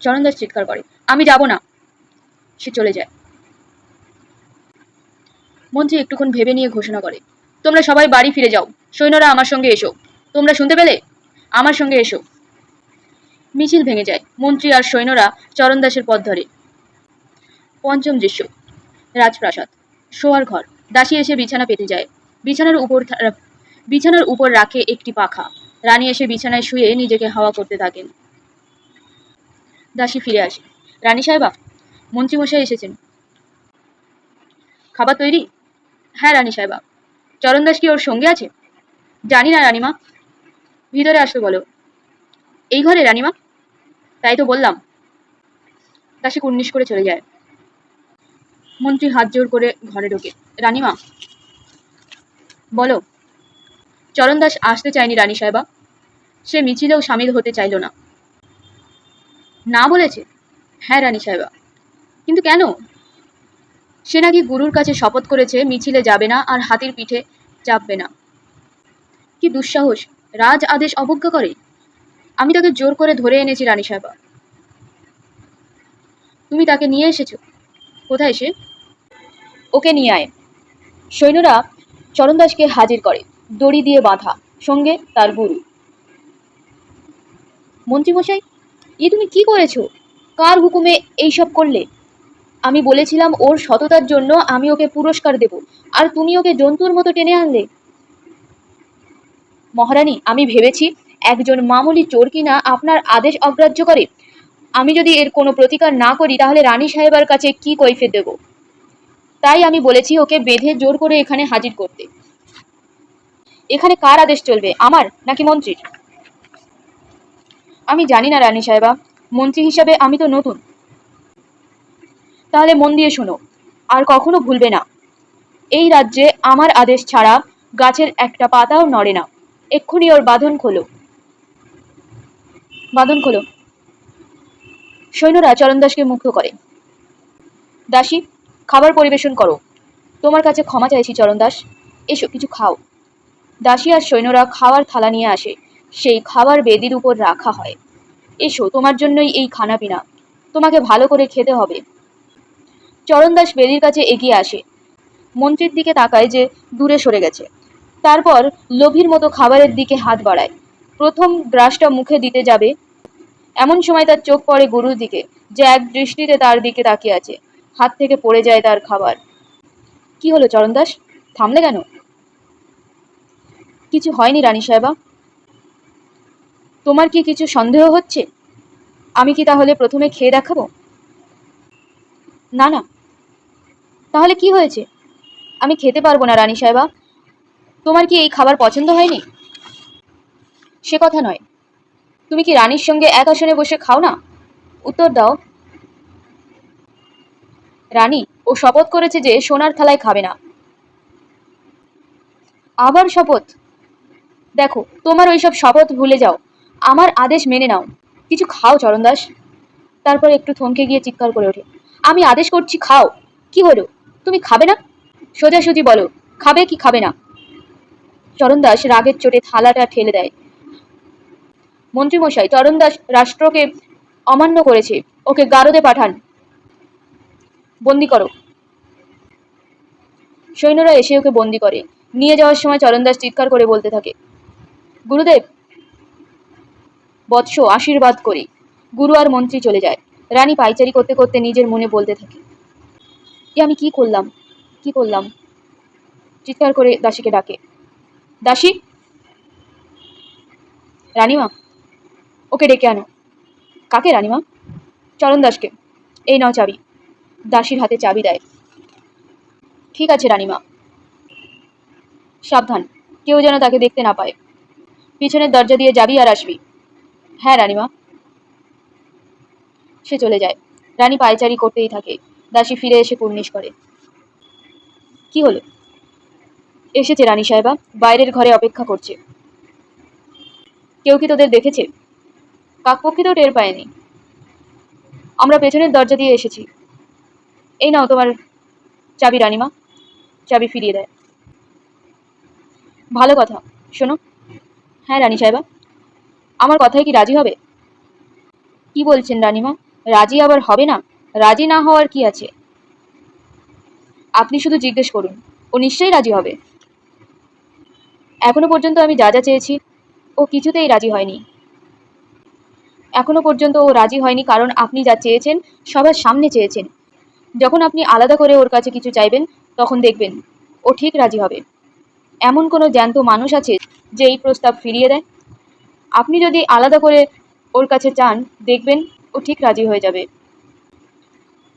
চরণদাস চিৎকার করে, আমি যাব না। সে চলে যায়। মন্ত্রী একটুক্ষণ ভেবে নিয়ে ঘোষণা করে, তোমরা সবাই বাড়ি ফিরে যাও। সৈন্যরা আমার সঙ্গে এসো। তোমরা শুনতে পেলে? আমার সঙ্গে এসো। মিছিল ভেঙে যায়। মন্ত্রী আর সৈন্যরা চরণদাসের পথ ধরে। পঞ্চম দৃশ্য, রাজপ্রাসাদ, শোয়ার ঘর। দাসী এসে বিছানা পেতে যায়। বিছানার উপর রাখে একটি পাখা। রানী এসে বিছানায় শুয়ে নিজেকে হাওয়া করতে থাকেন। দাসী ফিরে আসে। রানী সাহেবা, মন্ত্রীমশাই এসেছেন। খাবার তৈরি? হ্যাঁ রানী সাহেবা। চরণদাস কি ওর সঙ্গে আছে? জানি না রানীমা। ভিতরে আসতে বলো। এই ঘরে রানীমা? তাই তো বললাম। দাসী কুর্নিশ করে চলে যায়। মন্ত্রী হাত জোর করে ঘরে ঢোকে। রানীমা, বলো। চরণদাস আসতে চায়নি রানী সাহেবা। সে মিছিলেও সামিল হতে চাইল না। না বলেছে? হ্যাঁ রানী সাহেবা, কিন্তু কেন? সে নাকি গুরুর কাছে শপথ করেছে মিছিলে যাবে না আর হাতির পিঠে চাপবে না। কি দুঃসাহস! রাজ আদেশ অবজ্ঞা করে। আমি তাকে জোর করে ধরে এনেছি রানী সাহেবা। তুমি তাকে নিয়ে এসেছো? কোথায় সে? ওকে নিয়ে আয়। সৈন্যরা চরণদাসকে হাজির করে, দড়ি দিয়ে বাঁধা, সঙ্গে তার গুরু। মন্ত্রীমশাই, তুমি কি করেছো? কার হুকুমে এইসব করলে? আমি বলেছিলাম ওর সততার জন্য আমি ওকে পুরস্কার দেব, আর তুমি ওকে জন্তুর মতো টেনে আনলে। মহারানী, আমি ভেবেছি একজন মামুলি চোর কিনা আপনার আদেশ অগ্রাহ্য করে। আমি যদি এর কোনো প্রতিকার না করি তাহলে রানী সাহেবার কাছে কি কৈফিয়ত দেব? তাই আমি বলেছি ওকে বেঁধে জোর করে এখানে হাজির করতে। এখানে কার আদেশ চলবে, আমার নাকি মন্ত্রীর? আমি জানি না রানী সাহেবা, মন্ত্রী হিসাবে আমি তো নতুন। তাহলে মন দিয়ে শোনো, আর কখনো ভুলবে না, এই রাজ্যে আমার আদেশ ছাড়া গাছের একটা পাতাও নড়ে না। এক্ষুনি ওর বাঁধন খোলো। বাঁধন খোলো। সৈন্যরা চরণদাসকে মুক্ত করে। দাসী, খাবার পরিবেশন করো। তোমার কাছে ক্ষমা চাইছি চরণদাস, এসো কিছু খাও। দাসী আর সৈন্যরা খাওয়ার থালা নিয়ে আসে। সেই খাবার বেদির উপর রাখা হয়। এসো, তোমার জন্যই এই খানাপিনা, তোমাকে ভালো করে খেতে হবে। চরণদাস বেদির কাছে এগিয়ে আসে, মন্ত্রীর দিকে তাকায় যে দূরে সরে গেছে। তারপর লোভীর মতো খাবারের দিকে হাত বাড়ায়। প্রথম গ্রাসটা মুখে দিতে যাবে, এমন সময় তার চোখ পড়ে গুরুর দিকে, যে এক দৃষ্টিতে তার দিকে তাকিয়ে আছে। হাত থেকে পড়ে যায় তার খাবার। কি হলো চরণদাস, থামলে কেন? কিছু হয়নি রানী সাহেবা। তোমার কি কিছু সন্দেহ হচ্ছে? আমি কি তাহলে প্রথমে খেয়ে দেখাবো? না না। তাহলে কি হয়েছে? আমি খেতে পারবো না রানী সাহেবা। তোমার কি এই খাবার পছন্দ হয়নি? সে কথা নয়, তুমি কি রানীর সঙ্গে এক আসনে বসে খাও না? উত্তর দাও। রানী, ও শপথ করেছে যে সোনার থালায় খাবে না। আবার শপথ? দেখো, তোমার ওইসব শপথ ভুলে যাও, আমার আদেশ মেনে নাও। কিছু খাও চরণদাস। তারপর একটু থমকে গিয়ে চিৎকার করে ওঠে, আমি আদেশ করছি খাও। কি হলো, তুমি খাবে না? সোজাসুজি বলো, খাবে কি খাবে না? চরণদাস রাগের চোটে থালাটা ঠেলে দেয়। মন্ত্রীমশাই, চরণদাস রাষ্ট্রকে অমান্য করেছে, ওকে গারদে পাঠান, বন্দি করো। সৈন্যরা এসে ওকে বন্দি করে নিয়ে যাওয়ার সময় চরণদাস চিৎকার করে বলতে থাকে, গুরুদেব, বৎস, আশীর্বাদ করি। গুরু আর মন্ত্রী চলে যায়। রানী পাইচারি করতে করতে নিজের মনে বলতে থাকে, আমি কি করলাম, কি করলাম? চিৎকার করে দাসীকে ডাকে, দাসী। রানীমা, ওকে ডেকে আনো। কাকে রানীমা? চরণদাসকে। এই নাও চাবি। দাসীর হাতে চাবি দেয়। ঠিক আছে রানীমা, সাবধান, কেউ যেন তাকে দেখতে না পায়। পিছনের দরজা দিয়ে যাবি আর আসবি। হ্যাঁ রানীমা। সে চলে যায়। রানী পায়চারি করতেই থাকে। দাসী ফিরে এসে কুর্নিশ করে, কি হলো? এসেছে রানী সাহেবা, বাইরের ঘরে অপেক্ষা করছে। কেউ কি তোদের দেখেছে? কাকপক্ষীতেও টের পায়নি। আমরা পেছনের দরজা দিয়ে এসেছি। এই নাও তোমার চাবি রানীমা। চাবি ফিরিয়ে দেয়। ভালো কথা, শোনো। হ্যাঁ রানী সাহেবা। আমার কথায় কি রাজি হবে? কি বলছেন রানীমা, রাজি আবার হবে না? রাজি না হওয়ার কি আছে? আপনি শুধু জিজ্ঞেস করুন, ও নিশ্চয়ই রাজি হবে। এখনো পর্যন্ত আমি যা যা চেয়েছি, ও কিছুতেই রাজি হয়নি। এখনো পর্যন্ত ও রাজি হয়নি কারণ আপনি যা চেয়েছেন সবার সামনে চেয়েছেন। যখন আপনি আলাদা করে ওর কাছে কিছু চাইবেন, তখন দেখবেন ও ঠিক রাজি হবে। এমন কোনো জ্যান্ত মানুষ আছে যে এই প্রস্তাব ফিরিয়ে দেয়? আপনি যদি আলাদা করে ওর কাছে চান, দেখবেন ও ঠিক রাজি হয়ে যাবে।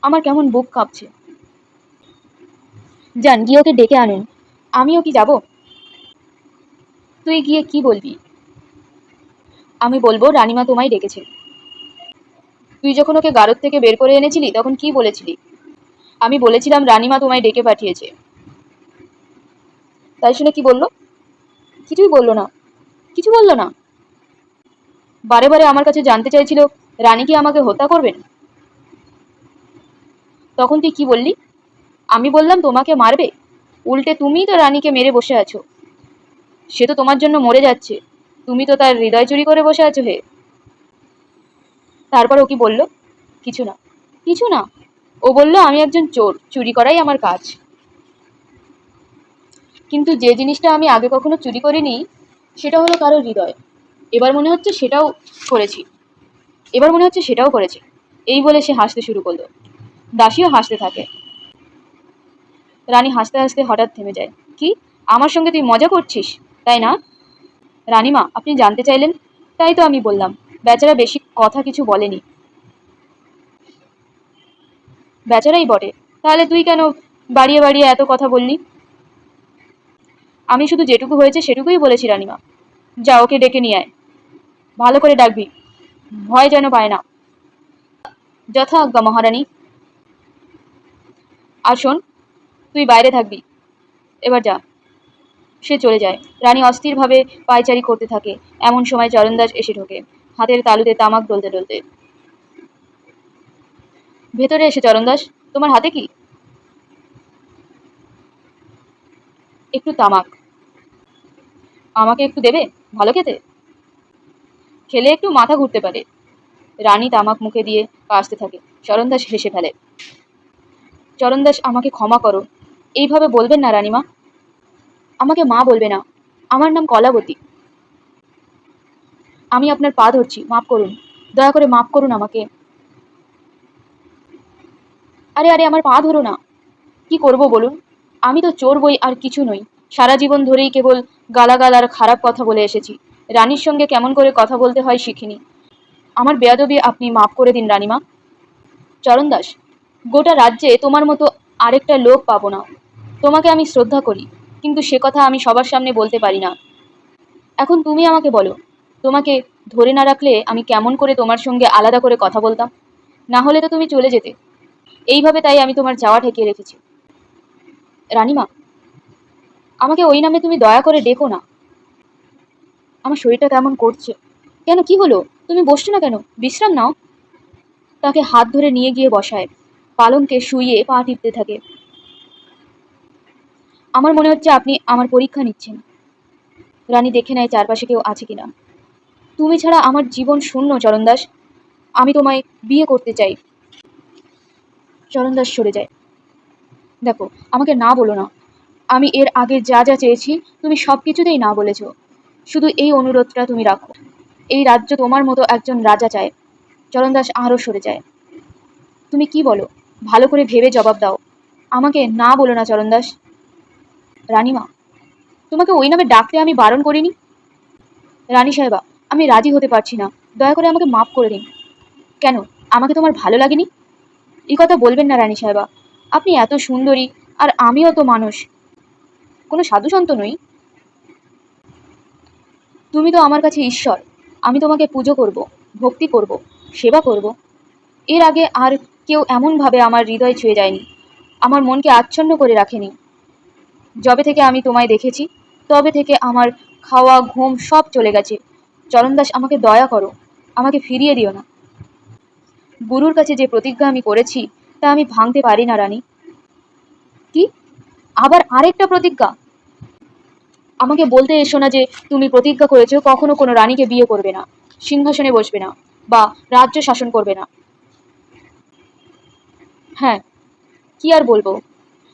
আমার কেমন বুক কাঁপছে। যান, গিয়ে ওকে ডেকে আনুন। আমিও কি যাব? তুই গিয়ে কি বলবি? আমি বলবো রানীমা তোমায় ডেকেছে। তুই যখন ওকে গারদ থেকে বের করে এনেছিলি তখন কি বলেছিলি? আমি বলেছিলাম রানীমা তোমায় ডেকে পাঠিয়েছে। তাই শুনে কি বললো? কিছুই বললো না। কিছু বললো না? বারে বারে আমার কাছে জানতে চাইছিল রানী কি আমাকে হত্যা করবেন। তখন তুই কি বললি? আমি বললাম তোমাকে মারবে, উল্টে তুমিই তো রানীকে মেরে বসে আছো। সে তো তোমার জন্য মরে যাচ্ছে, তুমি তো তার হৃদয় চুরি করে বসে আছো হে। তারপর ও কি বলল? কিছু না, কিছু না। ও বলল আমি একজন চোর, চুরি করাই আমার কাজ। কিন্তু যে জিনিসটা আমি আগে কখনো চুরি করিনি সেটা হলো কারো হৃদয়। এবার মনে হচ্ছে সেটাও করেছি, এবার মনে হচ্ছে সেটাও করেছি। এই বলে সে হাসতে শুরু করলো। দাসীও হাসতে থাকে। রানী হাসতে হাসতে হঠাৎ থেমে যায়। কি, আমার সঙ্গে তুই মজা করছিস, তাই না? রানীমা, আপনি জানতে চাইলেন, তাই তো আমি বললাম। বেচারা বেশি কথা কিছু বলেনি। বেচারাই বটে, তাহলে তুই কেন বাড়িয়ে বাড়িয়ে এত কথা বললি? আমি শুধু যেটুকু হয়েছে সেটুকুই বলেছি রানীমা। যা, ওকে ডেকে নিয়ে আয়, ভালো করে ডাকবি, ভয় যেন পায় না। যথা আজ্ঞা মহারানী। আর শোন, তুই বাইরে থাকবি, এবার যা। সে চলে যায়। রানী অস্থিরভাবে পায়চারি করতে থাকে। এমন সময় চরণদাস এসে ঢোকে, হাতের তালুতে তামাক ডলতে ডলতে। ভেতরে এসে চরণদাস, তোমার হাতে কি? একটু তামাক। আমাকে একটু দেবে? ভালো খেতে, খেলে একটু মাথা ঘুরতে পারে। রানী তামাক মুখে দিয়ে কাশতে থাকে। চরণদাস হেসে ফেলে। চরণদাস, আমাকে ক্ষমা করো, এইভাবে বলবেন না রানীমা। আমাকে মা বলবে না, আমার নাম কলাবতী। আমি আপনার পা ধরছি, মাফ করুন, দয়া করে মাফ করুন আমাকে। আরে আরে, আমার পা ধরো না। কি করব বলুন? আমি তো চোর বই আর কিছু নই। সারা জীবন ধরেই কেবল গালাগাল আর খারাপ কথা বলে এসেছি। রানীর সঙ্গে কেমন করে কথা বলতে হয় শিখিনি। আমার বেয়াদবি আপনি মাফ করে দিন রানীমা। চরণদাস, গোটা রাজ্যে তোমার মতো আরেকটা লোক পাবো না। তোমাকে আমি শ্রদ্ধা করি, কিন্তু সে কথা আমি সবার সামনে বলতে পারি না। এখন তুমি আমাকে বলো, তোমাকে ধরে না রাখলে আমি কেমন করে তোমার সঙ্গে আলাদা করে কথা বলতাম? না হলে তো তুমি চলে যেতে। এইভাবে তাই আমি তোমার যাওয়া ঠেকিয়ে রেখেছি। রানীমা, আমাকে ওই নামে তুমি দয়া করে ডেকো না। আমার শরীরটা কেমন করছে। কেন, কি হলো? তুমি বসছো না কেন? বিশ্রাম নাও। তাকে হাত ধরে নিয়ে গিয়ে বসায়। পালঙ্কে শুইয়ে পা টিপতে থাকে। আমার মনে হচ্ছে আপনি আমার পরীক্ষা নিচ্ছেন। রানী দেখে নেয় চারপাশে কেউ আছে কিনা। তুমি ছাড়া আমার জীবন শূন্য চরণদাস। আমি তোমায় বিয়ে করতে চাই। চরণদাস সরে যায়। দেখো, আমাকে না বলো না। আমি এর আগে যা যা চেয়েছি তুমি সব কিছুতেই না বলেছ। শুধু এই অনুরোধটা তুমি রাখো। এই রাজ্য তোমার মতো একজন রাজা চায়। চরণদাস আরও সরে যায়। তুমি কি বলো, ভালো করে ভেবে জবাব দাও। আমাকে না বলো না চরণদাস। রানীমা, তোমাকে ওই নামে ডাকতে আমি বারণ করিনি। রানী সাহেবা, আমি রাজি হতে পারছি না, দয়া করে আমাকে মাফ করে দিন। কেন, আমাকে তোমার ভালো লাগেনি? এই কথা বলবেন না রানী সাহেবা। আপনি এত সুন্দরী, আর আমিও তো মানুষ, কোনো সাধু সন্ত নই। তুমি তো আমার কাছে ঈশ্বর। আমি তোমাকে পুজো করব, ভক্তি করব, সেবা করব। এর আগে আর কেউ এমনভাবে আমার হৃদয় ছুঁয়ে যায়নি, আমার মনকে আচ্ছন্ন করে রাখেনি। যবে থেকে আমি তোমায় দেখেছি, তবে থেকে আমার খাওয়া ঘুম সব চলে গেছে। চরণদাস, আমাকে দয়া করো, আমাকে ফিরিয়ে দিও না। গুরুর কাছে যে প্রতিজ্ঞা আমি করেছি তা আমি ভাঙতে পারি না রানী। কি, আবার আরেকটা প্রতিজ্ঞা? আমাকে বলতে এসো না যে তুমি প্রতিজ্ঞা করেছো কখনো কোনো রানীকে বিয়ে করবে না, সিংহাসনে বসবে না, বা রাজ্য শাসন করবে না। হ্যাঁ, কি আর বলবো,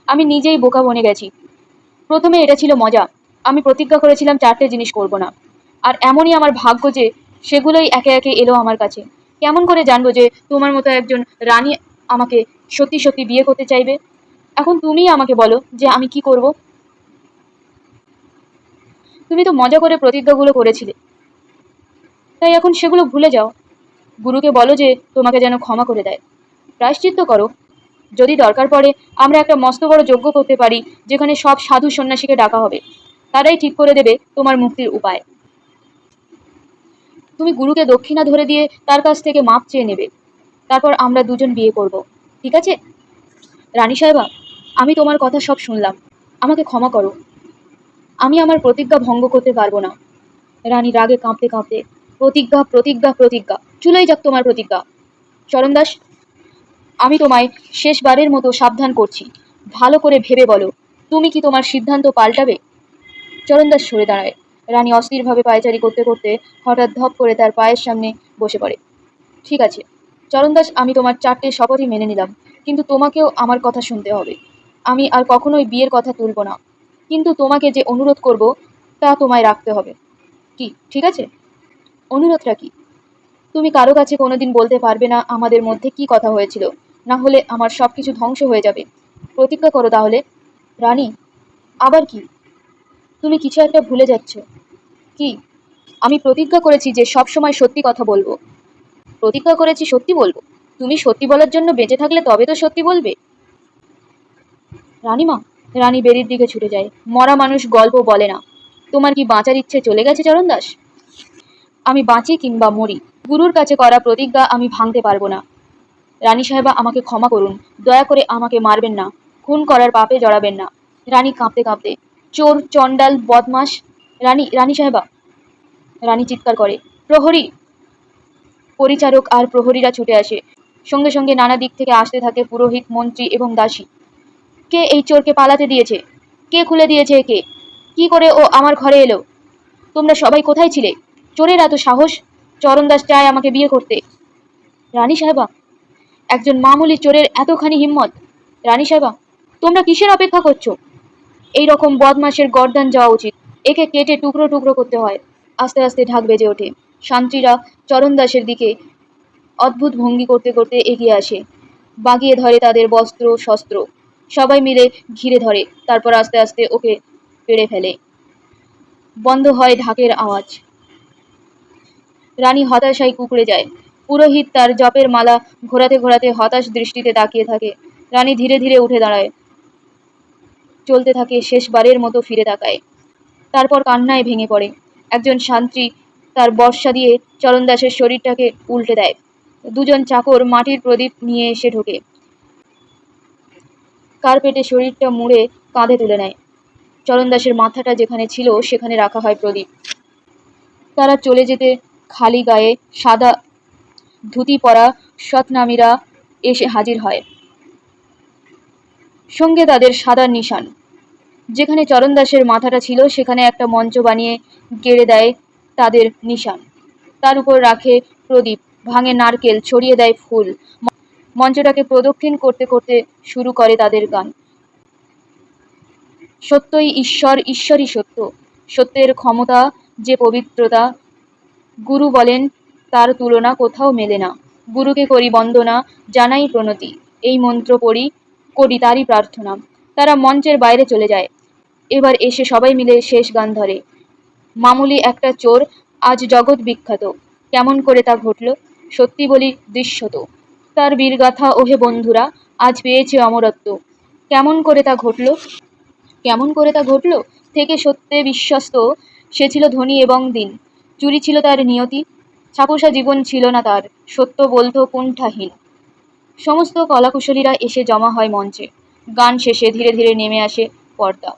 আমি নিজেই বোকা বনে গেছি। প্রথমে এটা ছিল মজা, আমি প্রতিজ্ঞা করেছিলাম 4টে জিনিস করব না। আর এমনই আমার ভাগ্য যে সেগুলোই একে একে এলো আমার কাছে। কেমন করে জানবো যে তোমার মতো একজন রানী আমাকে সত্যি সত্যি বিয়ে করতে চাইবে? এখন তুমিই আমাকে বলো যে আমি কি করব। তুমি তো মজা করে প্রতিজ্ঞাগুলো করেছিলে, তাই এখন সেগুলো ভুলে যাও। গুরুকে বলো যে তোমাকে যেন ক্ষমা করে দেয়, প্রায়শ্চিত্ত করো। যদি দরকার পড়ে আমরা একটা মস্ত বড় যজ্ঞ করতে পারি, যেখানে সব সাধু সন্ন্যাসীকে ডাকা হবে। তারাই ঠিক করে দেবে তোমার মুক্তির উপায়। তুমি গুরুকে দক্ষিণা ধরে দিয়ে তার কাছ থেকে মাপ চেয়ে নেবে। তারপর আমরা দুজন বিয়ে করব, ঠিক আছে? রানী সাহেবা, আমি তোমার কথা সব শুনলাম, আমাকে ক্ষমা করো। আমি আমার প্রতিজ্ঞা ভঙ্গ করতে পারবো না। রানী রাগে কাঁপতে কাঁপতে, প্রতিজ্ঞা প্রতিজ্ঞা প্রতিজ্ঞা, চুলোই যাক তোমার প্রতিজ্ঞা। চরণদাস, আমি তোমায় শেষবারের মতো সাবধান করছি, ভালো করে ভেবে বলো, তুমি কি তোমার সিদ্ধান্ত পাল্টাবে? চরণদাস সরে দাঁড়ায়। রানী অস্থিরভাবে পায়চারি করতে করতে হঠাৎ ধপ করে তার পায়ের সামনে বসে পড়ে। ঠিক আছে চরণদাস, আমি তোমার 4টে শপথই মেনে নিলাম, কিন্তু তোমাকেও আমার কথা শুনতে হবে। আমি আর কখনোই বিয়ের কথা তুলব না, কিন্তু তোমাকে যে অনুরোধ করব তা তোমায় রাখতে হবে। কি ঠিক আছে? অনুরোধটা কি? তুমি কারো কাছে কোনোদিন বলতে পারবে না আমাদের মধ্যে কি কথা হয়েছিল, না হলে আমার সব কিছু ধ্বংস হয়ে যাবে। প্রতিজ্ঞা করো তাহলে। রানী, আবার কি? তুমি কিছু একটা ভুলে যাচ্ছ। কি? আমি প্রতিজ্ঞা করেছি যে সব সময় সত্যি কথা বলবো। প্রতিজ্ঞা করেছি সত্যি বলবো? তুমি সত্যি বলার জন্য বেঁচে থাকলে তবে তো সত্যি বলবে। রানীমা। রানী বেরির দিকে ছুটে যায়। মরা মানুষ গল্প বলে না। তোমার কি বাঁচার ইচ্ছে চলে গেছে চরণদাস? আমি বাঁচি কিংবা মরি, গুরুর কাছে করা প্রতিজ্ঞা আমি ভাঙতে পারবো না। রানী সাহেবা, আমাকে ক্ষমা করুন, দয়া করে আমাকে মারবেন না, খুন করার পাপে জড়াবেন না। রানী কাঁপতে কাঁপতে, চোর, চণ্ডাল, বদমাস। রানী সাহেবা। রানী চিৎকার করে, প্রহরী! পরিচারক আর প্রহরীরা ছুটে আসে। সঙ্গে সঙ্গে নানা দিক থেকে আসতে থাকে পুরোহিত, মন্ত্রী এবং দাসী। কে এই চোরকে পালাতে দিয়েছে? কে খুলে দিয়েছে একে? কি করে ও আমার ঘরে এলো? তোমরা সবাই কোথায় ছিলে? চোরের এত সাহস! চরণদাস চায় আমাকে বিয়ে করতে। রানী সাহেবা, একজন মামুলি চোরের এতখানি হিম্মত! রানী সাহেবা, তোমরা কিসের অপেক্ষা করছো? এই রকম বদমাশের গর্দান যাওয়া উচিত, একে কেটে টুকরো টুকরো করতে হয়। আস্তে আস্তে ঢাক বেজে ওঠে। শান্তিরা চরণদাসের দিকে অদ্ভুত ভঙ্গি করতে করতে এগিয়ে আসে, বাগিয়ে ধরে তাদের বস্ত্র শস্ত্র। সবাই মিলে ঘিরে ধরে, তারপর আস্তে আস্তে ওকে পেড়ে ফেলে। বন্ধ হয় ঢাকের আওয়াজ। রানী হতাশায় কুঁকড়ে যায়। পুরোহিত তার জপের মালা ঘোরাতে ঘোরাতে হতাশ দৃষ্টিতে তাকিয়ে থাকে। রানী ধীরে ধীরে উঠে দাঁড়ায়, চলতে থাকে, শেষবারের মতো ফিরে তাকায়, তারপর কান্নায় ভেঙে পড়ে। একজন শান্তি তার বর্শা দিয়ে চরণদাসের শরীরটাকে উল্টে দেয়। দুজন চাকর মাটির প্রদীপ নিয়ে এসে ঢোকে, কার্পেটে শরীরটা মুড়ে কাঁধে তুলে নেয়। চরণদাসের মাথাটা যেখানে ছিল সেখানে রাখা হয় প্রদীপ। তারা চলে যেতে খালি গায়ে সাদা ধুতি পরা সৎনামীরা এসে হাজির হয়, সঙ্গে তাদের সাদা নিশান। যেখানে চরণদাসের মাথাটা ছিল সেখানে একটা মঞ্চ বানিয়ে গেড়ে দেয় তাদের নিশান। তার উপর রাখে প্রদীপ, ভাঙে নারকেল, ছড়িয়ে দেয় ফুল। মঞ্চটাকে প্রদক্ষিণ করতে করতে শুরু করে তাদের গান। সত্যই ঈশ্বর, ঈশ্বরই সত্য, সত্যের ক্ষমতা যে পবিত্রতা, গুরু বলেন তার তুলনা কোথাও মেলে না। গুরুকে করি বন্দনা, জানাই প্রণতি, এই মন্ত্র পড়ি, করি তারই প্রার্থনা। তারা মঞ্চের বাইরে চলে যায়। এবার এসে সবাই মিলে শেষ গান ধরে। মামুলি একটা চোর আজ জগৎ বিখ্যাত, কেমন করে তা ঘটল? সত্যি বলি দৃশ্যত, তার বীরগাথা ওহে বন্ধুরা আজ পেয়েছে অমরত্ব। কেমন করে তা ঘটল? কেমন করে তা ঘটল? থেকে সত্যে বিশ্বস্ত, সে ছিল ধনী এবং দীন। চুরি ছিল তার নিয়তি, ছাপোষা জীবন ছিল না তার, সত্য বলতো কুণ্ঠাহীন। সমস্ত কলাকুশলীরা এসে জমা হয় মঞ্চে। গান শেষে ধীরে ধীরে নেমে আসে পর্দা।